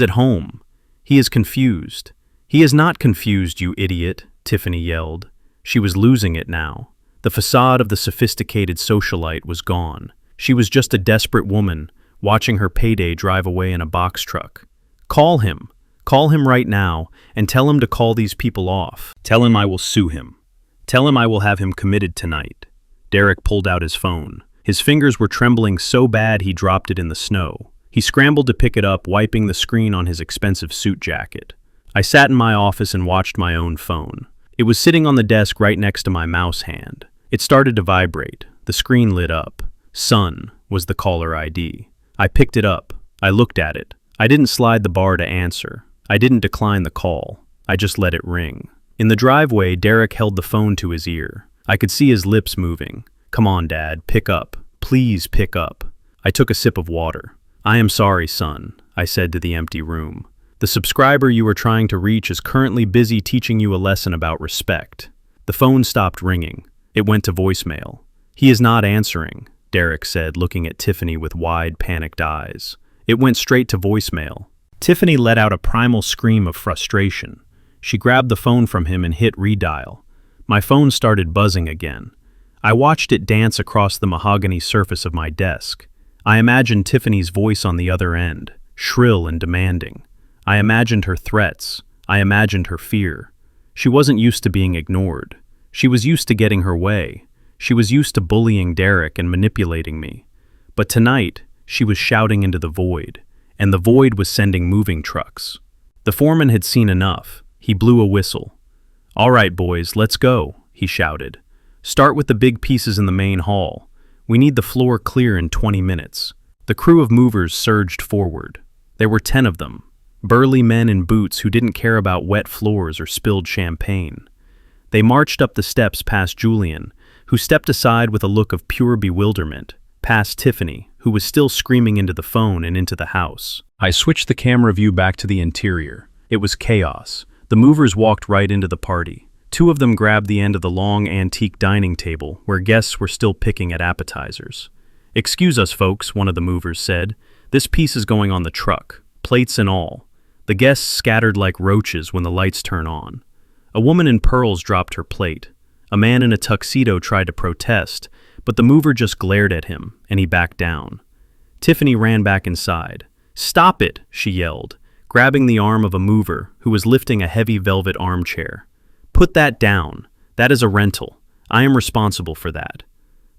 at home. He is confused." "He is not confused, you idiot," Tiffany yelled. She was losing it now. The facade of the sophisticated socialite was gone. She was just a desperate woman, watching her payday drive away in a box truck. "Call him. Call him right now, and tell him to call these people off. Tell him I will sue him. Tell him I will have him committed tonight." Derrick pulled out his phone. His fingers were trembling so bad he dropped it in the snow. He scrambled to pick it up, wiping the screen on his expensive suit jacket. I sat in my office and watched my own phone. It was sitting on the desk right next to my mouse hand. It started to vibrate. The screen lit up. "Son" was the caller ID. I picked it up. I looked at it. I didn't slide the bar to answer. I didn't decline the call. I just let it ring. In the driveway, Derrick held the phone to his ear. I could see his lips moving. "Come on, Dad, pick up. Please pick up." I took a sip of water. "I am sorry, son," I said to the empty room. "The subscriber you are trying to reach is currently busy teaching you a lesson about respect." The phone stopped ringing. It went to voicemail. "He is not answering," Derrick said, looking at Tiffany with wide, panicked eyes. It went straight to voicemail. Tiffany let out a primal scream of frustration. She grabbed the phone from him and hit redial. My phone started buzzing again. I watched it dance across the mahogany surface of my desk. I imagined Tiffany's voice on the other end, shrill and demanding. I imagined her threats. I imagined her fear. She wasn't used to being ignored. She was used to getting her way. She was used to bullying Derrick and manipulating me. But tonight, she was shouting into the void, and the void was sending moving trucks. The foreman had seen enough. He blew a whistle. "All right, boys, let's go," he shouted. "Start with the big pieces in the main hall. We need the floor clear in 20 minutes. The crew of movers surged forward. There were 10 of them, burly men in boots who didn't care about wet floors or spilled champagne. They marched up the steps past Julian, who stepped aside with a look of pure bewilderment, past Tiffany, who was still screaming into the phone, and into the house. I switched the camera view back to the interior. It was chaos. The movers walked right into the party. 2 of them grabbed the end of the long antique dining table where guests were still picking at appetizers. "Excuse us, folks," one of the movers said. "This piece is going on the truck, plates and all." The guests scattered like roaches when the lights turn on. A woman in pearls dropped her plate. A man in a tuxedo tried to protest, but the mover just glared at him, and he backed down. Tiffany ran back inside. "Stop it," she yelled, grabbing the arm of a mover who was lifting a heavy velvet armchair. "Put that down. That is a rental. I am responsible for that."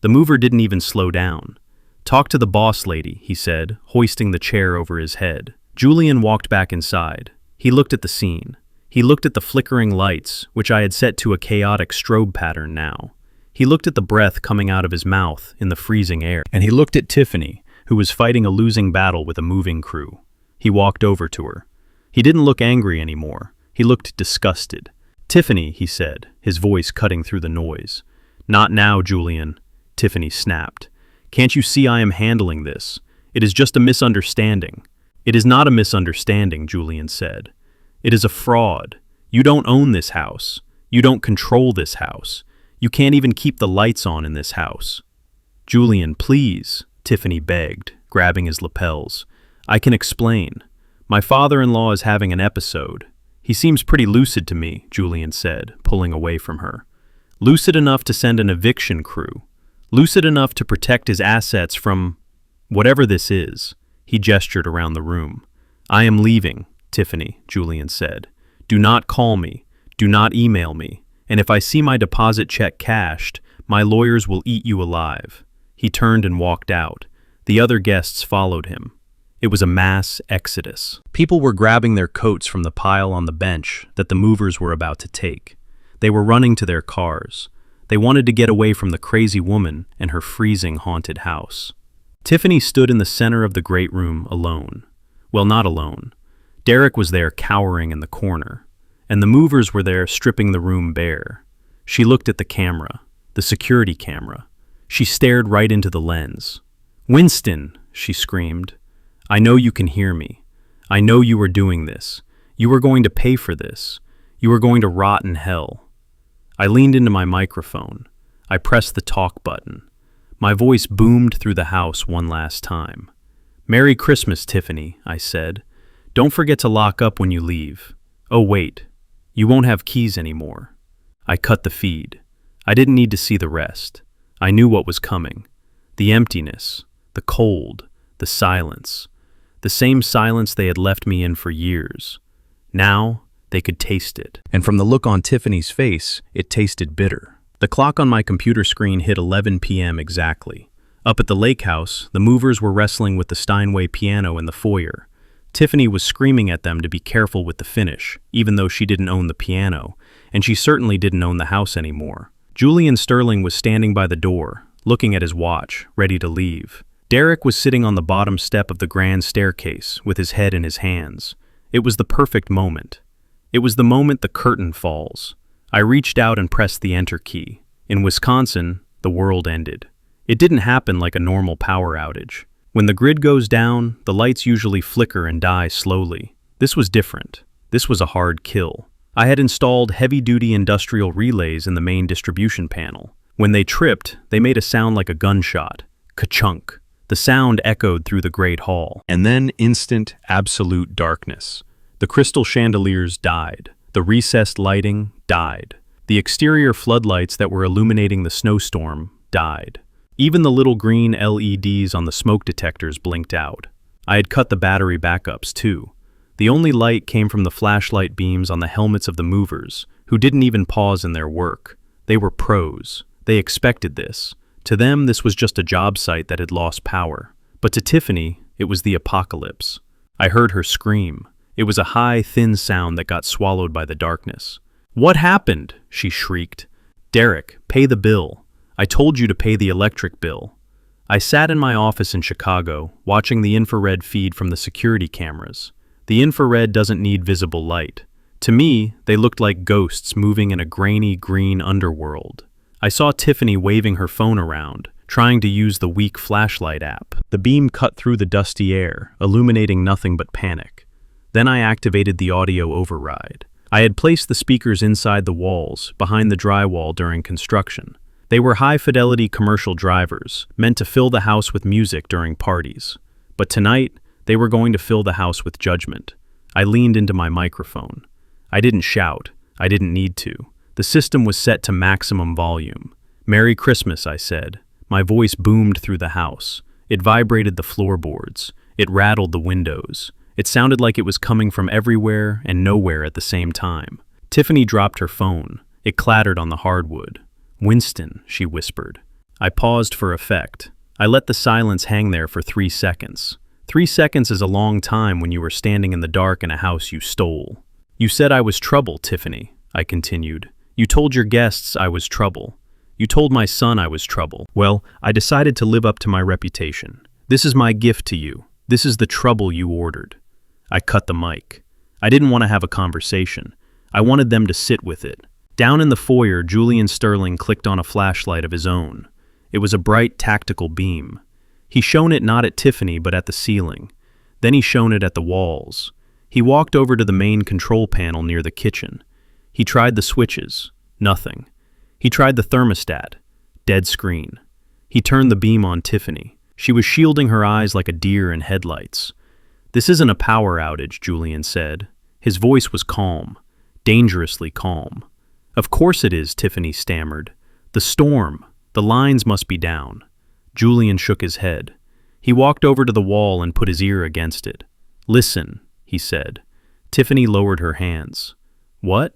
The mover didn't even slow down. "Talk to the boss lady," he said, hoisting the chair over his head. Julian walked back inside. He looked at the scene. He looked at the flickering lights, which I had set to a chaotic strobe pattern now. He looked at the breath coming out of his mouth in the freezing air. And he looked at Tiffany, who was fighting a losing battle with a moving crew. He walked over to her. He didn't look angry anymore. He looked disgusted. "Tiffany," he said, his voice cutting through the noise. "Not now, Julian," Tiffany snapped. "Can't you see I am handling this? It is just a misunderstanding." "It is not a misunderstanding," Julian said. "It is a fraud. You don't own this house. You don't control this house. You can't even keep the lights on in this house." "Julian, please," Tiffany begged, grabbing his lapels. "I can explain. My father-in-law is having an episode. He seems pretty lucid to me," Julian said, pulling away from her. "Lucid enough to send an eviction crew. Lucid enough to protect his assets from whatever this is." He gestured around the room. "I am leaving, Tiffany," Julian said. "Do not call me. Do not email me. And if I see my deposit check cashed, my lawyers will eat you alive." He turned and walked out. The other guests followed him. It was a mass exodus. People were grabbing their coats from the pile on the bench that the movers were about to take. They were running to their cars. They wanted to get away from the crazy woman and her freezing, haunted house. Tiffany stood in the center of the great room alone. Well, not alone. Derrick was there cowering in the corner, and the movers were there stripping the room bare. She looked at the camera, the security camera. She stared right into the lens. "Winston," she screamed. "I know you can hear me. I know you are doing this. You are going to pay for this. You are going to rot in hell." I leaned into my microphone. I pressed the talk button. My voice boomed through the house one last time. "Merry Christmas, Tiffany," I said. "Don't forget to lock up when you leave. Oh, wait. You won't have keys anymore." I cut the feed. I didn't need to see the rest. I knew what was coming. The emptiness, the cold, the silence. The same silence they had left me in for years. Now, they could taste it. And from the look on Tiffany's face, it tasted bitter. The clock on my computer screen hit 11 p.m. exactly. Up at the lake house, the movers were wrestling with the Steinway piano in the foyer. Tiffany was screaming at them to be careful with the finish, even though she didn't own the piano, and she certainly didn't own the house anymore. Julian Sterling was standing by the door, looking at his watch, ready to leave. Derrick was sitting on the bottom step of the grand staircase, with his head in his hands. It was the perfect moment. It was the moment the curtain falls. I reached out and pressed the enter key. In Wisconsin, the world ended. It didn't happen like a normal power outage. When the grid goes down, the lights usually flicker and die slowly. This was different. This was a hard kill. I had installed heavy-duty industrial relays in the main distribution panel. When they tripped, they made a sound like a gunshot. Ka-chunk. The sound echoed through the great hall. And then instant, absolute darkness. The crystal chandeliers died. The recessed lighting died. The exterior floodlights that were illuminating the snowstorm died. Even the little green LEDs on the smoke detectors blinked out. I had cut the battery backups too. The only light came from the flashlight beams on the helmets of the movers, who didn't even pause in their work. They were pros. They expected this. To them, this was just a job site that had lost power. But to Tiffany, it was the apocalypse. I heard her scream. It was a high, thin sound that got swallowed by the darkness. "What happened?" she shrieked. "Derrick, pay the bill. I told you to pay the electric bill." I sat in my office in Chicago, watching the infrared feed from the security cameras. The infrared doesn't need visible light. To me, they looked like ghosts moving in a grainy green underworld. I saw Tiffany waving her phone around, trying to use the weak flashlight app. The beam cut through the dusty air, illuminating nothing but panic. Then I activated the audio override. I had placed the speakers inside the walls, behind the drywall during construction. They were high-fidelity commercial drivers, meant to fill the house with music during parties. But tonight, they were going to fill the house with judgment. I leaned into my microphone. I didn't shout. I didn't need to. The system was set to maximum volume. "Merry Christmas," I said. My voice boomed through the house. It vibrated the floorboards. It rattled the windows. It sounded like it was coming from everywhere and nowhere at the same time. Tiffany dropped her phone. It clattered on the hardwood. "Winston," she whispered. I paused for effect. I let the silence hang there for 3 seconds. 3 seconds is a long time when you were standing in the dark in a house you stole. You said I was trouble, Tiffany, I continued. You told your guests I was trouble. You told my son I was trouble. Well, I decided to live up to my reputation. This is my gift to you. This is the trouble you ordered. I cut the mic. I didn't want to have a conversation. I wanted them to sit with it. Down in the foyer, Julian Sterling clicked on a flashlight of his own. It was a bright, tactical beam. He shone it not at Tiffany, but at the ceiling. Then he shone it at the walls. He walked over to the main control panel near the kitchen. He tried the switches. Nothing. He tried the thermostat. Dead screen. He turned the beam on Tiffany. She was shielding her eyes like a deer in headlights. This isn't a power outage, Julian said. His voice was calm. Dangerously calm. Of course it is, Tiffany stammered. The storm. The lines must be down. Julian shook his head. He walked over to the wall and put his ear against it. Listen, he said. Tiffany lowered her hands. What?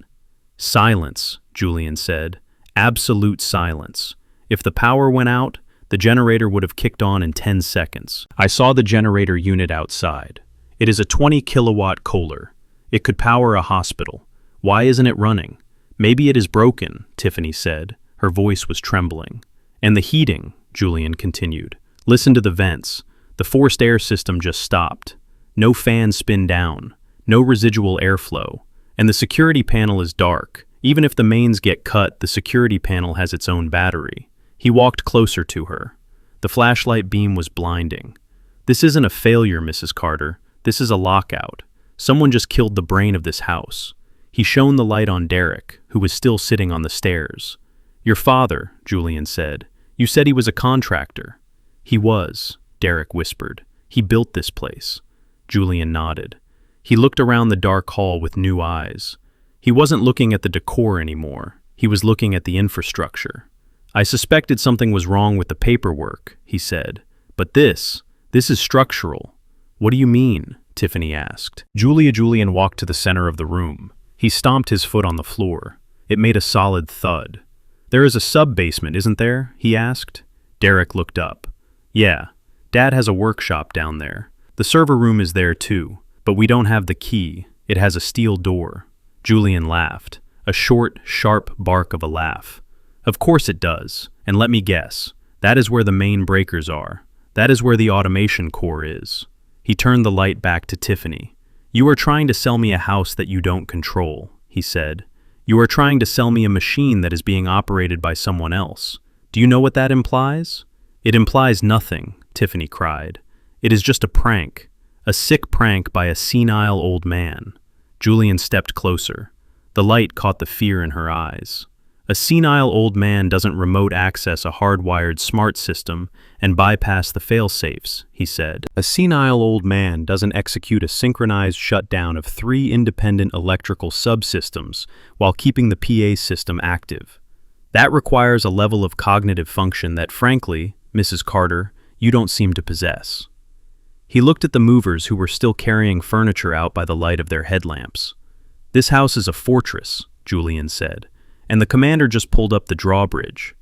Silence, Julian said. Absolute silence. If the power went out, the generator would have kicked on in 10 seconds. I saw the generator unit outside. It is a 20-kilowatt Kohler. It could power a hospital. Why isn't it running? Maybe it is broken, Tiffany said. Her voice was trembling. And the heating, Julian continued. Listen to the vents. The forced air system just stopped. No fans spin down. No residual airflow. And the security panel is dark. Even if the mains get cut, the security panel has its own battery. He walked closer to her. The flashlight beam was blinding. This isn't a failure, Mrs. Carter. This is a lockout. Someone just killed the brain of this house. He shone the light on Derrick, who was still sitting on the stairs. Your father, Julian said. You said he was a contractor. He was, Derrick whispered. He built this place. Julian nodded. He looked around the dark hall with new eyes. He wasn't looking at the decor anymore. He was looking at the infrastructure. I suspected something was wrong with the paperwork, he said. But this is structural. What do you mean? Tiffany asked. Julian walked to the center of the room. He stomped his foot on the floor. It made a solid thud. There is a sub-basement, isn't there? He asked. Derrick looked up. Yeah, Dad has a workshop down there. The server room is there too, but we don't have the key. It has a steel door. Julian laughed. A short, sharp bark of a laugh. Of course it does. And let me guess. That is where the main breakers are. That is where the automation core is. He turned the light back to Tiffany. You are trying to sell me a house that you don't control, he said. You are trying to sell me a machine that is being operated by someone else. Do you know what that implies? It implies nothing, Tiffany cried. It is just a prank. A sick prank by a senile old man. Julian stepped closer. The light caught the fear in her eyes. A senile old man doesn't remote access a hardwired smart system and bypass the fail-safes, he said. A senile old man doesn't execute a synchronized shutdown of 3 independent electrical subsystems while keeping the PA system active. That requires a level of cognitive function that, frankly, Mrs. Carter, you don't seem to possess. He looked at the movers who were still carrying furniture out by the light of their headlamps. This house is a fortress, Julian said. And the commander just pulled up the drawbridge.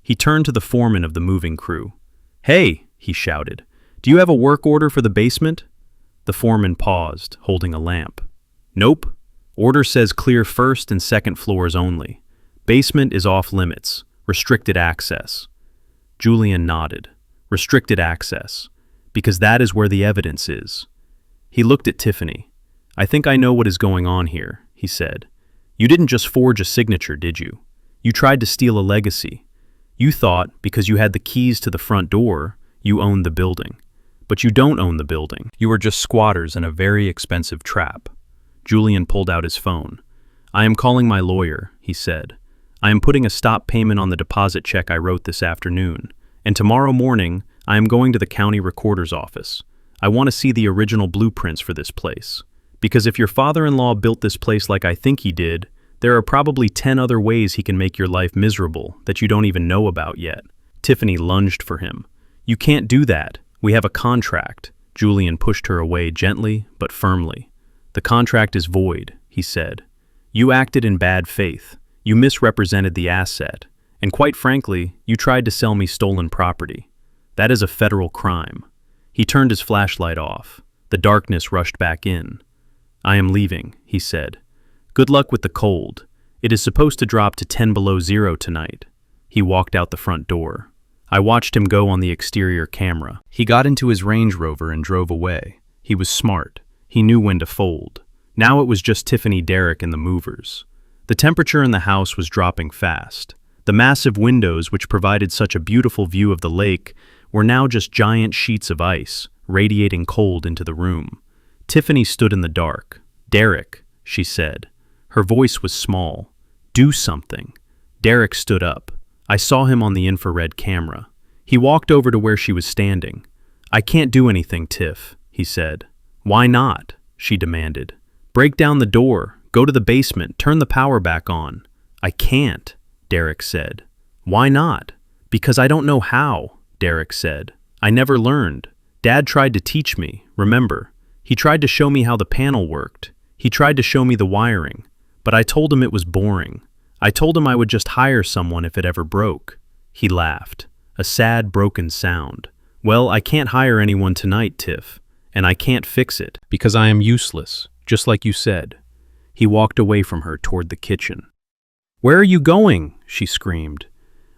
He turned to the foreman of the moving crew. Hey, he shouted, do you have a work order for the basement? The foreman paused, holding a lamp. Nope. Order says clear first and second floors only. Basement is off limits. Restricted access. Julian nodded. Restricted access. Because that is where the evidence is. He looked at Tiffany. I think I know what is going on here, he said. You didn't just forge a signature, did you? You tried to steal a legacy. You thought, because you had the keys to the front door, you owned the building. But you don't own the building. You are just squatters in a very expensive trap. Julian pulled out his phone. I am calling my lawyer, he said. I am putting a stop payment on the deposit check I wrote this afternoon. And tomorrow morning, I am going to the county recorder's office. I want to see the original blueprints for this place. Because if your father-in-law built this place like I think he did, there are probably 10 other ways he can make your life miserable that you don't even know about yet. Tiffany lunged for him. You can't do that. We have a contract. Julian pushed her away gently but firmly. The contract is void, he said. You acted in bad faith. You misrepresented the asset. And quite frankly, you tried to sell me stolen property. That is a federal crime." He turned his flashlight off. The darkness rushed back in. "I am leaving," he said. "Good luck with the cold. It is supposed to drop to 10 below zero tonight." He walked out the front door. I watched him go on the exterior camera. He got into his Range Rover and drove away. He was smart. He knew when to fold. Now it was just Tiffany, Derrick, and the movers. The temperature in the house was dropping fast. The massive windows, which provided such a beautiful view of the lake, were now just giant sheets of ice, radiating cold into the room. Tiffany stood in the dark. "Derrick," she said. Her voice was small. "Do something." Derrick stood up. I saw him on the infrared camera. He walked over to where she was standing. "I can't do anything, Tiff," he said. "Why not?" she demanded. "Break down the door, go to the basement, turn the power back on." "I can't," Derrick said. "Why not?" "Because I don't know how," Derrick said. "I never learned. Dad tried to teach me, remember? He tried to show me how the panel worked. He tried to show me the wiring. But I told him it was boring. I told him I would just hire someone if it ever broke." He laughed. A sad, broken sound. "Well, I can't hire anyone tonight, Tiff. And I can't fix it, because I am useless, just like you said." He walked away from her toward the kitchen. "Where are you going?" she screamed.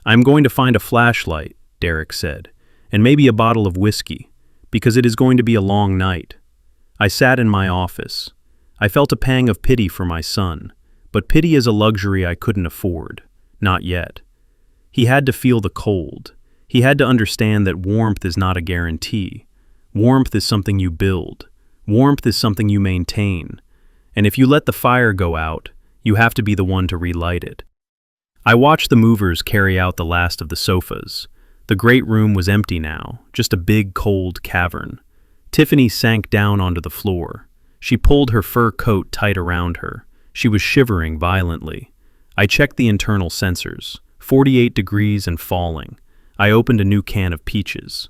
"I'm going to find a flashlight," Derrick said, "and maybe a bottle of whiskey, because it is going to be a long night." I sat in my office. I felt a pang of pity for my son, but pity is a luxury I couldn't afford. Not yet. He had to feel the cold. He had to understand that warmth is not a guarantee. Warmth is something you build. Warmth is something you maintain. And if you let the fire go out, you have to be the one to relight it. I watched the movers carry out the last of the sofas. The great room was empty now, just a big, cold cavern. Tiffany sank down onto the floor. She pulled her fur coat tight around her. She was shivering violently. I checked the internal sensors. 48 degrees and falling. I opened a new can of peaches.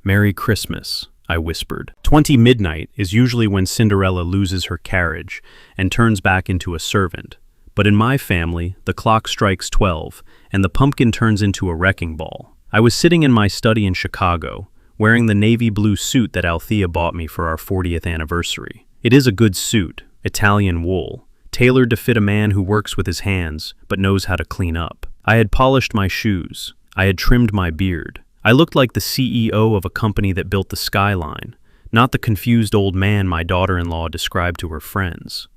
"Merry Christmas," I whispered. 20 midnight is usually when Cinderella loses her carriage and turns back into a servant. But in my family, the clock strikes 12, and the pumpkin turns into a wrecking ball. I was sitting in my study in Chicago, wearing the navy blue suit that Althea bought me for our 40th anniversary. It is a good suit, Italian wool, tailored to fit a man who works with his hands but knows how to clean up. I had polished my shoes. I had trimmed my beard. I looked like the CEO of a company that built the skyline, not the confused old man my daughter-in-law described to her friends.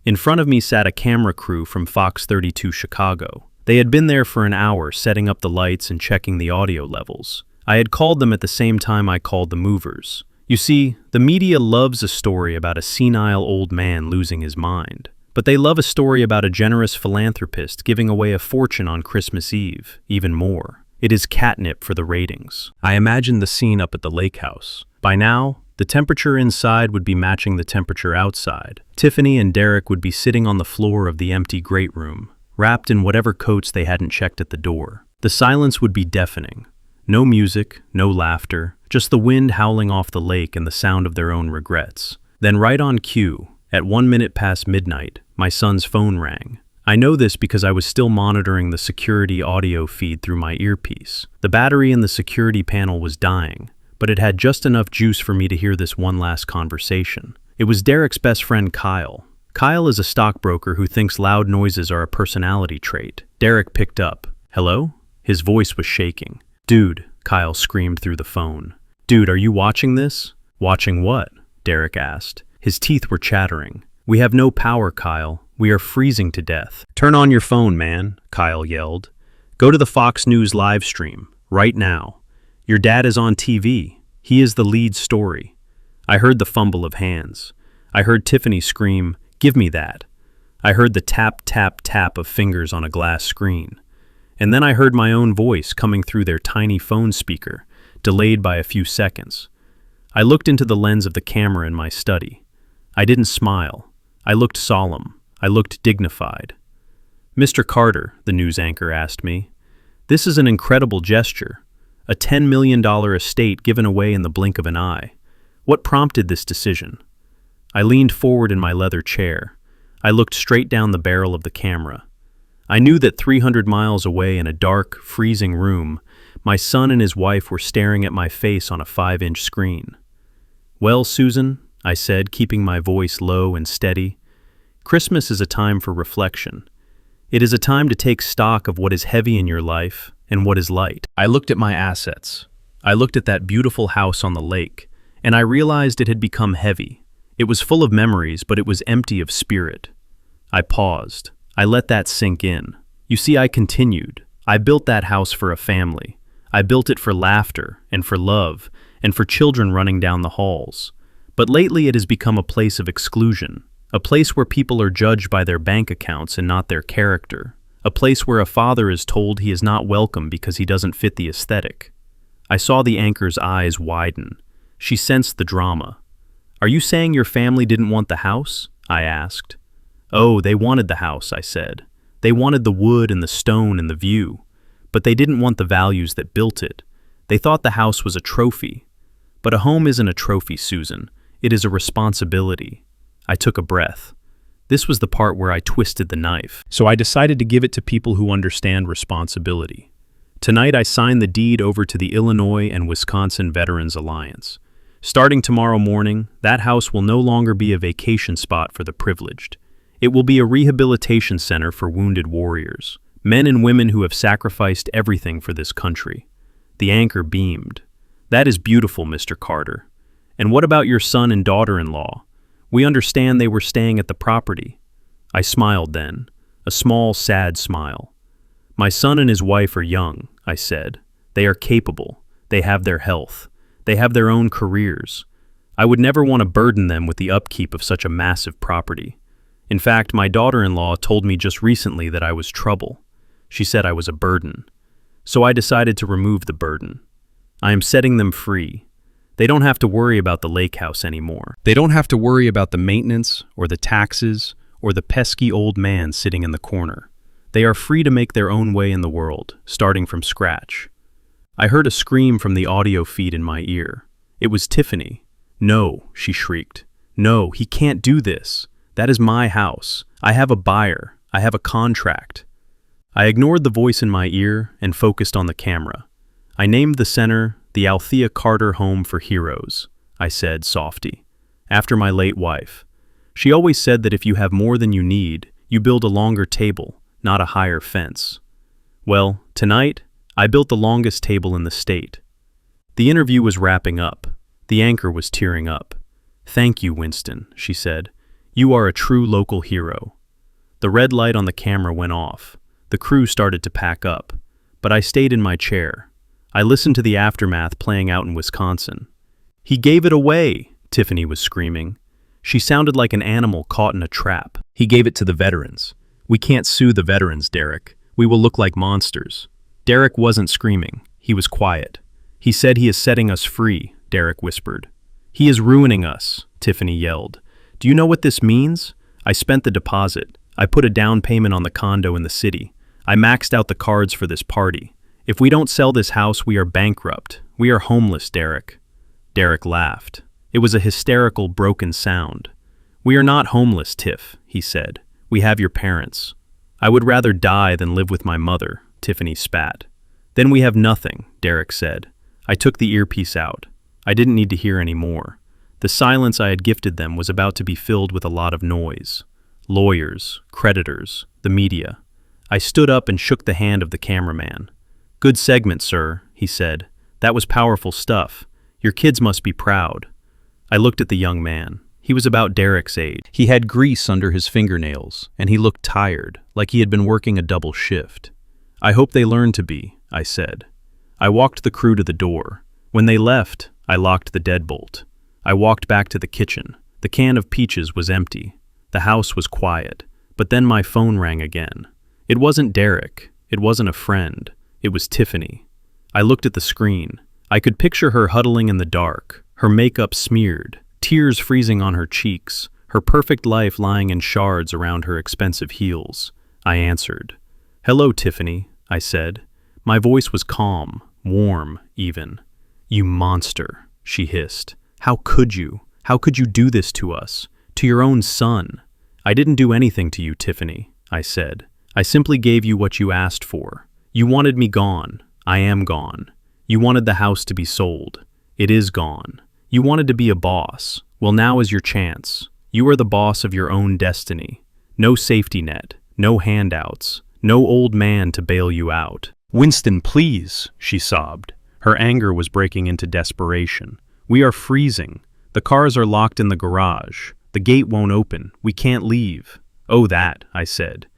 In front of me sat a camera crew from Fox 32 Chicago. They had been there for an hour setting up the lights and checking the audio levels. I had called them at the same time I called the movers. You see, the media loves a story about a senile old man losing his mind. But they love a story about a generous philanthropist giving away a fortune on Christmas Eve, even more. It is catnip for the ratings. I imagined the scene up at the lake house. By now, the temperature inside would be matching the temperature outside. Tiffany and Derrick would be sitting on the floor of the empty great room, wrapped in whatever coats they hadn't checked at the door. The silence would be deafening. No music, no laughter, just the wind howling off the lake and the sound of their own regrets. Then right on cue, at 1 minute past midnight, my son's phone rang. I know this because I was still monitoring the security audio feed through my earpiece. The battery in the security panel was dying, but it had just enough juice for me to hear this one last conversation. It was Derrick's best friend, Kyle. Kyle is a stockbroker who thinks loud noises are a personality trait. Derrick picked up. "Hello?" His voice was shaking. "Dude," Kyle screamed through the phone. "Dude, are you watching this?" "Watching what?" Derrick asked. His teeth were chattering. "We have no power, Kyle. We are freezing to death." "Turn on your phone, man," Kyle yelled. "Go to the Fox News live stream, right now. Your dad is on TV. He is the lead story." I heard the fumble of hands. I heard Tiffany scream, "Give me that." I heard the tap, tap, tap of fingers on a glass screen. And then I heard my own voice coming through their tiny phone speaker, delayed by a few seconds. I looked into the lens of the camera in my study. I didn't smile. I looked solemn. I looked dignified. "Mr. Carter," the news anchor asked me, "this is an incredible gesture. A $10 million estate given away in the blink of an eye. What prompted this decision?" I leaned forward in my leather chair. I looked straight down the barrel of the camera. I knew that 300 miles away in a dark, freezing room, my son and his wife were staring at my face on a 5-inch screen. "Well, Susan," I said, keeping my voice low and steady, "Christmas is a time for reflection. It is a time to take stock of what is heavy in your life and what is light." I looked at my assets. I looked at that beautiful house on the lake, and I realized it had become heavy. It was full of memories, but it was empty of spirit. I paused. I let that sink in. You see, I continued. I built that house for a family. I built it for laughter and for love and for children running down the halls. But lately it has become a place of exclusion, a place where people are judged by their bank accounts and not their character, a place where a father is told he is not welcome because he doesn't fit the aesthetic. I saw the anchor's eyes widen. She sensed the drama. "Are you saying your family didn't want the house?" I asked. "Oh, they wanted the house," I said. "They wanted the wood and the stone and the view. But they didn't want the values that built it. They thought the house was a trophy. But a home isn't a trophy, Susan. It is a responsibility." I took a breath. This was the part where I twisted the knife. So I decided to give it to people who understand responsibility. Tonight I signed the deed over to the Illinois and Wisconsin Veterans Alliance. Starting tomorrow morning, that house will no longer be a vacation spot for the privileged. It will be a rehabilitation center for wounded warriors, men and women who have sacrificed everything for this country. The anchor beamed. "That is beautiful, Mr. Carter. And what about your son and daughter-in-law? We understand they were staying at the property." I smiled then, a small, sad smile. "My son and his wife are young," I said. "They are capable. They have their health. They have their own careers. I would never want to burden them with the upkeep of such a massive property. In fact, my daughter-in-law told me just recently that I was trouble. She said I was a burden. So I decided to remove the burden. I am setting them free. They don't have to worry about the lake house anymore. They don't have to worry about the maintenance or the taxes or the pesky old man sitting in the corner. They are free to make their own way in the world, starting from scratch." I heard a scream from the audio feed in my ear. It was Tiffany. "No," she shrieked. "No, he can't do this. That is my house. I have a buyer. I have a contract." I ignored the voice in my ear and focused on the camera. I named the center the Althea Carter Home for Heroes, I said, softy, after my late wife. She always said that if you have more than you need, you build a longer table, not a higher fence. Well, tonight, I built the longest table in the state. The interview was wrapping up. The anchor was tearing up. "Thank you, Winston," she said. "You are a true local hero." The red light on the camera went off. The crew started to pack up, but I stayed in my chair. I listened to the aftermath playing out in Wisconsin. "He gave it away," Tiffany was screaming. She sounded like an animal caught in a trap. "He gave it to the veterans. We can't sue the veterans, Derrick. We will look like monsters." Derrick wasn't screaming. He was quiet. "He said he is setting us free," Derrick whispered. "He is ruining us," Tiffany yelled. "Do you know what this means? I spent the deposit. I put a down payment on the condo in the city. I maxed out the cards for this party. If we don't sell this house, we are bankrupt. We are homeless, Derrick." Derrick laughed. It was a hysterical, broken sound. "We are not homeless, Tiff," he said. "We have your parents." "I would rather die than live with my mother," Tiffany spat. "Then we have nothing," Derrick said. I took the earpiece out. I didn't need to hear any more. The silence I had gifted them was about to be filled with a lot of noise. Lawyers, creditors, the media. I stood up and shook the hand of the cameraman. "Good segment, sir," he said. "That was powerful stuff. Your kids must be proud." I looked at the young man. He was about Derrick's age. He had grease under his fingernails, and he looked tired, like he had been working a double shift. "I hope they learn to be," I said. I walked the crew to the door. When they left, I locked the deadbolt. I walked back to the kitchen. The can of peaches was empty. The house was quiet. But then my phone rang again. It wasn't Derrick. It wasn't a friend. It was Tiffany. I looked at the screen. I could picture her huddling in the dark, her makeup smeared, tears freezing on her cheeks, her perfect life lying in shards around her expensive heels. I answered. "Hello, Tiffany," I said. My voice was calm, warm, even. "You monster," she hissed. "How could you? How could you do this to us? To your own son?" "I didn't do anything to you, Tiffany," I said. I simply gave you what you asked for. You wanted me gone. I am gone. You wanted the house to be sold. It is gone. You wanted to be a boss. Well, now is your chance. You are the boss of your own destiny. No safety net, no handouts, no old man to bail you out. Winston, please, she sobbed. Her anger was breaking into desperation. We are freezing. The cars are locked in the garage. The gate won't open. We can't leave. Oh, that, I said.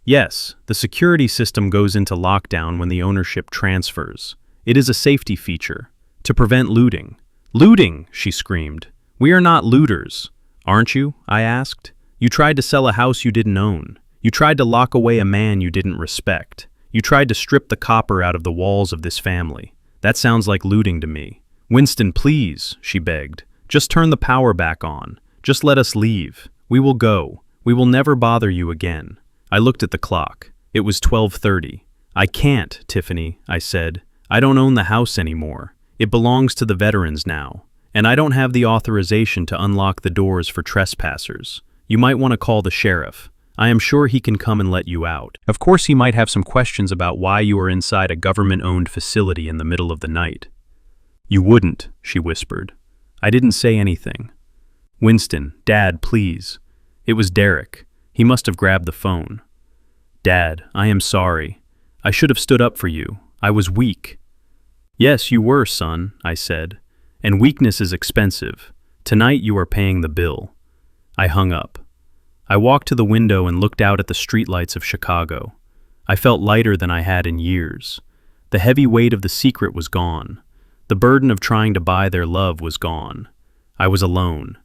Yes, the security system goes into lockdown when the ownership transfers. It is a safety feature, to prevent looting. Looting, she screamed. We are not looters. Aren't you? I asked. You tried to sell a house you didn't own. You tried to lock away a man you didn't respect. You tried to strip the copper out of the walls of this family. That sounds like looting to me. Winston, please, she begged. Just turn the power back on. Just let us leave. We will go. We will never bother you again. I looked at the clock. It was 12:30. I can't, Tiffany, I said. I don't own the house anymore. It belongs to the veterans now. And I don't have the authorization to unlock the doors for trespassers. You might want to call the sheriff. I am sure he can come and let you out. Of course, he might have some questions about why you are inside a government-owned facility in the middle of the night. You wouldn't, she whispered. I didn't say anything. Winston, Dad, please. It was Derrick. He must have grabbed the phone. Dad, I am sorry. I should have stood up for you. I was weak. Yes, you were, son, I said. And weakness is expensive. Tonight you are paying the bill. I hung up. I walked to the window and looked out at the streetlights of Chicago. I felt lighter than I had in years. The heavy weight of the secret was gone. The burden of trying to buy their love was gone. I was alone.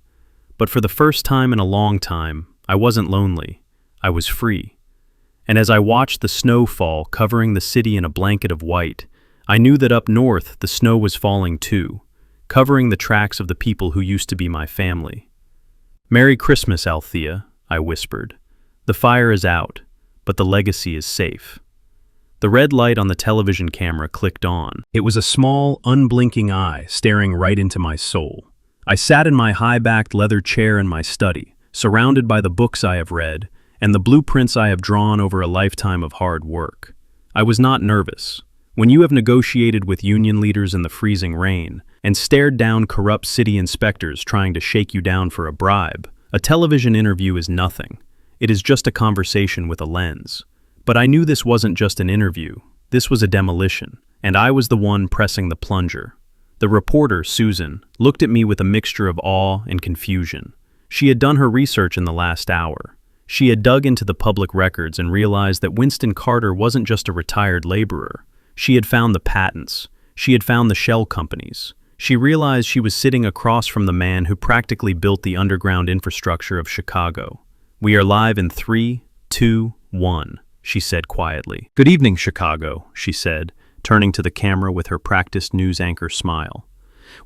But for the first time in a long time, I wasn't lonely. I was free. And as I watched the snow fall, covering the city in a blanket of white, I knew that up north the snow was falling too, covering the tracks of the people who used to be my family. Merry Christmas, Althea, I whispered. The fire is out, but the legacy is safe. The red light on the television camera clicked on. It was a small, unblinking eye staring right into my soul. I sat in my high-backed leather chair in my study, surrounded by the books I have read and the blueprints I have drawn over a lifetime of hard work. I was not nervous. When you have negotiated with union leaders in the freezing rain and stared down corrupt city inspectors trying to shake you down for a bribe, a television interview is nothing. It is just a conversation with a lens. But I knew this wasn't just an interview. This was a demolition, and I was the one pressing the plunger. The reporter, Susan, looked at me with a mixture of awe and confusion. She had done her research in the last hour. She had dug into the public records and realized that Winston Carter wasn't just a retired laborer. She had found the patents. She had found the shell companies. She realized she was sitting across from the man who practically built the underground infrastructure of Chicago. We are live in 3, 2, 1, she said quietly. Good evening, Chicago, she said, turning to the camera with her practiced news anchor smile.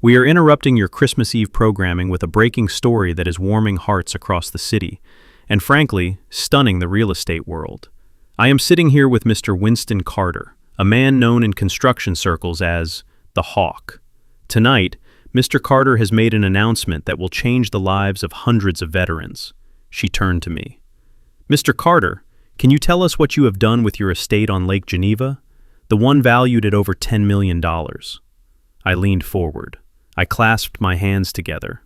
We are interrupting your Christmas Eve programming with a breaking story that is warming hearts across the city, and frankly, stunning the real estate world. I am sitting here with Mr. Winston Carter, a man known in construction circles as the Hawk. Tonight, Mr. Carter has made an announcement that will change the lives of hundreds of veterans. She turned to me. Mr. Carter, can you tell us what you have done with your estate on Lake Geneva? The one valued at over $10 million. I leaned forward. I clasped my hands together.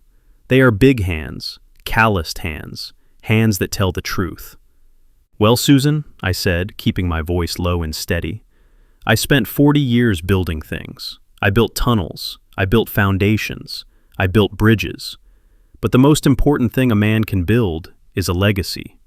They are big hands, calloused hands, hands that tell the truth. Well, Susan, I said, keeping my voice low and steady, I spent 40 years building things. I built tunnels. I built foundations. I built bridges. But the most important thing a man can build is a legacy.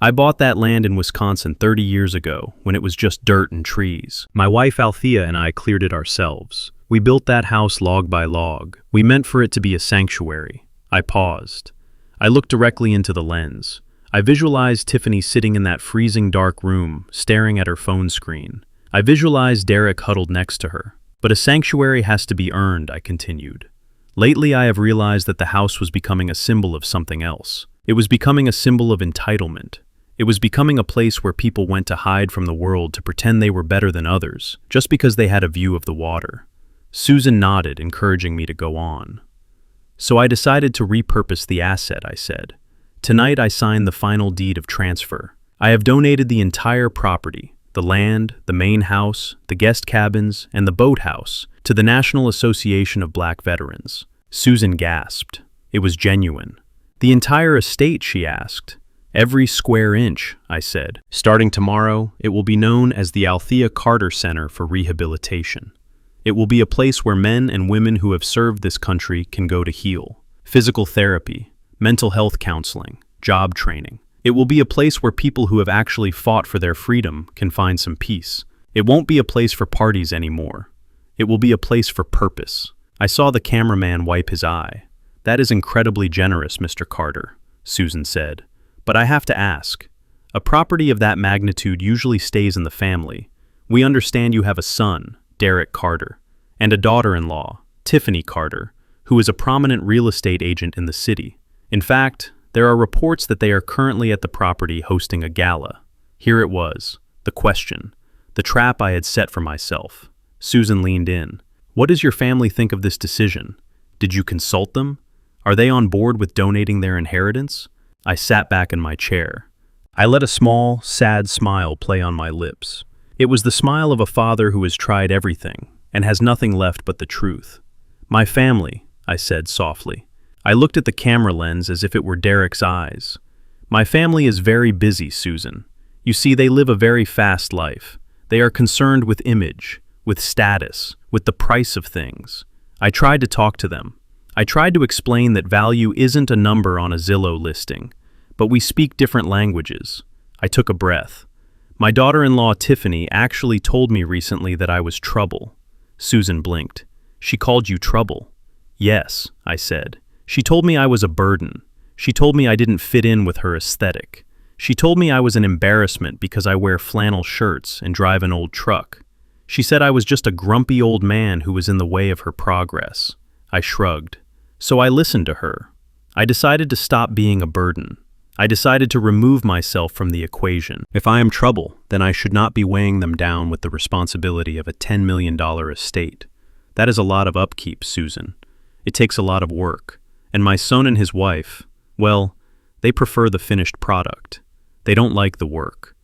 I bought that land in Wisconsin 30 years ago when it was just dirt and trees. My wife Althea and I cleared it ourselves. We built that house log by log. We meant for it to be a sanctuary. I paused. I looked directly into the lens. I visualized Tiffany sitting in that freezing dark room, staring at her phone screen. I visualized Derrick huddled next to her. But a sanctuary has to be earned, I continued. Lately I have realized that the house was becoming a symbol of something else. It was becoming a symbol of entitlement. It was becoming a place where people went to hide from the world to pretend they were better than others, just because they had a view of the water. Susan nodded, encouraging me to go on. So I decided to repurpose the asset, I said. Tonight I signed the final deed of transfer. I have donated the entire property, the land, the main house, the guest cabins, and the boathouse, to the National Association of Black Veterans. Susan gasped. It was genuine. The entire estate, she asked. Every square inch, I said. Starting tomorrow, it will be known as the Althea Carter Center for Rehabilitation. It will be a place where men and women who have served this country can go to heal. Physical therapy, mental health counseling, job training. It will be a place where people who have actually fought for their freedom can find some peace. It won't be a place for parties anymore. It will be a place for purpose. I saw the cameraman wipe his eye. That is incredibly generous, Mr. Carter, Susan said. But I have to ask. A property of that magnitude usually stays in the family. We understand you have a son, Derrick Carter, and a daughter-in-law, Tiffany Carter, who is a prominent real estate agent in the city. In fact, there are reports that they are currently at the property hosting a gala. Here it was, the question, the trap I had set for myself. Susan leaned in. What does your family think of this decision? Did you consult them? Are they on board with donating their inheritance? I sat back in my chair. I let a small, sad smile play on my lips. It was the smile of a father who has tried everything and has nothing left but the truth. My family, I said softly. I looked at the camera lens as if it were Derrick's eyes. My family is very busy, Susan. You see, they live a very fast life. They are concerned with image, with status, with the price of things. I tried to talk to them. I tried to explain that value isn't a number on a Zillow listing, but we speak different languages. I took a breath. My daughter-in-law Tiffany actually told me recently that I was trouble. Susan blinked. She called you trouble? Yes, I said. She told me I was a burden. She told me I didn't fit in with her aesthetic. She told me I was an embarrassment because I wear flannel shirts and drive an old truck. She said I was just a grumpy old man who was in the way of her progress. I shrugged. So I listened to her. I decided to stop being a burden. I decided to remove myself from the equation. If I am trouble, then I should not be weighing them down with the responsibility of a $10 million estate. That is a lot of upkeep, Susan. It takes a lot of work. And my son and his wife, well, they prefer the finished product. They don't like the work.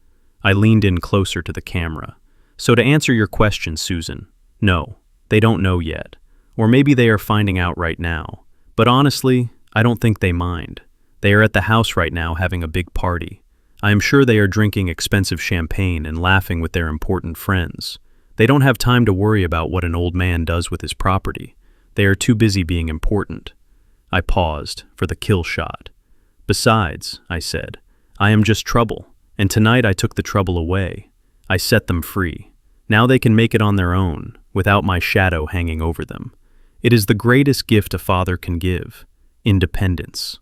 I leaned in closer to the camera. So to answer your question, Susan, no, they don't know yet. Or maybe they are finding out right now. But honestly, I don't think they mind. They are at the house right now having a big party. I am sure they are drinking expensive champagne and laughing with their important friends. They don't have time to worry about what an old man does with his property. They are too busy being important. I paused for the kill shot. Besides, I said, I am just trouble, and tonight I took the trouble away. I set them free. Now they can make it on their own, without my shadow hanging over them. It is the greatest gift a father can give, independence.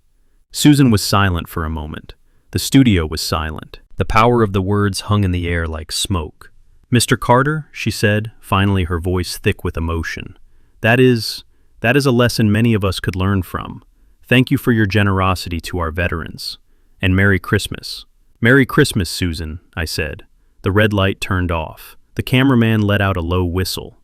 Susan was silent for a moment. The studio was silent. The power of the words hung in the air like smoke. Mr. Carter, she said, finally her voice thick with emotion. That is a lesson many of us could learn from. Thank you for your generosity to our veterans. And Merry Christmas. Merry Christmas, Susan, I said. The red light turned off. The cameraman let out a low whistle.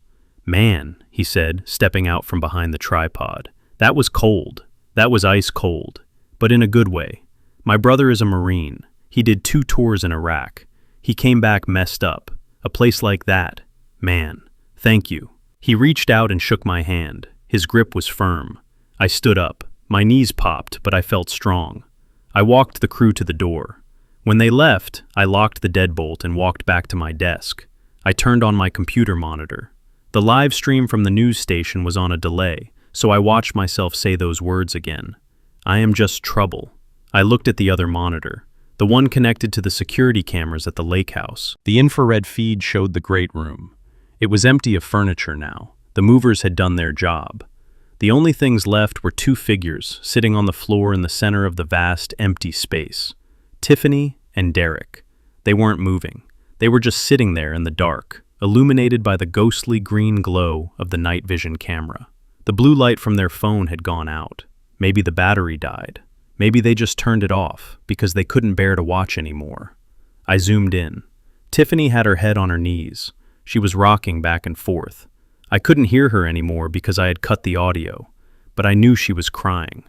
Man, he said, stepping out from behind the tripod. That was cold. That was ice cold. But in a good way. My brother is a Marine. He did 2 tours in Iraq. He came back messed up. A place like that. Man, thank you. He reached out and shook my hand. His grip was firm. I stood up. My knees popped, but I felt strong. I walked the crew to the door. When they left, I locked the deadbolt and walked back to my desk. I turned on my computer monitor. The live stream from the news station was on a delay, so I watched myself say those words again. I am just trouble. I looked at the other monitor, the one connected to the security cameras at the lake house. The infrared feed showed the great room. It was empty of furniture now. The movers had done their job. The only things left were 2 figures sitting on the floor in the center of the vast, empty space. Tiffany and Derrick. They weren't moving. They were just sitting there in the dark, illuminated by the ghostly green glow of the night vision camera. The blue light from their phone had gone out. Maybe the battery died. Maybe they just turned it off because they couldn't bear to watch anymore. I zoomed in. Tiffany had her head on her knees. She was rocking back and forth. I couldn't hear her anymore because I had cut the audio, but I knew she was crying.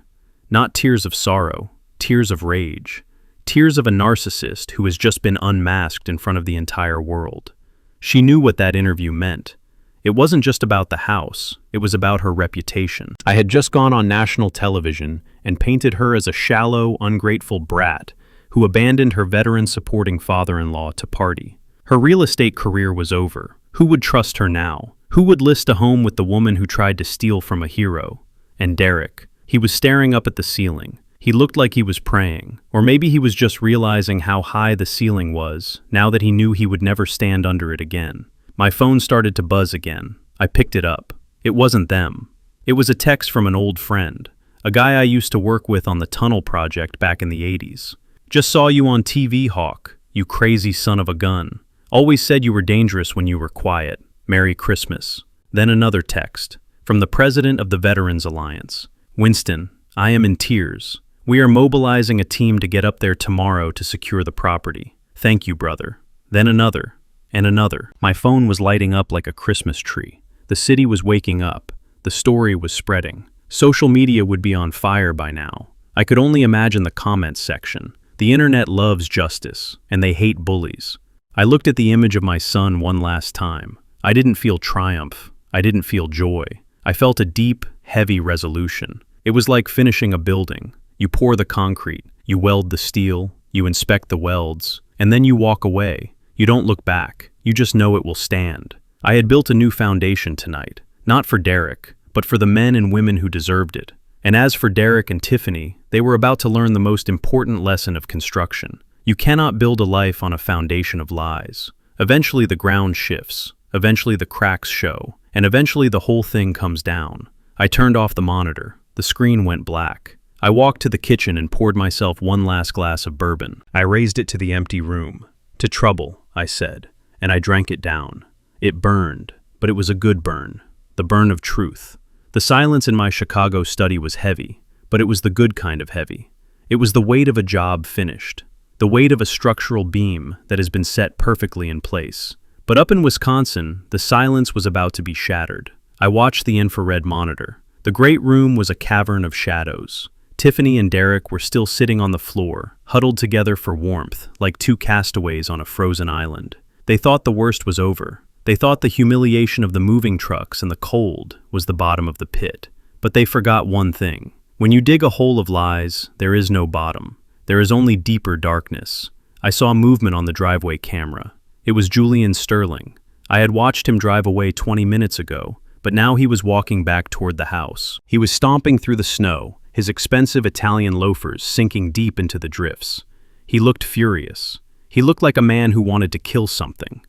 Not tears of sorrow, tears of rage. Tears of a narcissist who has just been unmasked in front of the entire world. She knew what that interview meant. It wasn't just about the house, it was about her reputation. I had just gone on national television and painted her as a shallow, ungrateful brat who abandoned her veteran-supporting father-in-law to party. Her real estate career was over. Who would trust her now? Who would list a home with the woman who tried to steal from a hero? And Derrick. He was staring up at the ceiling. He looked like he was praying. Or maybe he was just realizing how high the ceiling was, now that he knew he would never stand under it again. My phone started to buzz again. I picked it up. It wasn't them. It was a text from an old friend, a guy I used to work with on the tunnel project back in the 80s. Just saw you on TV, Hawk, you crazy son of a gun. Always said you were dangerous when you were quiet. Merry Christmas. Then another text, from the president of the Veterans Alliance. Winston, I am in tears. We are mobilizing a team to get up there tomorrow to secure the property. Thank you, brother. Then another. And another. My phone was lighting up like a Christmas tree. The city was waking up. The story was spreading. Social media would be on fire by now. I could only imagine the comments section. The internet loves justice, and they hate bullies. I looked at the image of my son one last time. I didn't feel triumph. I didn't feel joy. I felt a deep, heavy resolution. It was like finishing a building. You pour the concrete, you weld the steel, you inspect the welds, and then you walk away. You don't look back. You just know it will stand. I had built a new foundation tonight, not for Derrick, but for the men and women who deserved it. And as for Derrick and Tiffany, they were about to learn the most important lesson of construction. You cannot build a life on a foundation of lies. Eventually the ground shifts, eventually the cracks show, and eventually the whole thing comes down. I turned off the monitor. The screen went black. I walked to the kitchen and poured myself one last glass of bourbon. I raised it to the empty room. To trouble, I said, and I drank it down. It burned, but it was a good burn. The burn of truth. The silence in my Chicago study was heavy, but it was the good kind of heavy. It was the weight of a job finished. The weight of a structural beam that has been set perfectly in place. But up in Wisconsin, the silence was about to be shattered. I watched the infrared monitor. The great room was a cavern of shadows. Tiffany and Derrick were still sitting on the floor, huddled together for warmth, like two castaways on a frozen island. They thought the worst was over. They thought the humiliation of the moving trucks and the cold was the bottom of the pit. But they forgot one thing. When you dig a hole of lies, there is no bottom. There is only deeper darkness. I saw movement on the driveway camera. It was Julian Sterling. I had watched him drive away 20 minutes ago, but now he was walking back toward the house. He was stomping through the snow, his expensive Italian loafers sinking deep into the drifts. He looked furious. He looked like a man who wanted to kill something.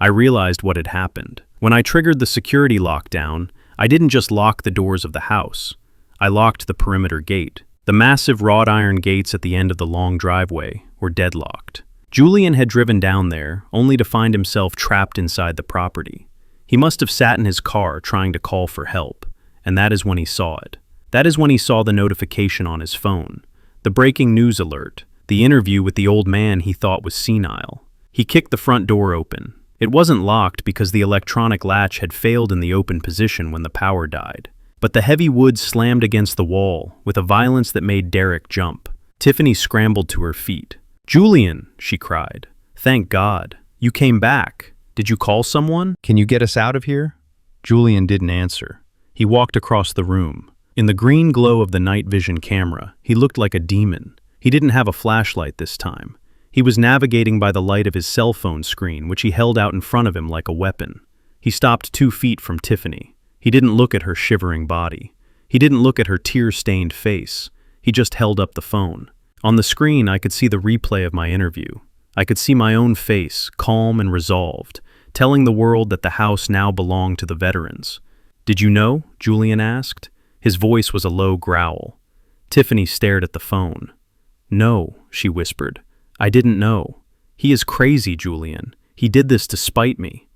I realized what had happened. When I triggered the security lockdown, I didn't just lock the doors of the house. I locked the perimeter gate. The massive wrought iron gates at the end of the long driveway were deadlocked. Julian had driven down there, only to find himself trapped inside the property. He must have sat in his car trying to call for help, and that is when he saw it. That is when he saw the notification on his phone. The breaking news alert. The interview with the old man he thought was senile. He kicked the front door open. It wasn't locked because the electronic latch had failed in the open position when the power died. But the heavy wood slammed against the wall with a violence that made Derrick jump. Tiffany scrambled to her feet. "Julian," she cried. "Thank God. You came back. Did you call someone? Can you get us out of here?" Julian didn't answer. He walked across the room. In the green glow of the night vision camera, he looked like a demon. He didn't have a flashlight this time. He was navigating by the light of his cell phone screen, which he held out in front of him like a weapon. He stopped 2 feet from Tiffany. He didn't look at her shivering body. He didn't look at her tear-stained face. He just held up the phone. On the screen, I could see the replay of my interview. I could see my own face, calm and resolved, telling the world that the house now belonged to the veterans. "Did you know?" Julian asked. His voice was a low growl. Tiffany stared at the phone. "No," she whispered. "I didn't know. He is crazy, Julian. He did this to spite me."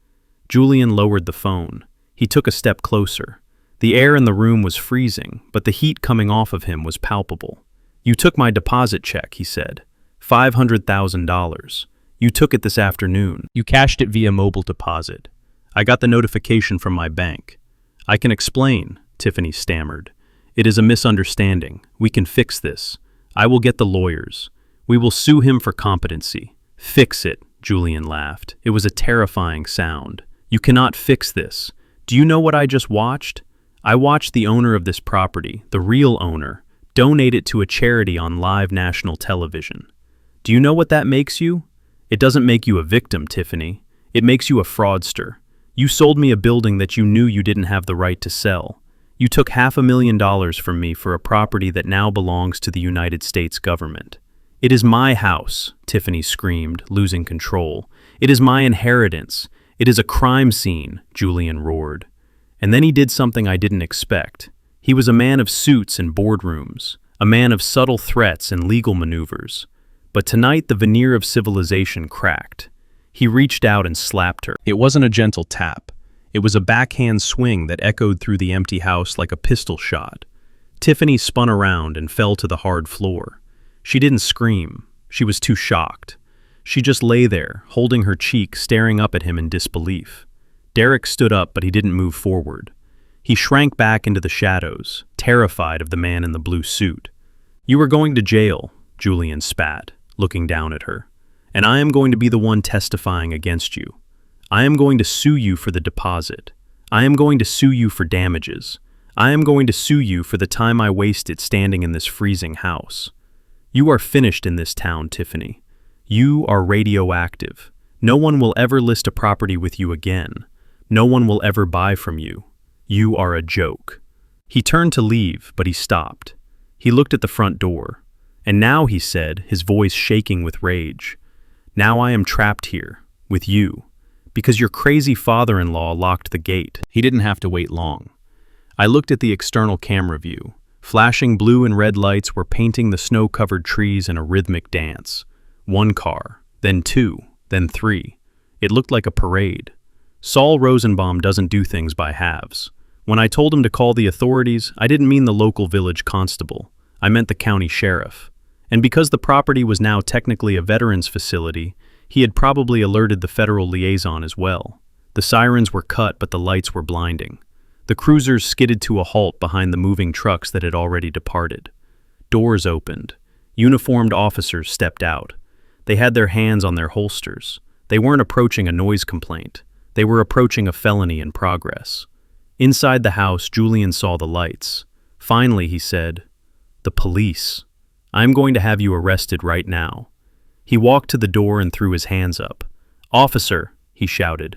Julian lowered the phone. He took a step closer. The air in the room was freezing, but the heat coming off of him was palpable. "You took my deposit check," he said. $500,000. You took it this afternoon. You cashed it via mobile deposit. I got the notification from my bank. "I can explain," Tiffany stammered. "It is a misunderstanding. We can fix this. I will get the lawyers. We will sue him for competency. Fix it, Julian laughed. It was a terrifying sound. You cannot fix this. Do you know what I just watched? I watched the owner of this property, the real owner, donate it to a charity on live national television. Do you know what that makes you? It doesn't make you a victim, Tiffany. It makes you a fraudster. You sold me a building that you knew you didn't have the right to sell. You took $500,000 from me for a property that now belongs to the United States government. It is my house, Tiffany screamed, losing control. It is my inheritance. It is a crime scene, Julian roared. And then he did something I didn't expect. He was a man of suits and boardrooms, a man of subtle threats and legal maneuvers. But tonight the veneer of civilization cracked. He reached out and slapped her. It wasn't a gentle tap. It was a backhand swing that echoed through the empty house like a pistol shot. Tiffany spun around and fell to the hard floor. She didn't scream. She was too shocked. She just lay there, holding her cheek, staring up at him in disbelief. Derrick stood up, but he didn't move forward. He shrank back into the shadows, terrified of the man in the blue suit. "You are going to jail," Julian spat, looking down at her. "And I am going to be the one testifying against you. I am going to sue you for the deposit. I am going to sue you for damages. I am going to sue you for the time I wasted standing in this freezing house. You are finished in this town, Tiffany. You are radioactive. No one will ever list a property with you again. No one will ever buy from you. You are a joke." He turned to leave, but he stopped. He looked at the front door. "And now," he said, his voice shaking with rage, "now I am trapped here, with you, because your crazy father-in-law locked the gate." He didn't have to wait long. I looked at the external camera view. Flashing blue and red lights were painting the snow-covered trees in a rhythmic dance. One car, then two, then three. It looked like a parade. Saul Rosenbaum doesn't do things by halves. When I told him to call the authorities, I didn't mean the local village constable. I meant the county sheriff. And because the property was now technically a veterans facility, he had probably alerted the federal liaison as well. The sirens were cut, but the lights were blinding. The cruisers skidded to a halt behind the moving trucks that had already departed. Doors opened. Uniformed officers stepped out. They had their hands on their holsters. They weren't approaching a noise complaint. They were approaching a felony in progress. Inside the house, Julian saw the lights. Finally, he said, "The police. I'm going to have you arrested right now." He walked to the door and threw his hands up. "Officer," he shouted.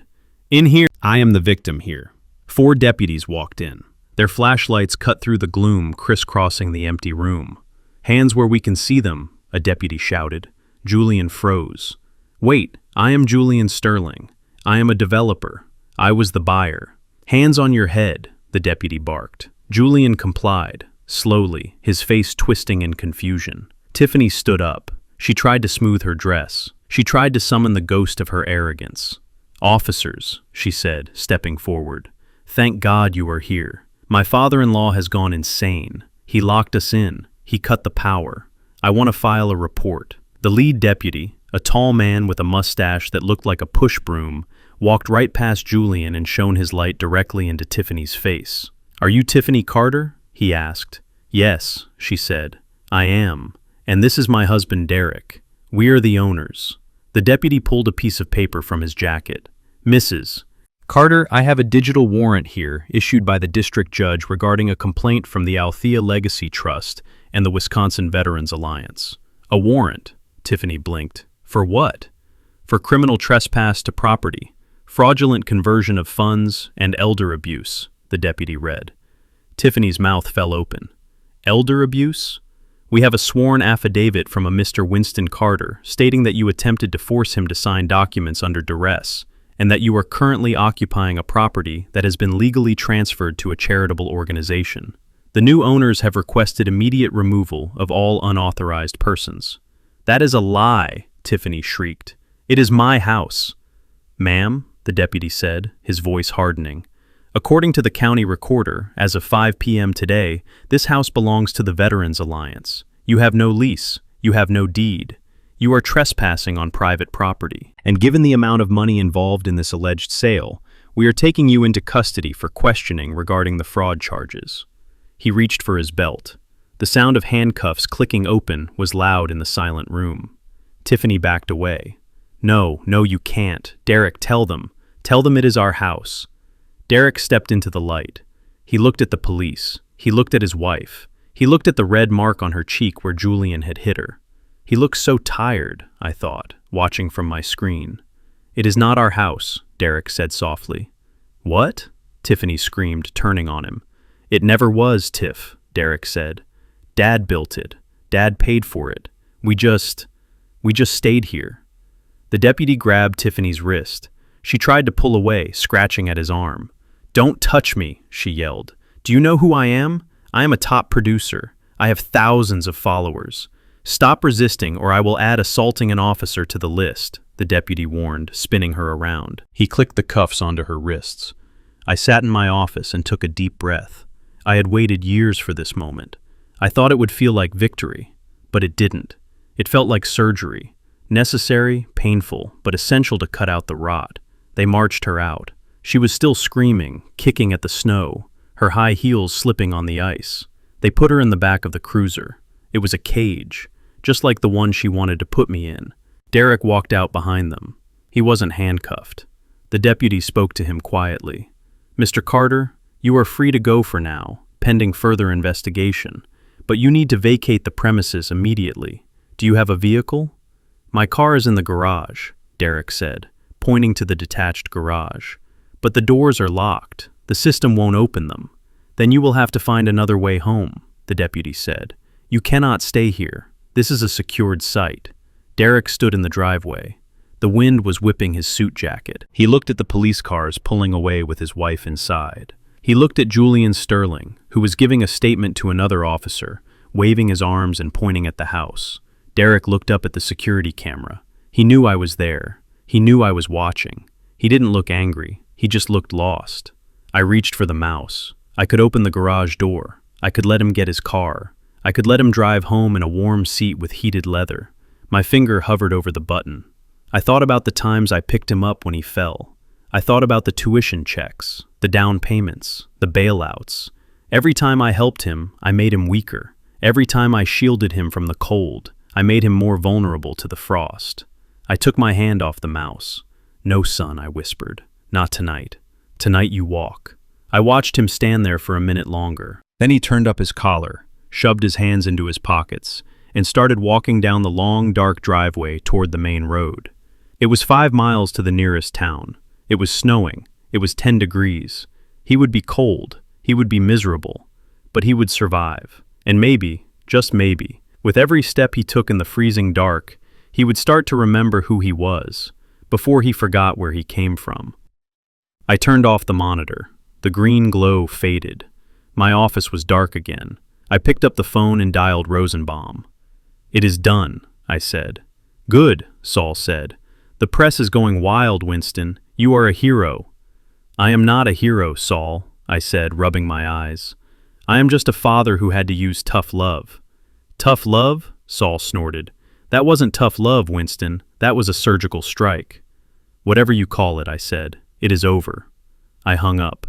"In here." "I am the victim here." 4 deputies walked in. Their flashlights cut through the gloom, crisscrossing the empty room. "Hands where we can see them," a deputy shouted. Julian froze. "Wait, I am Julian Sterling. I am a developer. I was the buyer." "Hands on your head," the deputy barked. Julian complied, slowly, his face twisting in confusion. Tiffany stood up. She tried to smooth her dress. She tried to summon the ghost of her arrogance. "Officers," she said, stepping forward. "Thank God you are here. My father-in-law has gone insane. He locked us in. He cut the power. I want to file a report." The lead deputy, a tall man with a mustache that looked like a push broom, walked right past Julian and shone his light directly into Tiffany's face. "Are you Tiffany Carter?" he asked. "Yes," she said. "I am. And this is my husband, Derrick. We are the owners." The deputy pulled a piece of paper from his jacket. "Mrs. Carter, I have a digital warrant here issued by the district judge regarding a complaint from the Althea Legacy Trust and the Wisconsin Veterans Alliance." "A warrant?" Tiffany blinked. "For what?" "For criminal trespass to property, fraudulent conversion of funds, and elder abuse," the deputy read. Tiffany's mouth fell open. "Elder abuse? We have a sworn affidavit from a Mr. Winston Carter stating that you attempted to force him to sign documents under duress, and that you are currently occupying a property that has been legally transferred to a charitable organization. The new owners have requested immediate removal of all unauthorized persons." "That is a lie," Tiffany shrieked. "It is my house." "Ma'am," the deputy said, his voice hardening, "according to the county recorder, as of 5 p.m. today, this house belongs to the Veterans Alliance. You have no lease. You have no deed. You are trespassing on private property. And given the amount of money involved in this alleged sale, we are taking you into custody for questioning regarding the fraud charges." He reached for his belt. The sound of handcuffs clicking open was loud in the silent room. Tiffany backed away. No, you can't. Derrick, tell them. Tell them it is our house. Derrick stepped into the light. He looked at the police. He looked at his wife. He looked at the red mark on her cheek where Julian had hit her. He looked so tired, I thought, watching from my screen. It is not our house, Derrick said softly. What? Tiffany screamed, turning on him. It never was, Tiff, Derrick said. Dad built it. Dad paid for it. We just stayed here. The deputy grabbed Tiffany's wrist. She tried to pull away, scratching at his arm. Don't touch me, she yelled. Do you know who I am? I am a top producer. I have thousands of followers. Stop resisting or I will add assaulting an officer to the list, the deputy warned, spinning her around. He clicked the cuffs onto her wrists. I sat in my office and took a deep breath. I had waited years for this moment. I thought it would feel like victory, but it didn't. It felt like surgery. Necessary, painful, but essential to cut out the rot. They marched her out. She was still screaming, kicking at the snow, her high heels slipping on the ice. They put her in the back of the cruiser. It was a cage, just like the one she wanted to put me in. Derrick walked out behind them. He wasn't handcuffed. The deputy spoke to him quietly. Mr. Carter, you are free to go for now, pending further investigation, but you need to vacate the premises immediately. Do you have a vehicle? My car is in the garage, Derrick said, pointing to the detached garage. But the doors are locked. The system won't open them. Then you will have to find another way home, the deputy said. You cannot stay here. This is a secured site. Derrick stood in the driveway. The wind was whipping his suit jacket. He looked at the police cars pulling away with his wife inside. He looked at Julian Sterling, who was giving a statement to another officer, waving his arms and pointing at the house. Derrick looked up at the security camera. He knew I was there. He knew I was watching. He didn't look angry. He just looked lost. I reached for the mouse. I could open the garage door. I could let him get his car. I could let him drive home in a warm seat with heated leather. My finger hovered over the button. I thought about the times I picked him up when he fell. I thought about the tuition checks, the down payments, the bailouts. Every time I helped him, I made him weaker. Every time I shielded him from the cold, I made him more vulnerable to the frost. I took my hand off the mouse. No, son, I whispered. Not tonight. Tonight you walk. I watched him stand there for a minute longer. Then he turned up his collar, shoved his hands into his pockets, and started walking down the long, dark driveway toward the main road. It was 5 miles to the nearest town. It was snowing. It was 10 degrees. He would be cold. He would be miserable. But he would survive. And maybe, just maybe, with every step he took in the freezing dark, he would start to remember who he was, before he forgot where he came from. I turned off the monitor. The green glow faded. My office was dark again. I picked up the phone and dialed Rosenbaum. It is done, I said. Good, Saul said. The press is going wild, Winston. You are a hero. I am not a hero, Saul, I said, rubbing my eyes. I am just a father who had to use tough love. Tough love? Saul snorted. That wasn't tough love, Winston. That was a surgical strike. Whatever you call it, I said. It is over. I hung up.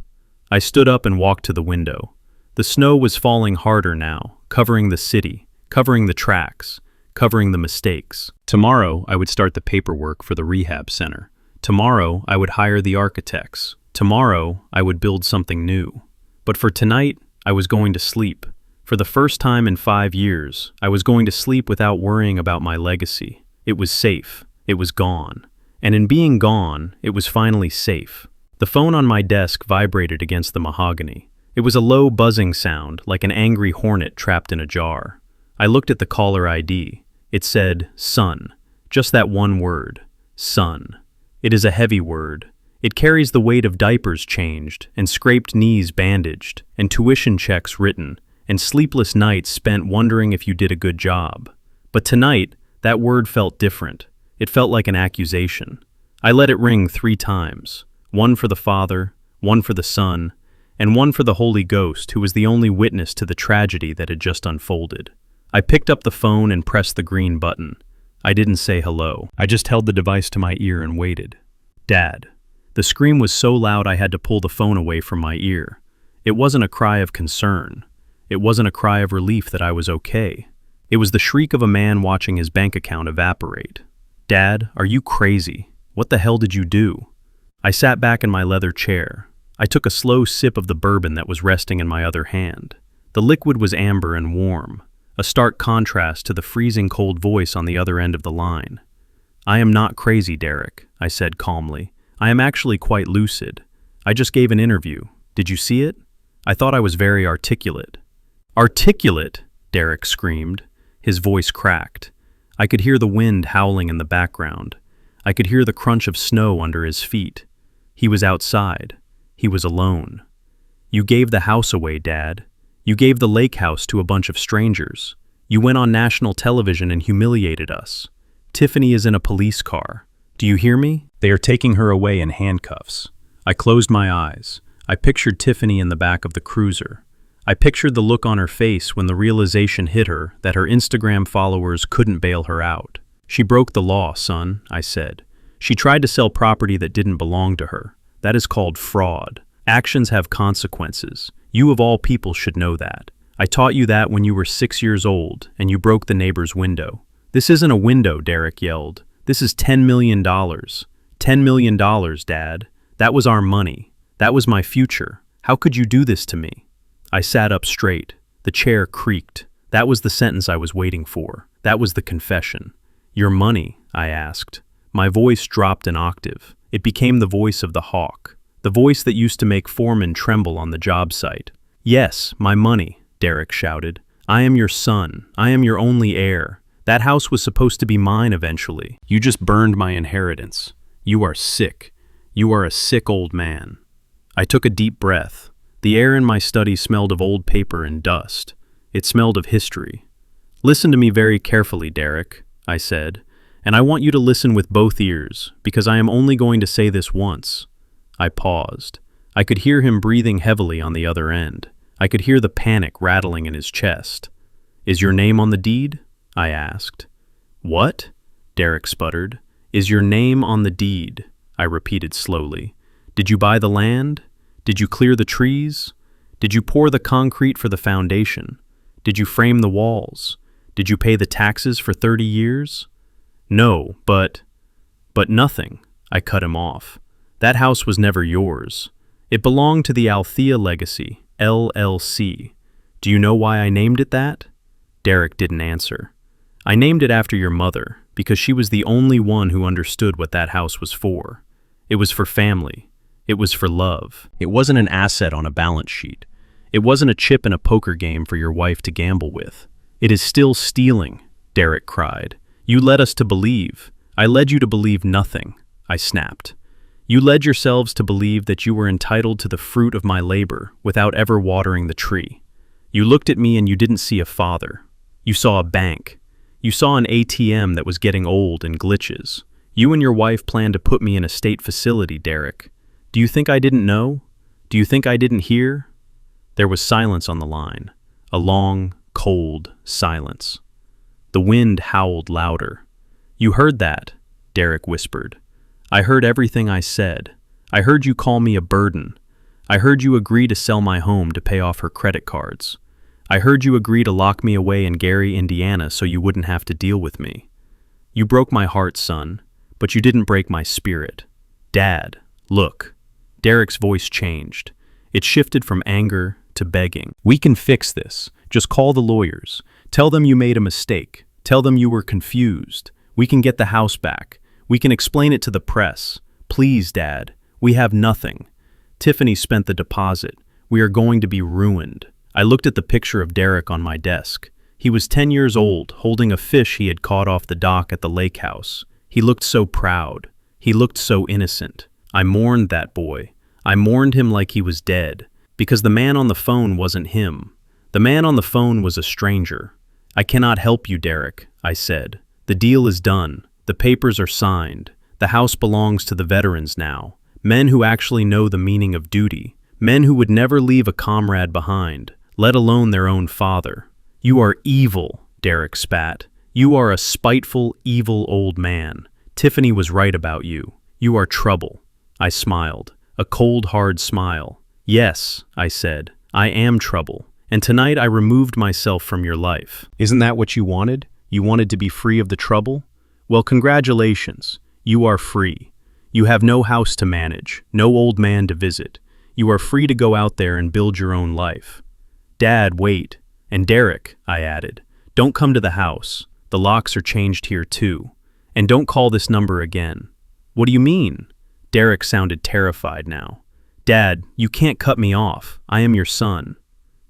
I stood up and walked to the window. The snow was falling harder now, covering the city, covering the tracks, covering the mistakes. Tomorrow, I would start the paperwork for the rehab center. Tomorrow, I would hire the architects. Tomorrow, I would build something new. But for tonight, I was going to sleep. For the first time in 5 years, I was going to sleep without worrying about my legacy. It was safe. It was gone. And in being gone, it was finally safe. The phone on my desk vibrated against the mahogany. It was a low buzzing sound, like an angry hornet trapped in a jar. I looked at the caller ID. It said, son. Just that one word. Son. It is a heavy word. It carries the weight of diapers changed, and scraped knees bandaged, and tuition checks written, and sleepless nights spent wondering if you did a good job. But tonight, that word felt different. It felt like an accusation. I let it ring 3 times. One for the Father, one for the Son, and one for the Holy Ghost, who was the only witness to the tragedy that had just unfolded. I picked up the phone and pressed the green button. I didn't say hello. I just held the device to my ear and waited. Dad. The scream was so loud I had to pull the phone away from my ear. It wasn't a cry of concern. It wasn't a cry of relief that I was okay. It was the shriek of a man watching his bank account evaporate. Dad, are you crazy? What the hell did you do? I sat back in my leather chair. I took a slow sip of the bourbon that was resting in my other hand. The liquid was amber and warm, a stark contrast to the freezing cold voice on the other end of the line. I am not crazy, Derrick, I said calmly. I am actually quite lucid. I just gave an interview. Did you see it? I thought I was very articulate. Articulate? Derrick screamed. His voice cracked. I could hear the wind howling in the background. I could hear the crunch of snow under his feet. He was outside. He was alone. You gave the house away, Dad. You gave the lake house to a bunch of strangers. You went on national television and humiliated us. Tiffany is in a police car. Do you hear me? They are taking her away in handcuffs. I closed my eyes. I pictured Tiffany in the back of the cruiser. I pictured the look on her face when the realization hit her that her Instagram followers couldn't bail her out. She broke the law, son, I said. She tried to sell property that didn't belong to her. That is called fraud. Actions have consequences. You of all people should know that. I taught you that when you were 6 years old and you broke the neighbor's window. This isn't a window, Derrick yelled. This is $10 million. $10 million, Dad. That was our money. That was my future. How could you do this to me? I sat up straight. The chair creaked. That was the sentence I was waiting for. That was the confession. Your money, I asked. My voice dropped an octave. It became the voice of the hawk, the voice that used to make foremen tremble on the job site. Yes, my money, Derrick shouted. I am your son. I am your only heir. That house was supposed to be mine eventually. You just burned my inheritance. You are sick. You are a sick old man. I took a deep breath. The air in my study smelled of old paper and dust. It smelled of history. Listen to me very carefully, Derrick, I said, and I want you to listen with both ears, because I am only going to say this once. I paused. I could hear him breathing heavily on the other end. I could hear the panic rattling in his chest. Is your name on the deed? I asked. What? Derrick sputtered. Is your name on the deed? I repeated slowly. Did you buy the land? Did you clear the trees? Did you pour the concrete for the foundation? Did you frame the walls? Did you pay the taxes for 30 years? No, but nothing. I cut him off. That house was never yours. It belonged to the Althea Legacy, LLC. Do you know why I named it that? Derrick didn't answer. I named it after your mother, because she was the only one who understood what that house was for. It was for family. It was for love. It wasn't an asset on a balance sheet. It wasn't a chip in a poker game for your wife to gamble with. It is still stealing, Derrick cried. You led us to believe. I led you to believe nothing, I snapped. You led yourselves to believe that you were entitled to the fruit of my labor without ever watering the tree. You looked at me and you didn't see a father. You saw a bank. You saw an ATM that was getting old and glitches. You and your wife planned to put me in a state facility, Derrick. Do you think I didn't know? Do you think I didn't hear? There was silence on the line, a long, cold silence. The wind howled louder. You heard that, Derrick whispered. I heard everything I said. I heard you call me a burden. I heard you agree to sell my home to pay off her credit cards. I heard you agree to lock me away in Gary, Indiana, so you wouldn't have to deal with me. You broke my heart, son, but you didn't break my spirit. Dad, look. Derrick's voice changed. It shifted from anger to begging. We can fix this. Just call the lawyers. Tell them you made a mistake. Tell them you were confused. We can get the house back. We can explain it to the press. Please, Dad. We have nothing. Tiffany spent the deposit. We are going to be ruined. I looked at the picture of Derrick on my desk. He was 10 years old, holding a fish he had caught off the dock at the lake house. He looked so proud. He looked so innocent. I mourned that boy. I mourned him like he was dead, because the man on the phone wasn't him. The man on the phone was a stranger. I cannot help you, Derrick, I said. The deal is done. The papers are signed. The house belongs to the veterans now. Men who actually know the meaning of duty. Men who would never leave a comrade behind, let alone their own father. You are evil, Derrick spat. You are a spiteful, evil old man. Tiffany was right about you. You are trouble. I smiled, a cold, hard smile. Yes, I said, I am trouble, and tonight I removed myself from your life. Isn't that what you wanted? You wanted to be free of the trouble? Well, congratulations. You are free. You have no house to manage, no old man to visit. You are free to go out there and build your own life. Dad, wait. And Derrick, I added, don't come to the house. The locks are changed here too. And don't call this number again. What do you mean? Derrick sounded terrified now. Dad, you can't cut me off. I am your son.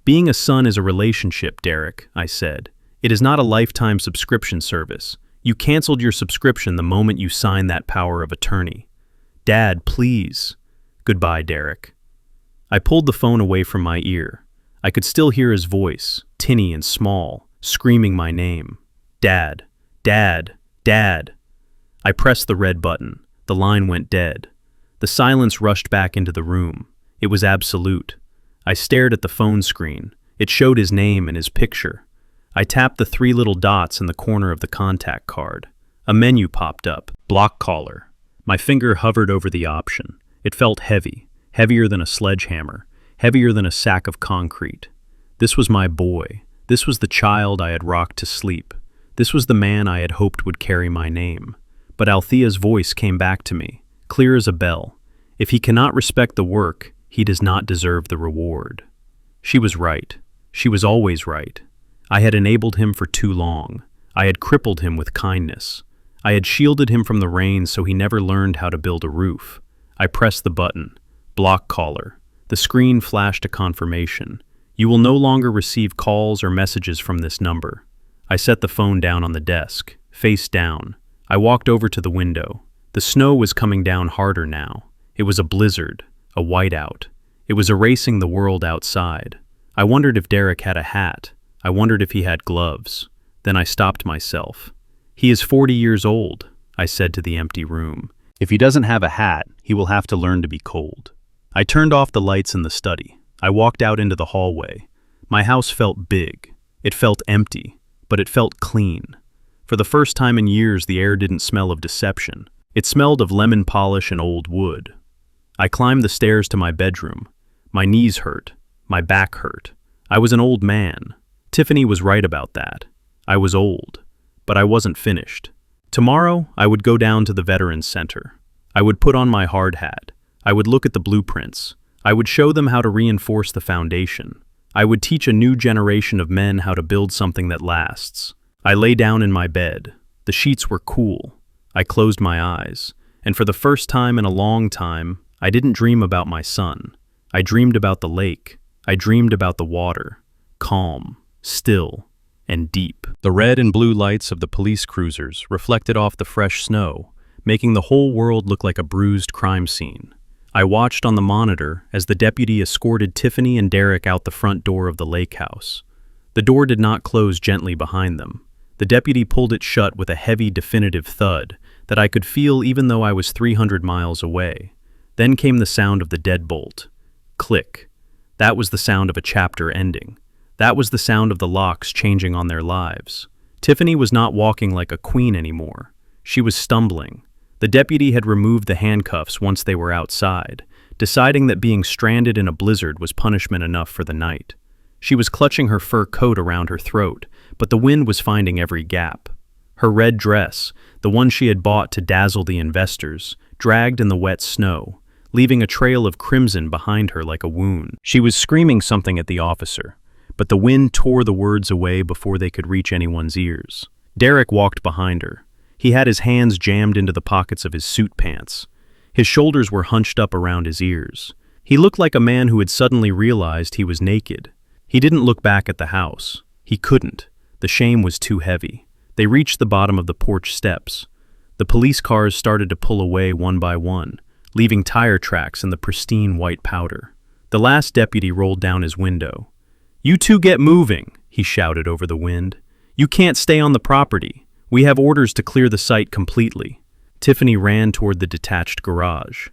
Being a son is a relationship, Derrick, I said. It is not a lifetime subscription service. You canceled your subscription the moment you signed that power of attorney. Dad, please. Goodbye, Derrick. I pulled the phone away from my ear. I could still hear his voice, tinny and small, screaming my name. Dad, Dad, Dad. I pressed the red button. The line went dead. The silence rushed back into the room. It was absolute. I stared at the phone screen. It showed his name and his picture. I tapped the 3 little dots in the corner of the contact card. A menu popped up. Block caller. My finger hovered over the option. It felt heavy, heavier than a sledgehammer, heavier than a sack of concrete. This was my boy. This was the child I had rocked to sleep. This was the man I had hoped would carry my name. But Althea's voice came back to me, clear as a bell. If he cannot respect the work, he does not deserve the reward. She was right. She was always right. I had enabled him for too long. I had crippled him with kindness. I had shielded him from the rain so he never learned how to build a roof. I pressed the button. Block caller. The screen flashed a confirmation. You will no longer receive calls or messages from this number. I set the phone down on the desk, face down. I walked over to the window. The snow was coming down harder now. It was a blizzard, a whiteout. It was erasing the world outside. I wondered if Derrick had a hat. I wondered if he had gloves. Then I stopped myself. He is 40 years old, I said to the empty room. If he doesn't have a hat, he will have to learn to be cold. I turned off the lights in the study. I walked out into the hallway. My house felt big. It felt empty, but it felt clean. For the first time in years, the air didn't smell of deception. It smelled of lemon polish and old wood. I climbed the stairs to my bedroom. My knees hurt. My back hurt. I was an old man. Tiffany was right about that. I was old, but I wasn't finished. Tomorrow, I would go down to the Veterans Center. I would put on my hard hat. I would look at the blueprints. I would show them how to reinforce the foundation. I would teach a new generation of men how to build something that lasts. I lay down in my bed. The sheets were cool. I closed my eyes, and for the first time in a long time, I didn't dream about my son. I dreamed about the lake. I dreamed about the water. Calm, still, and deep. The red and blue lights of the police cruisers reflected off the fresh snow, making the whole world look like a bruised crime scene. I watched on the monitor as the deputy escorted Tiffany and Derrick out the front door of the lake house. The door did not close gently behind them. The deputy pulled it shut with a heavy, definitive thud that I could feel even though I was 300 miles away. Then came the sound of the deadbolt. Click. That was the sound of a chapter ending. That was the sound of the locks changing on their lives. Tiffany was not walking like a queen anymore. She was stumbling. The deputy had removed the handcuffs once they were outside, deciding that being stranded in a blizzard was punishment enough for the night. She was clutching her fur coat around her throat, but the wind was finding every gap. Her red dress, the one she had bought to dazzle the investors, dragged in the wet snow, leaving a trail of crimson behind her like a wound. She was screaming something at the officer, but the wind tore the words away before they could reach anyone's ears. Derrick walked behind her. He had his hands jammed into the pockets of his suit pants. His shoulders were hunched up around his ears. He looked like a man who had suddenly realized he was naked. He didn't look back at the house. He couldn't. The shame was too heavy. They reached the bottom of the porch steps. The police cars started to pull away one by one, leaving tire tracks in the pristine white powder. The last deputy rolled down his window. "You two get moving," he shouted over the wind. "You can't stay on the property. We have orders to clear the site completely." Tiffany ran toward the detached garage.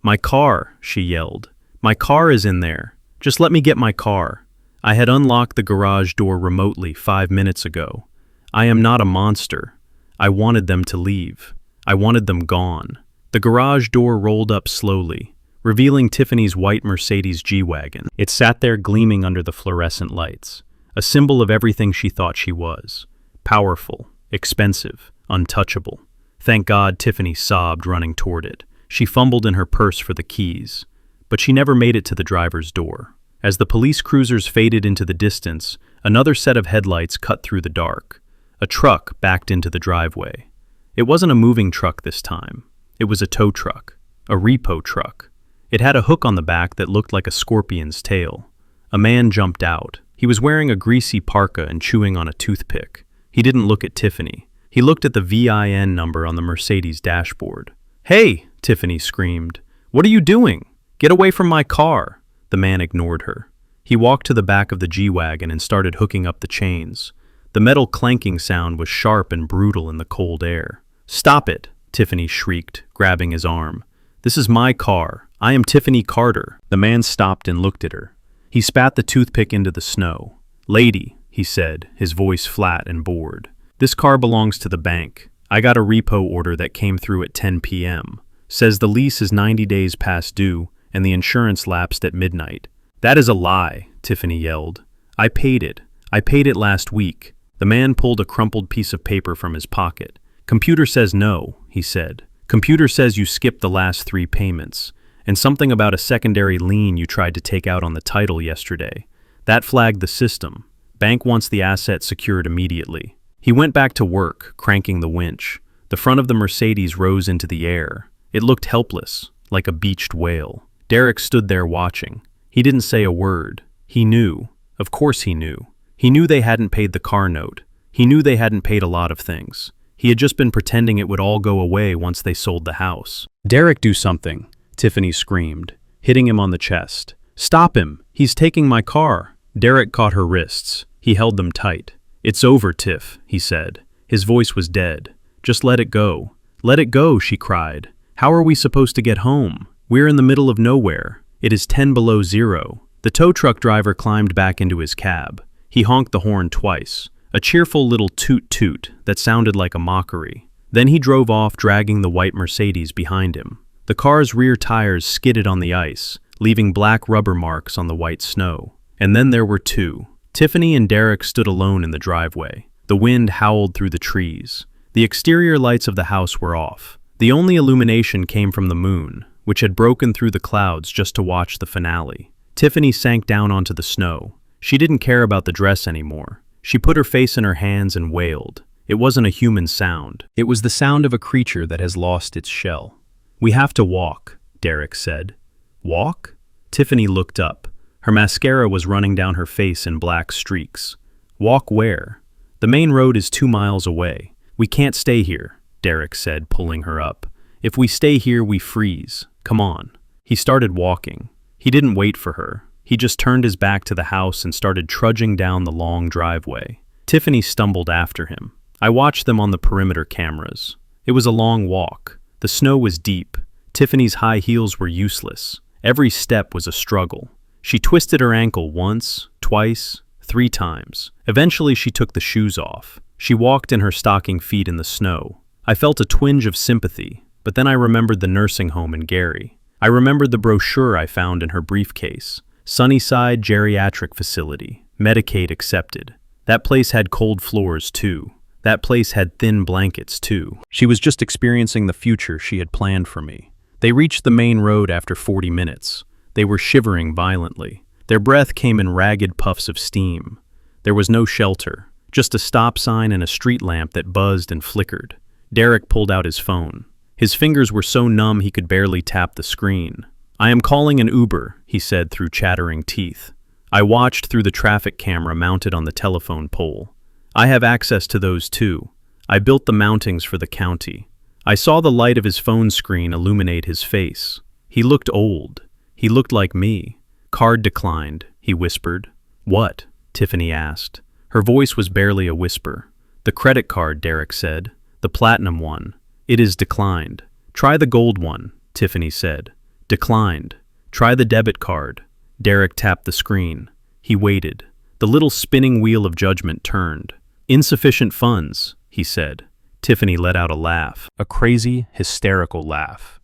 "My car," she yelled. "My car is in there. Just let me get my car." I had unlocked the garage door remotely 5 minutes ago. I am not a monster. I wanted them to leave. I wanted them gone. The garage door rolled up slowly. revealing Tiffany's white Mercedes G-Wagon. It sat there gleaming under the fluorescent lights, a symbol of everything she thought she was. Powerful, expensive, untouchable. Thank God, Tiffany sobbed, running toward it. She fumbled in her purse for the keys, but she never made it to the driver's door. As the police cruisers faded into the distance, another set of headlights cut through the dark. A truck backed into the driveway. It wasn't a moving truck this time. It was a tow truck, a repo truck. It had a hook on the back that looked like a scorpion's tail. A man jumped out. He was wearing a greasy parka and chewing on a toothpick. He didn't look at Tiffany. He looked at the VIN number on the Mercedes dashboard. "Hey!" Tiffany screamed. "What are you doing? Get away from my car!" The man ignored her. He walked to the back of the G-Wagon and started hooking up the chains. The metal clanking sound was sharp and brutal in the cold air. "Stop it!" Tiffany shrieked, grabbing his arm. "This is my car. I am Tiffany Carter." The man stopped and looked at her. He spat the toothpick into the snow. "Lady," he said, his voice flat and bored. "This car belongs to the bank. I got a repo order that came through at 10 p.m. Says the lease is 90 days past due and the insurance lapsed at midnight." "That is a lie," Tiffany yelled. I paid it last week." The man pulled a crumpled piece of paper from his pocket. "Computer says no," he said. "Computer says you skipped the last 3 payments, and something about a secondary lien you tried to take out on the title yesterday. That flagged the system. Bank wants the asset secured immediately." He went back to work, cranking the winch. The front of the Mercedes rose into the air. It looked helpless, like a beached whale. Derrick stood there watching. He didn't say a word. He knew. Of course he knew. He knew they hadn't paid the car note. He knew they hadn't paid a lot of things. He had just been pretending it would all go away once they sold the house. "Derrick, do something," Tiffany screamed, hitting him on the chest. "Stop him! He's taking my car!" Derrick caught her wrists. He held them tight. "It's over, Tiff," he said. His voice was dead. "Just let it go." "Let it go," she cried. "How are we supposed to get home? We're in the middle of nowhere. It is 10 below zero." The tow truck driver climbed back into his cab. He honked the horn twice, a cheerful little toot-toot that sounded like a mockery. Then he drove off, dragging the white Mercedes behind him. The car's rear tires skidded on the ice, leaving black rubber marks on the white snow. And then there were 2. Tiffany and Derrick stood alone in the driveway. The wind howled through the trees. The exterior lights of the house were off. The only illumination came from the moon, which had broken through the clouds just to watch the finale. Tiffany sank down onto the snow. She didn't care about the dress anymore. She put her face in her hands and wailed. It wasn't a human sound. It was the sound of a creature that has lost its shell. "We have to walk," Derrick said. "Walk?" Tiffany looked up. Her mascara was running down her face in black streaks. "Walk where?" "The main road is 2 miles away. We can't stay here," Derrick said, pulling her up. "If we stay here, we freeze. Come on." He started walking. He didn't wait for her. He just turned his back to the house and started trudging down the long driveway. Tiffany stumbled after him. I watched them on the perimeter cameras. It was a long walk. The snow was deep. Tiffany's high heels were useless. Every step was a struggle. She twisted her ankle once, twice, 3 times. Eventually she took the shoes off. She walked in her stocking feet in the snow. I felt a twinge of sympathy, but then I remembered the nursing home in Gary. I remembered the brochure I found in her briefcase. Sunnyside Geriatric Facility, Medicaid accepted. That place had cold floors too. That place had thin blankets too. She was just experiencing the future she had planned for me. They reached the main road after 40 minutes. They were shivering violently. Their breath came in ragged puffs of steam. There was no shelter, just a stop sign and a street lamp that buzzed and flickered. Derrick pulled out his phone. His fingers were so numb he could barely tap the screen. "I am calling an Uber," he said through chattering teeth. I watched through the traffic camera mounted on the telephone pole. I have access to those too. I built the mountings for the county. I saw the light of his phone screen illuminate his face. He looked old. He looked like me. "Card declined," he whispered. "What?" Tiffany asked. Her voice was barely a whisper. "The credit card," Derrick said. "The platinum one. It is declined." "Try the gold one," Tiffany said. "Declined. Try the debit card." Derrick tapped the screen. He waited. The little spinning wheel of judgment turned. "Insufficient funds," he said. Tiffany let out a laugh, a crazy, hysterical laugh.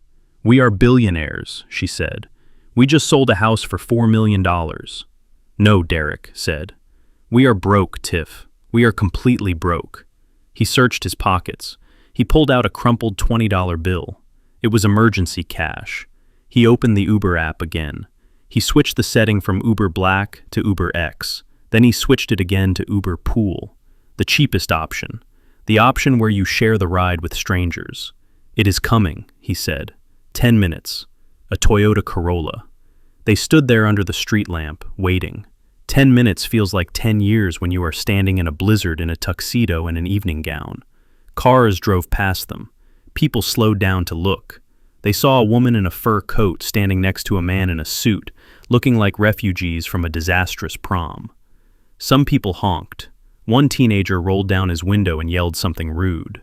"We are billionaires," she said. "We just sold a house for $4 million. "No," Derrick said. "We are broke, Tiff. We are completely broke." He searched his pockets. He pulled out a crumpled $20 bill. It was emergency cash. He opened the Uber app again. He switched the setting from Uber Black to Uber X. Then he switched it again to Uber Pool, the cheapest option, the option where you share the ride with strangers. "It is coming," he said. 10 minutes. A Toyota Corolla. They stood there under the street lamp, waiting. 10 minutes feels like 10 years when you are standing in a blizzard in a tuxedo and an evening gown. Cars drove past them. People slowed down to look. They saw a woman in a fur coat standing next to a man in a suit, looking like refugees from a disastrous prom. Some people honked. One teenager rolled down his window and yelled something rude.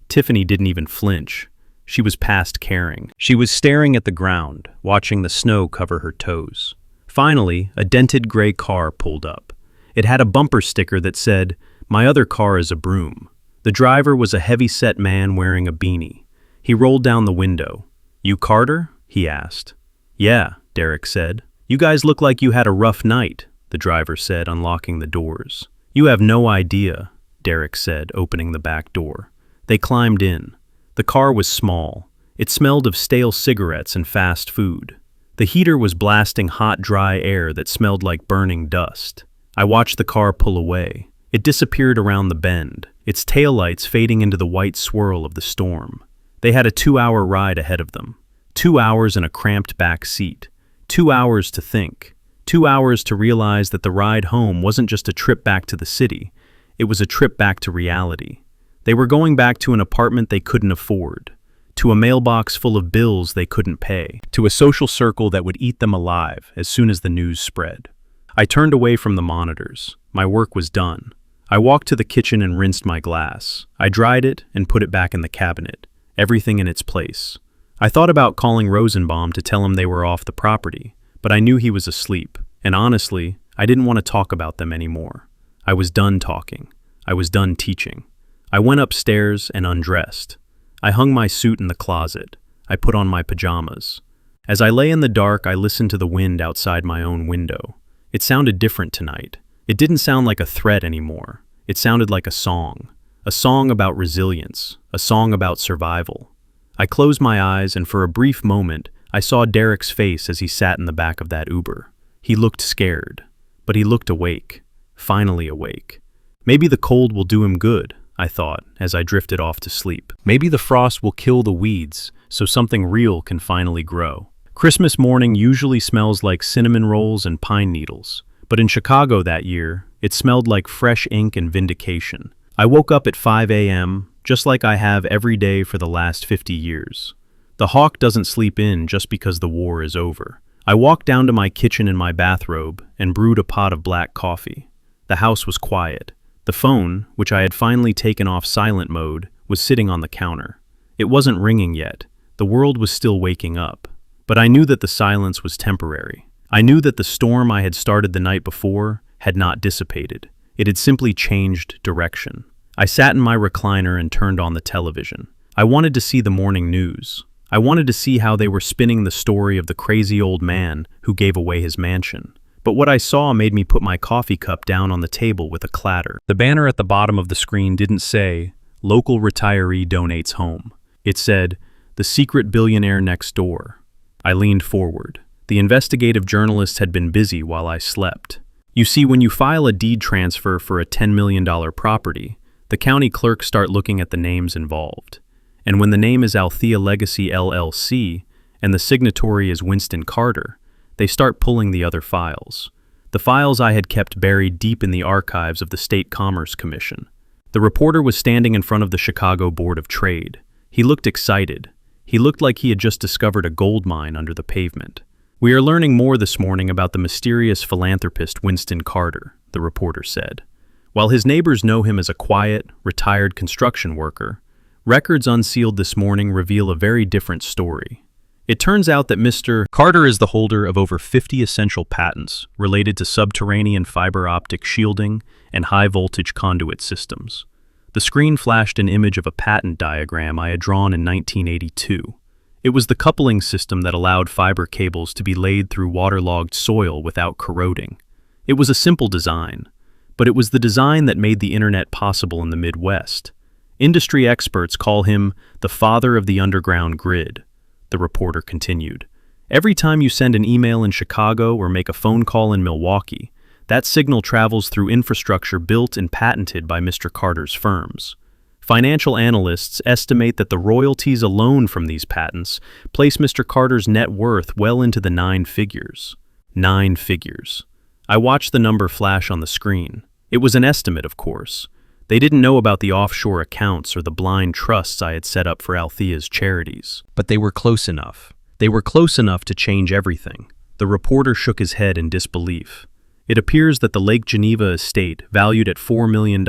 Tiffany didn't even flinch. She was past caring. She was staring at the ground, watching the snow cover her toes. Finally, a dented gray car pulled up. It had a bumper sticker that said, "My other car is a broom." The driver was a heavy-set man wearing a beanie. He rolled down the window. "You Carter?" he asked. "Yeah," Derrick said. "You guys look like you had a rough night," the driver said, unlocking the doors. "You have no idea," Derrick said, opening the back door. They climbed in. The car was small. It smelled of stale cigarettes and fast food. The heater was blasting hot, dry air that smelled like burning dust. I watched the car pull away. It disappeared around the bend, its taillights fading into the white swirl of the storm. They had a 2-hour ride ahead of them. 2 hours in a cramped back seat. 2 hours to think. 2 hours to realize that the ride home wasn't just a trip back to the city. It was a trip back to reality. They were going back to an apartment they couldn't afford, to a mailbox full of bills they couldn't pay, to a social circle that would eat them alive as soon as the news spread. I turned away from the monitors. My work was done. I walked to the kitchen and rinsed my glass. I dried it and put it back in the cabinet, everything in its place. I thought about calling Rosenbaum to tell him they were off the property, but I knew he was asleep, and honestly, I didn't want to talk about them anymore. I was done talking. I was done teaching. I went upstairs and undressed. I hung my suit in the closet. I put on my pajamas. As I lay in the dark, I listened to the wind outside my own window. It sounded different tonight. It didn't sound like a threat anymore. It sounded like a song about resilience, a song about survival. I closed my eyes, and for a brief moment, I saw Derrick's face as he sat in the back of that Uber. He looked scared, but he looked awake, finally awake. Maybe the cold will do him good, I thought, as I drifted off to sleep. Maybe the frost will kill the weeds, so something real can finally grow. Christmas morning usually smells like cinnamon rolls and pine needles, but in Chicago that year, it smelled like fresh ink and vindication. I woke up at 5 a.m., just like I have every day for the last 50 years. The hawk doesn't sleep in just because the war is over. I walked down to my kitchen in my bathrobe and brewed a pot of black coffee. The house was quiet. The phone, which I had finally taken off silent mode, was sitting on the counter. It wasn't ringing yet. The world was still waking up. But I knew that the silence was temporary. I knew that the storm I had started the night before had not dissipated. It had simply changed direction. I sat in my recliner and turned on the television. I wanted to see the morning news. I wanted to see how they were spinning the story of the crazy old man who gave away his mansion. But what I saw made me put my coffee cup down on the table with a clatter. The banner at the bottom of the screen didn't say, "Local retiree donates home." It said, "The secret billionaire next door." I leaned forward. The investigative journalist had been busy while I slept. You see, when you file a deed transfer for a $10 million property, the county clerks start looking at the names involved. And when the name is Althea Legacy LLC and the signatory is Winston Carter, they start pulling the other files. The files I had kept buried deep in the archives of the State Commerce Commission. The reporter was standing in front of the Chicago Board of Trade. He looked excited. He looked like he had just discovered a gold mine under the pavement. "We are learning more this morning about the mysterious philanthropist Winston Carter," the reporter said. While his neighbors know him as a quiet, retired construction worker, records unsealed this morning reveal a very different story. It turns out that Mr. Carter is the holder of over 50 essential patents related to subterranean fiber optic shielding and high-voltage conduit systems. The screen flashed an image of a patent diagram I had drawn in 1982. It was the coupling system that allowed fiber cables to be laid through waterlogged soil without corroding. It was a simple design, but it was the design that made the internet possible in the Midwest. Industry experts call him the father of the underground grid, the reporter continued. Every time you send an email in Chicago or make a phone call in Milwaukee, that signal travels through infrastructure built and patented by Mr. Carter's firms. Financial analysts estimate that the royalties alone from these patents place Mr. Carter's net worth well into the 9 figures. 9 figures. I watched the number flash on the screen. It was an estimate, of course. They didn't know about the offshore accounts or the blind trusts I had set up for Althea's charities. But they were close enough. They were close enough to change everything. The reporter shook his head in disbelief. It appears that the Lake Geneva estate, valued at $4 million,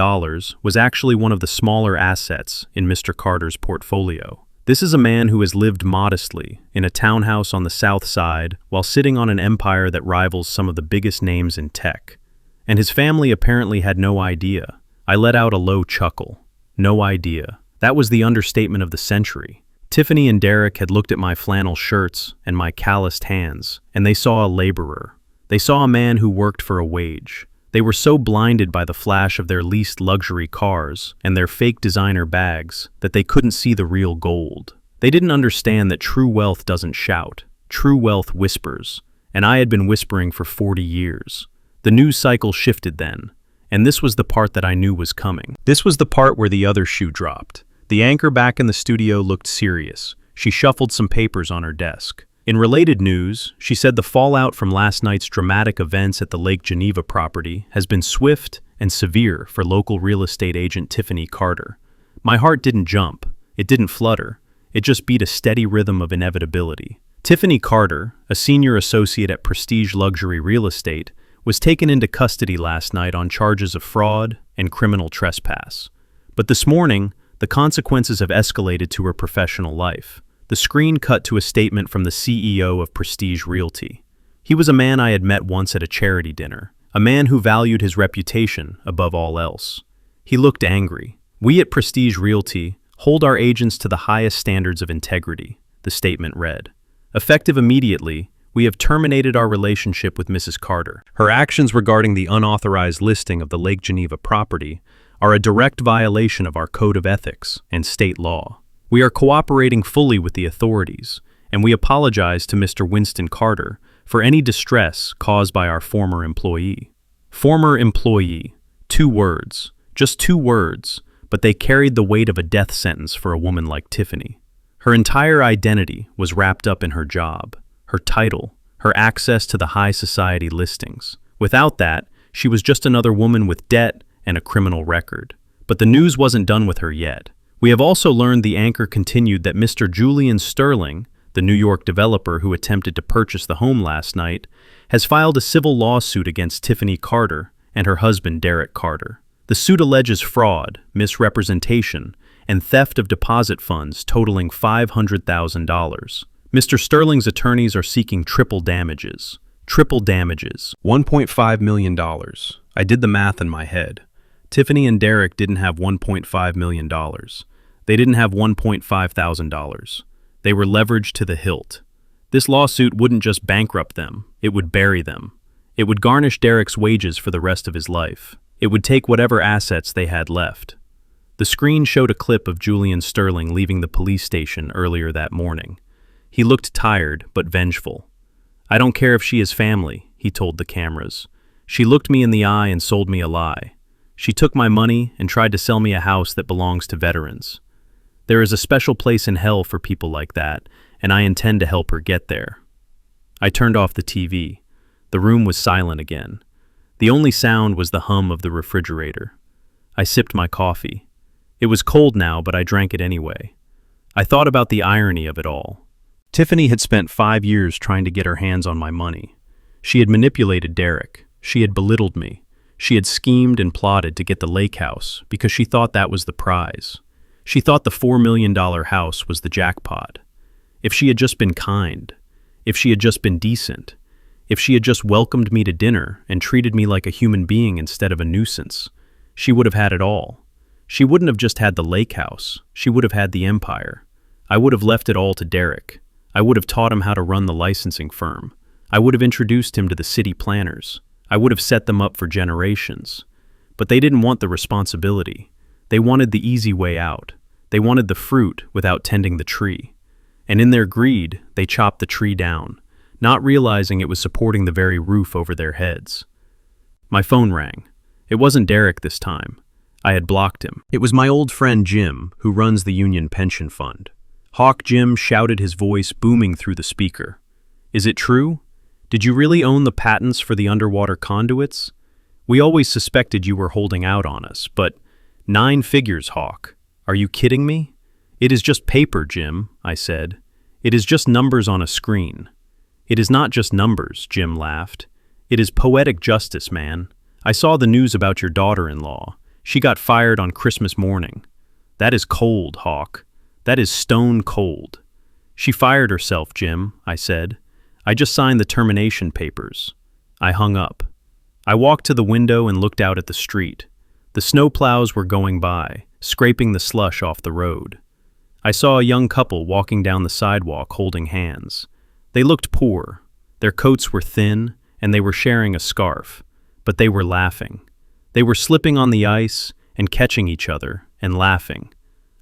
was actually one of the smaller assets in Mr. Carter's portfolio. This is a man who has lived modestly in a townhouse on the south side while sitting on an empire that rivals some of the biggest names in tech. And his family apparently had no idea. I let out a low chuckle. No idea. That was the understatement of the century. Tiffany and Derrick had looked at my flannel shirts and my calloused hands, and they saw a laborer. They saw a man who worked for a wage. They were so blinded by the flash of their leased luxury cars and their fake designer bags that they couldn't see the real gold. They didn't understand that true wealth doesn't shout. True wealth whispers, and I had been whispering for 40 years. The news cycle shifted then, and this was the part that I knew was coming. This was the part where the other shoe dropped. The anchor back in the studio looked serious. She shuffled some papers on her desk. In related news, she said the fallout from last night's dramatic events at the Lake Geneva property has been swift and severe for local real estate agent Tiffany Carter. My heart didn't jump. It didn't flutter. It just beat a steady rhythm of inevitability. Tiffany Carter, a senior associate at Prestige Luxury Real Estate, was taken into custody last night on charges of fraud and criminal trespass. But this morning, the consequences have escalated to her professional life. The screen cut to a statement from the CEO of Prestige Realty. He was a man I had met once at a charity dinner, a man who valued his reputation above all else. He looked angry. "We at Prestige Realty hold our agents to the highest standards of integrity," the statement read. "Effective immediately, we have terminated our relationship with Mrs. Carter. Her actions regarding the unauthorized listing of the Lake Geneva property are a direct violation of our code of ethics and state law. We are cooperating fully with the authorities, and we apologize to Mr. Winston Carter for any distress caused by our former employee." Former employee. 2 words. Just 2 words, but they carried the weight of a death sentence for a woman like Tiffany. Her entire identity was wrapped up in her job, her title, her access to the high society listings. Without that, she was just another woman with debt and a criminal record. But the news wasn't done with her yet. We have also learned, the anchor continued, that Mr. Julian Sterling, the New York developer who attempted to purchase the home last night, has filed a civil lawsuit against Tiffany Carter and her husband Derrick Carter. The suit alleges fraud, misrepresentation, and theft of deposit funds totaling $500,000. Mr. Sterling's attorneys are seeking triple damages. Triple damages. $1.5 million. I did the math in my head. Tiffany and Derrick didn't have $1.5 million. They didn't have $1.5 thousand. They were leveraged to the hilt. This lawsuit wouldn't just bankrupt them, it would bury them. It would garnish Derrick's wages for the rest of his life. It would take whatever assets they had left. The screen showed a clip of Julian Sterling leaving the police station earlier that morning. He looked tired but vengeful. "I don't care if she is family," he told the cameras. "She looked me in the eye and sold me a lie. She took my money and tried to sell me a house that belongs to veterans. There is a special place in hell for people like that, and I intend to help her get there." I turned off the TV. The room was silent again. The only sound was the hum of the refrigerator. I sipped my coffee. It was cold now, but I drank it anyway. I thought about the irony of it all. Tiffany had spent 5 years trying to get her hands on my money. She had manipulated Derrick. She had belittled me. She had schemed and plotted to get the lake house because she thought that was the prize. She thought the $4 million house was the jackpot. If she had just been kind, if she had just been decent, if she had just welcomed me to dinner and treated me like a human being instead of a nuisance, she would have had it all. She wouldn't have just had the lake house, she would have had the empire. I would have left it all to Derrick. I would have taught him how to run the licensing firm. I would have introduced him to the city planners. I would have set them up for generations. But they didn't want the responsibility. They wanted the easy way out. They wanted the fruit without tending the tree. And in their greed, they chopped the tree down, not realizing it was supporting the very roof over their heads. My phone rang. It wasn't Derrick this time. I had blocked him. It was my old friend Jim, who runs the Union Pension Fund. Hawk Jim shouted, his voice booming through the speaker. Is it true? Did you really own the patents for the underwater conduits? We always suspected you were holding out on us, but 9 figures, Hawk. Are you kidding me? It is just paper, Jim, I said. It is just numbers on a screen. It is not just numbers, Jim laughed. It is poetic justice, man. I saw the news about your daughter-in-law. She got fired on Christmas morning. That is cold, Hawk. That is stone cold. She fired herself, Jim, I said. I just signed the termination papers. I hung up. I walked to the window and looked out at the street. The snowplows were going by, scraping the slush off the road. I saw a young couple walking down the sidewalk holding hands. They looked poor. Their coats were thin, and they were sharing a scarf, but they were laughing. They were slipping on the ice and catching each other and laughing.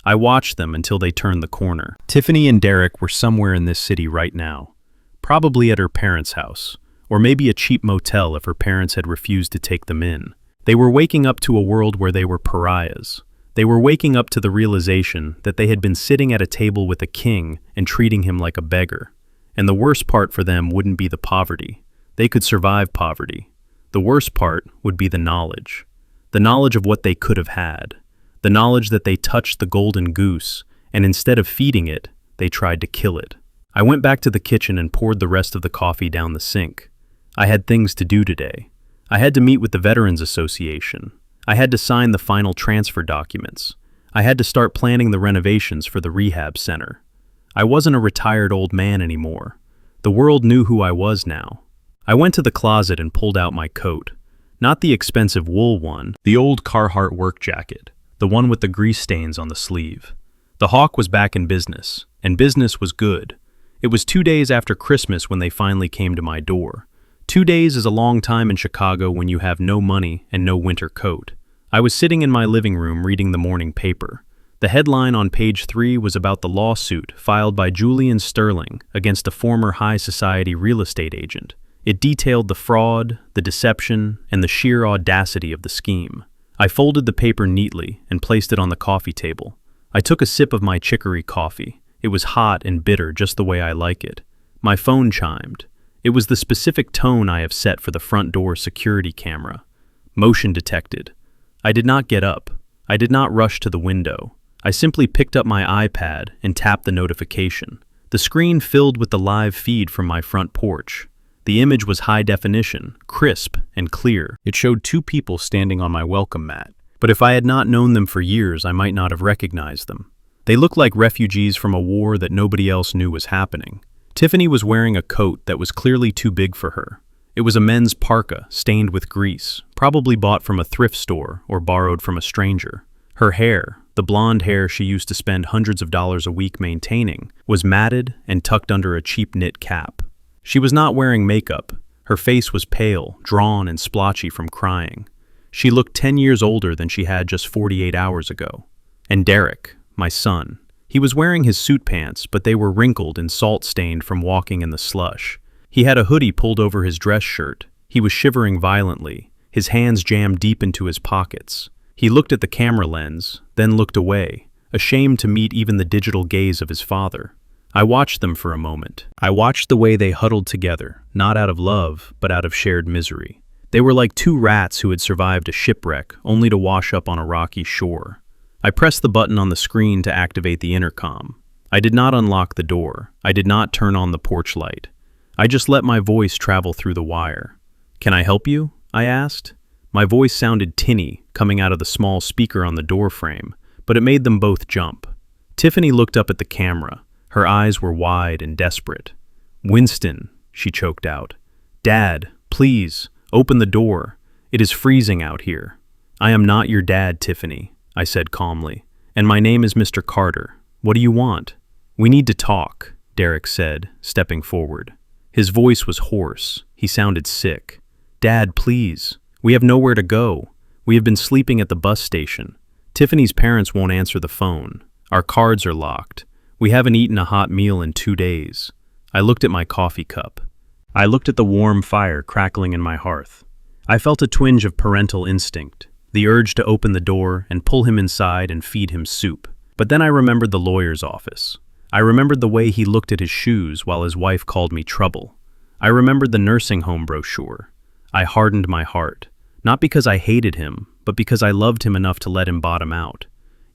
I watched them until they turned the corner. Tiffany and Derrick were somewhere in this city right now, probably at her parents' house, or maybe a cheap motel if her parents had refused to take them in. They were waking up to a world where they were pariahs. They were waking up to the realization that they had been sitting at a table with a king and treating him like a beggar. And the worst part for them wouldn't be the poverty. They could survive poverty. The worst part would be the knowledge of what they could have had, the knowledge that they touched the golden goose, and instead of feeding it, they tried to kill it. I went back to the kitchen and poured the rest of the coffee down the sink. I had things to do today. I had to meet with the Veterans Association. I had to sign the final transfer documents. I had to start planning the renovations for the rehab center. I wasn't a retired old man anymore. The world knew who I was now. I went to the closet and pulled out my coat. Not the expensive wool one, the old Carhartt work jacket, the one with the grease stains on the sleeve. The Hawk was back in business, and business was good. It was 2 days after Christmas when they finally came to my door. 2 days is a long time in Chicago when you have no money and no winter coat. I was sitting in my living room reading the morning paper. The headline on page 3 was about the lawsuit filed by Julian Sterling against a former high society real estate agent. It detailed the fraud, the deception, and the sheer audacity of the scheme. I folded the paper neatly and placed it on the coffee table. I took a sip of my chicory coffee. It was hot and bitter, just the way I like it. My phone chimed. It was the specific tone I have set for the front door security camera. Motion detected. I did not get up. I did not rush to the window. I simply picked up my iPad and tapped the notification. The screen filled with the live feed from my front porch. The image was high definition, crisp, and clear. It showed 2 people standing on my welcome mat. But if I had not known them for years, I might not have recognized them. They looked like refugees from a war that nobody else knew was happening. Tiffany was wearing a coat that was clearly too big for her. It was a men's parka, stained with grease, probably bought from a thrift store or borrowed from a stranger. Her hair, the blonde hair she used to spend hundreds of dollars a week maintaining, was matted and tucked under a cheap knit cap. She was not wearing makeup. Her face was pale, drawn, and splotchy from crying. She looked 10 years older than she had just 48 hours ago. And Derrick, my son, he was wearing his suit pants, but they were wrinkled and salt-stained from walking in the slush. He had a hoodie pulled over his dress shirt. He was shivering violently, his hands jammed deep into his pockets. He looked at the camera lens, then looked away, ashamed to meet even the digital gaze of his father. I watched them for a moment. I watched the way they huddled together, not out of love, but out of shared misery. They were like 2 rats who had survived a shipwreck, only to wash up on a rocky shore. I pressed the button on the screen to activate the intercom. I did not unlock the door. I did not turn on the porch light. I just let my voice travel through the wire. "Can I help you?" I asked. My voice sounded tinny, coming out of the small speaker on the door frame, but it made them both jump. Tiffany looked up at the camera. Her eyes were wide and desperate. "Winston," she choked out. "Dad, please, open the door. It is freezing out here." "I am not your dad, Tiffany," I said calmly. "And my name is Mr. Carter. What do you want?" "We need to talk," Derrick said, stepping forward. His voice was hoarse. He sounded sick. "Dad, please. We have nowhere to go. We have been sleeping at the bus station. Tiffany's parents won't answer the phone. Our cards are locked. We haven't eaten a hot meal in 2 days." I looked at my coffee cup. I looked at the warm fire crackling in my hearth. I felt a twinge of parental instinct, the urge to open the door and pull him inside and feed him soup. But then I remembered the lawyer's office. I remembered the way he looked at his shoes while his wife called me trouble. I remembered the nursing home brochure. I hardened my heart, not because I hated him, but because I loved him enough to let him bottom out.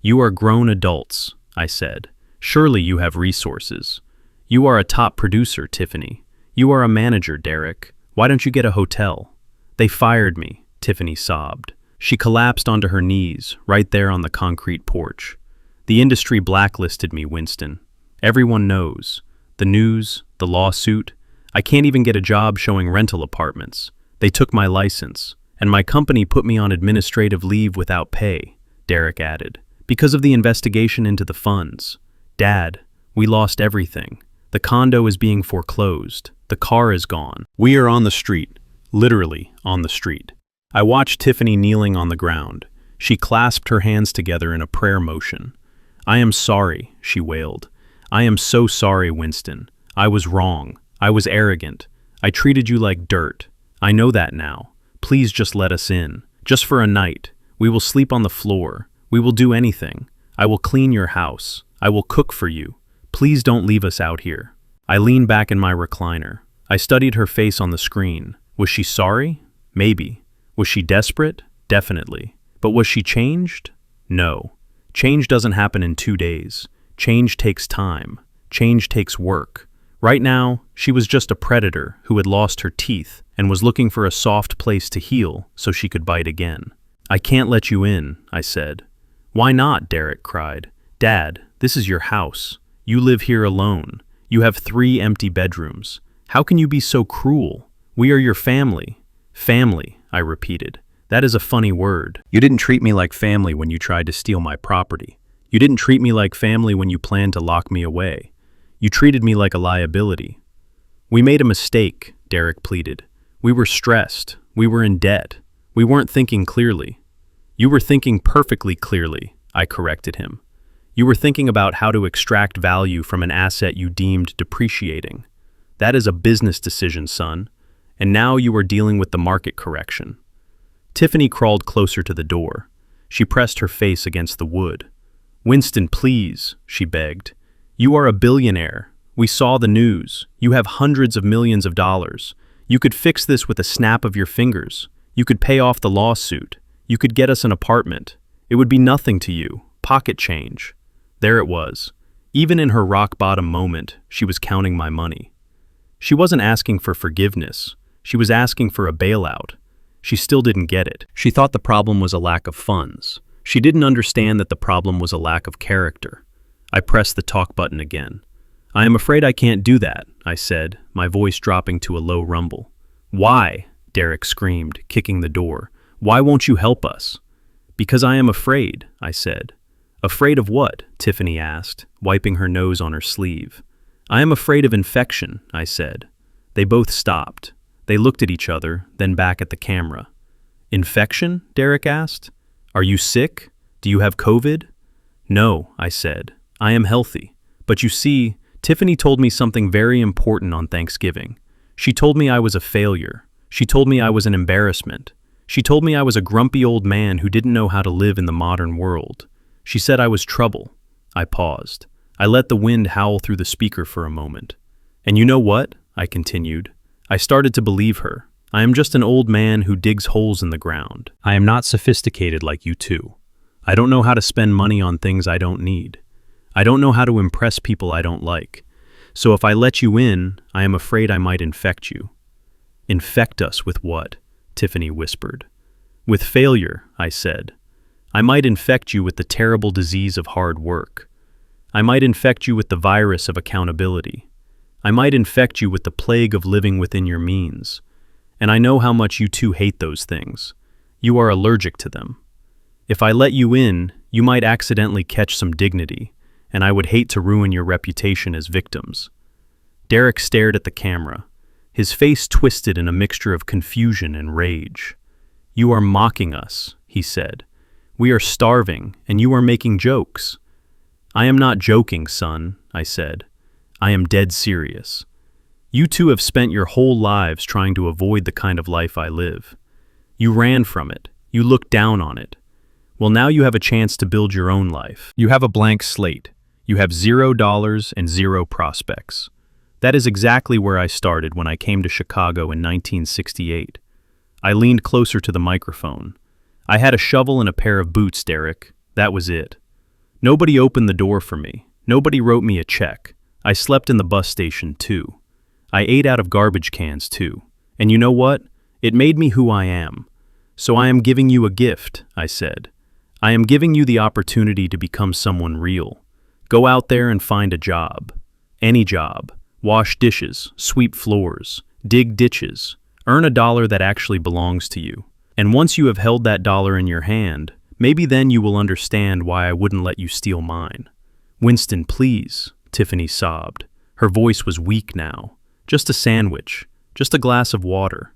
"You are grown adults," I said. "Surely you have resources. You are a top producer, Tiffany. You are a manager, Derrick. Why don't you get a hotel?" "They fired me," Tiffany sobbed. She collapsed onto her knees, right there on the concrete porch. "The industry blacklisted me, Winston. Everyone knows. The news, the lawsuit. I can't even get a job showing rental apartments. They took my license, and my company put me on administrative leave without pay," Derrick added, "because of the investigation into the funds. Dad, we lost everything. The condo is being foreclosed. The car is gone. We are on the street, literally on the street." I watched Tiffany kneeling on the ground. She clasped her hands together in a prayer motion. "I am sorry," she wailed. "I am so sorry, Winston. I was wrong. I was arrogant. I treated you like dirt. I know that now. Please just let us in. Just for a night. We will sleep on the floor. We will do anything. I will clean your house. I will cook for you. Please don't leave us out here." I leaned back in my recliner. I studied her face on the screen. Was she sorry? Maybe. Was she desperate? Definitely. But was she changed? No. Change doesn't happen in 2 days. Change takes time. Change takes work. Right now, she was just a predator who had lost her teeth and was looking for a soft place to heal so she could bite again. "I can't let you in," I said. "Why not?" Derrick cried. "Dad, this is your house. You live here alone. You have 3 empty bedrooms. How can you be so cruel? We are your family." "Family," I repeated. "That is a funny word. You didn't treat me like family when you tried to steal my property. You didn't treat me like family when you planned to lock me away. You treated me like a liability." "We made a mistake," Derrick pleaded. "We were stressed. We were in debt. We weren't thinking clearly." "You were thinking perfectly clearly," I corrected him. "You were thinking about how to extract value from an asset you deemed depreciating. That is a business decision, son. And now you are dealing with the market correction." Tiffany crawled closer to the door. She pressed her face against the wood. "Winston, please," she begged. "You are a billionaire. We saw the news. You have hundreds of millions of dollars. You could fix this with a snap of your fingers. You could pay off the lawsuit. You could get us an apartment. It would be nothing to you. Pocket change." There it was. Even in her rock-bottom moment, she was counting my money. She wasn't asking for forgiveness. She was asking for a bailout. She still didn't get it. She thought the problem was a lack of funds. She didn't understand that the problem was a lack of character. I pressed the talk button again. "I am afraid I can't do that," I said, my voice dropping to a low rumble. "Why?" Derrick screamed, kicking the door. "Why won't you help us?" "Because I am afraid," I said. "Afraid of what?" Tiffany asked, wiping her nose on her sleeve. "I am afraid of infection," I said. They both stopped. They looked at each other, then back at the camera. "Infection?" Derrick asked. "Are you sick? Do you have COVID?" "No," I said. "I am healthy. But you see, Tiffany told me something very important on Thanksgiving. She told me I was a failure. She told me I was an embarrassment. She told me I was a grumpy old man who didn't know how to live in the modern world. She said I was trouble." I paused. I let the wind howl through the speaker for a moment. "And you know what?" I continued. "I started to believe her. I am just an old man who digs holes in the ground. I am not sophisticated like you two. I don't know how to spend money on things I don't need. I don't know how to impress people I don't like. So if I let you in, I am afraid I might infect you." "Infect us with what?" Tiffany whispered. "With failure," I said. "I might infect you with the terrible disease of hard work. I might infect you with the virus of accountability. I might infect you with the plague of living within your means. And I know how much you two hate those things. You are allergic to them. If I let you in, you might accidentally catch some dignity, and I would hate to ruin your reputation as victims." Derrick stared at the camera, his face twisted in a mixture of confusion and rage. "You are mocking us," he said. "We are starving, and you are making jokes." "I am not joking, son," I said. "I am dead serious. You two have spent your whole lives trying to avoid the kind of life I live. You ran from it. You looked down on it. Well, now you have a chance to build your own life. You have a blank slate. You have $0 and zero prospects. That is exactly where I started when I came to Chicago in 1968. I leaned closer to the microphone. I had a shovel and a pair of boots, Derrick. That was it. Nobody opened the door for me. Nobody wrote me a check. I slept in the bus station, too. I ate out of garbage cans, too. And you know what? It made me who I am. So I am giving you a gift, I said. I am giving you the opportunity to become someone real. Go out there and find a job. Any job. Wash dishes, sweep floors, dig ditches. Earn a dollar that actually belongs to you. And once you have held that dollar in your hand, maybe then you will understand why I wouldn't let you steal mine." "Winston, please," Tiffany sobbed. Her voice was weak now. "Just a sandwich. Just a glass of water."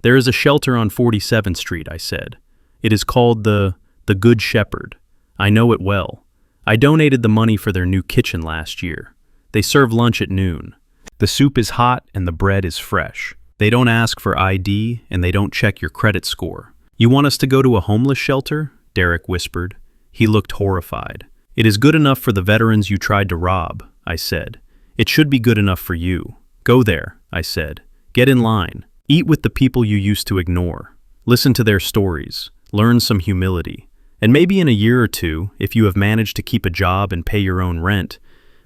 "There is a shelter on 47th Street, I said. "It is called the Good Shepherd. I know it well. I donated the money for their new kitchen last year. They serve lunch at noon. The soup is hot and the bread is fresh. They don't ask for ID and they don't check your credit score." "You want us to go to a homeless shelter?" Derrick whispered. He looked horrified. "It is good enough for the veterans you tried to rob," I said. "It should be good enough for you. Go there," I said. "Get in line. Eat with the people you used to ignore. Listen to their stories. Learn some humility. And maybe in a year or two, if you have managed to keep a job and pay your own rent,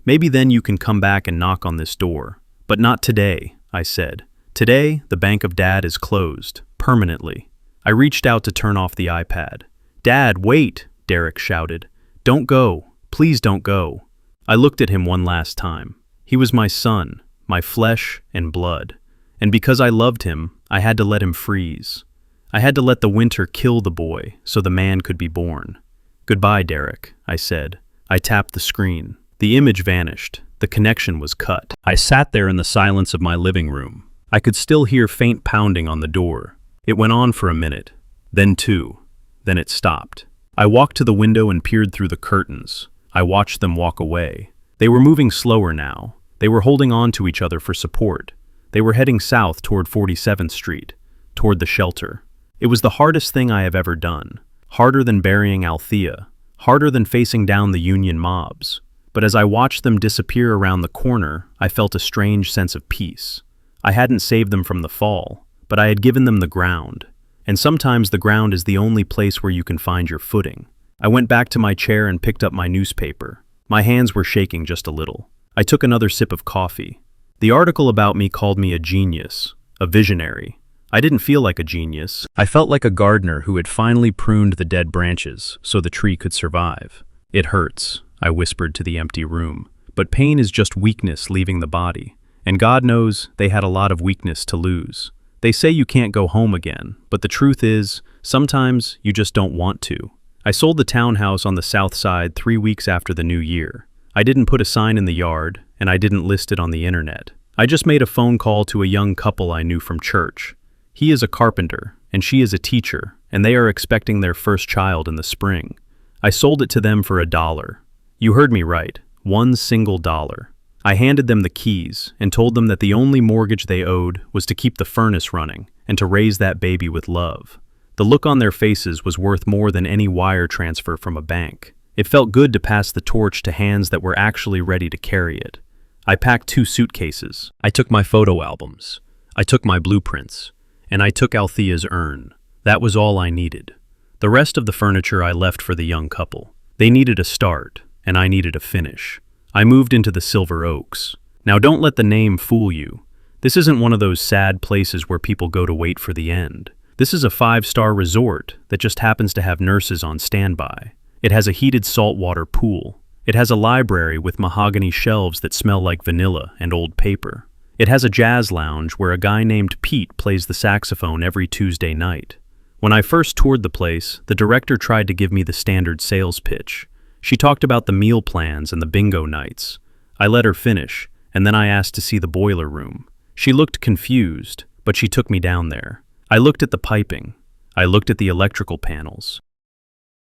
maybe then you can come back and knock on this door. But not today," I said. "Today, the Bank of Dad is closed. Permanently." I reached out to turn off the iPad. "Dad, wait!" Derrick shouted. "Don't go. Please don't go." I looked at him one last time. He was my son, my flesh and blood. And because I loved him, I had to let him freeze. I had to let the winter kill the boy so the man could be born. "Goodbye, Derrick," I said. I tapped the screen. The image vanished. The connection was cut. I sat there in the silence of my living room. I could still hear faint pounding on the door. It went on for a minute, then two, then it stopped. I walked to the window and peered through the curtains. I watched them walk away. They were moving slower now. They were holding on to each other for support. They were heading south toward 47th Street, toward the shelter. It was the hardest thing I have ever done. Harder than burying Althea. Harder than facing down the Union mobs. But as I watched them disappear around the corner, I felt a strange sense of peace. I hadn't saved them from the fall, but I had given them the ground. And sometimes the ground is the only place where you can find your footing. I went back to my chair and picked up my newspaper. My hands were shaking just a little. I took another sip of coffee. The article about me called me a genius, a visionary. I didn't feel like a genius. I felt like a gardener who had finally pruned the dead branches so the tree could survive. "It hurts," I whispered to the empty room. "But pain is just weakness leaving the body. And God knows they had a lot of weakness to lose. They say you can't go home again, but the truth is, sometimes you just don't want to." I sold the townhouse on the south side 3 weeks after the new year. I didn't put a sign in the yard, and I didn't list it on the internet. I just made a phone call to a young couple I knew from church. He is a carpenter, and she is a teacher, and they are expecting their first child in the spring. I sold it to them for $1. You heard me right, $1 single. I handed them the keys and told them that the only mortgage they owed was to keep the furnace running and to raise that baby with love. The look on their faces was worth more than any wire transfer from a bank. It felt good to pass the torch to hands that were actually ready to carry it. I packed 2 suitcases. I took my photo albums. I took my blueprints. And I took Althea's urn. That was all I needed. The rest of the furniture I left for the young couple. They needed a start, and I needed a finish. I moved into the Silver Oaks. Now don't let the name fool you. This isn't one of those sad places where people go to wait for the end. This is a 5-star resort that just happens to have nurses on standby. It has a heated saltwater pool. It has a library with mahogany shelves that smell like vanilla and old paper. It has a jazz lounge where a guy named Pete plays the saxophone every Tuesday night. When I first toured the place, the director tried to give me the standard sales pitch. She talked about the meal plans and the bingo nights. I let her finish, and then I asked to see the boiler room. She looked confused, but she took me down there. I looked at the piping. I looked at the electrical panels.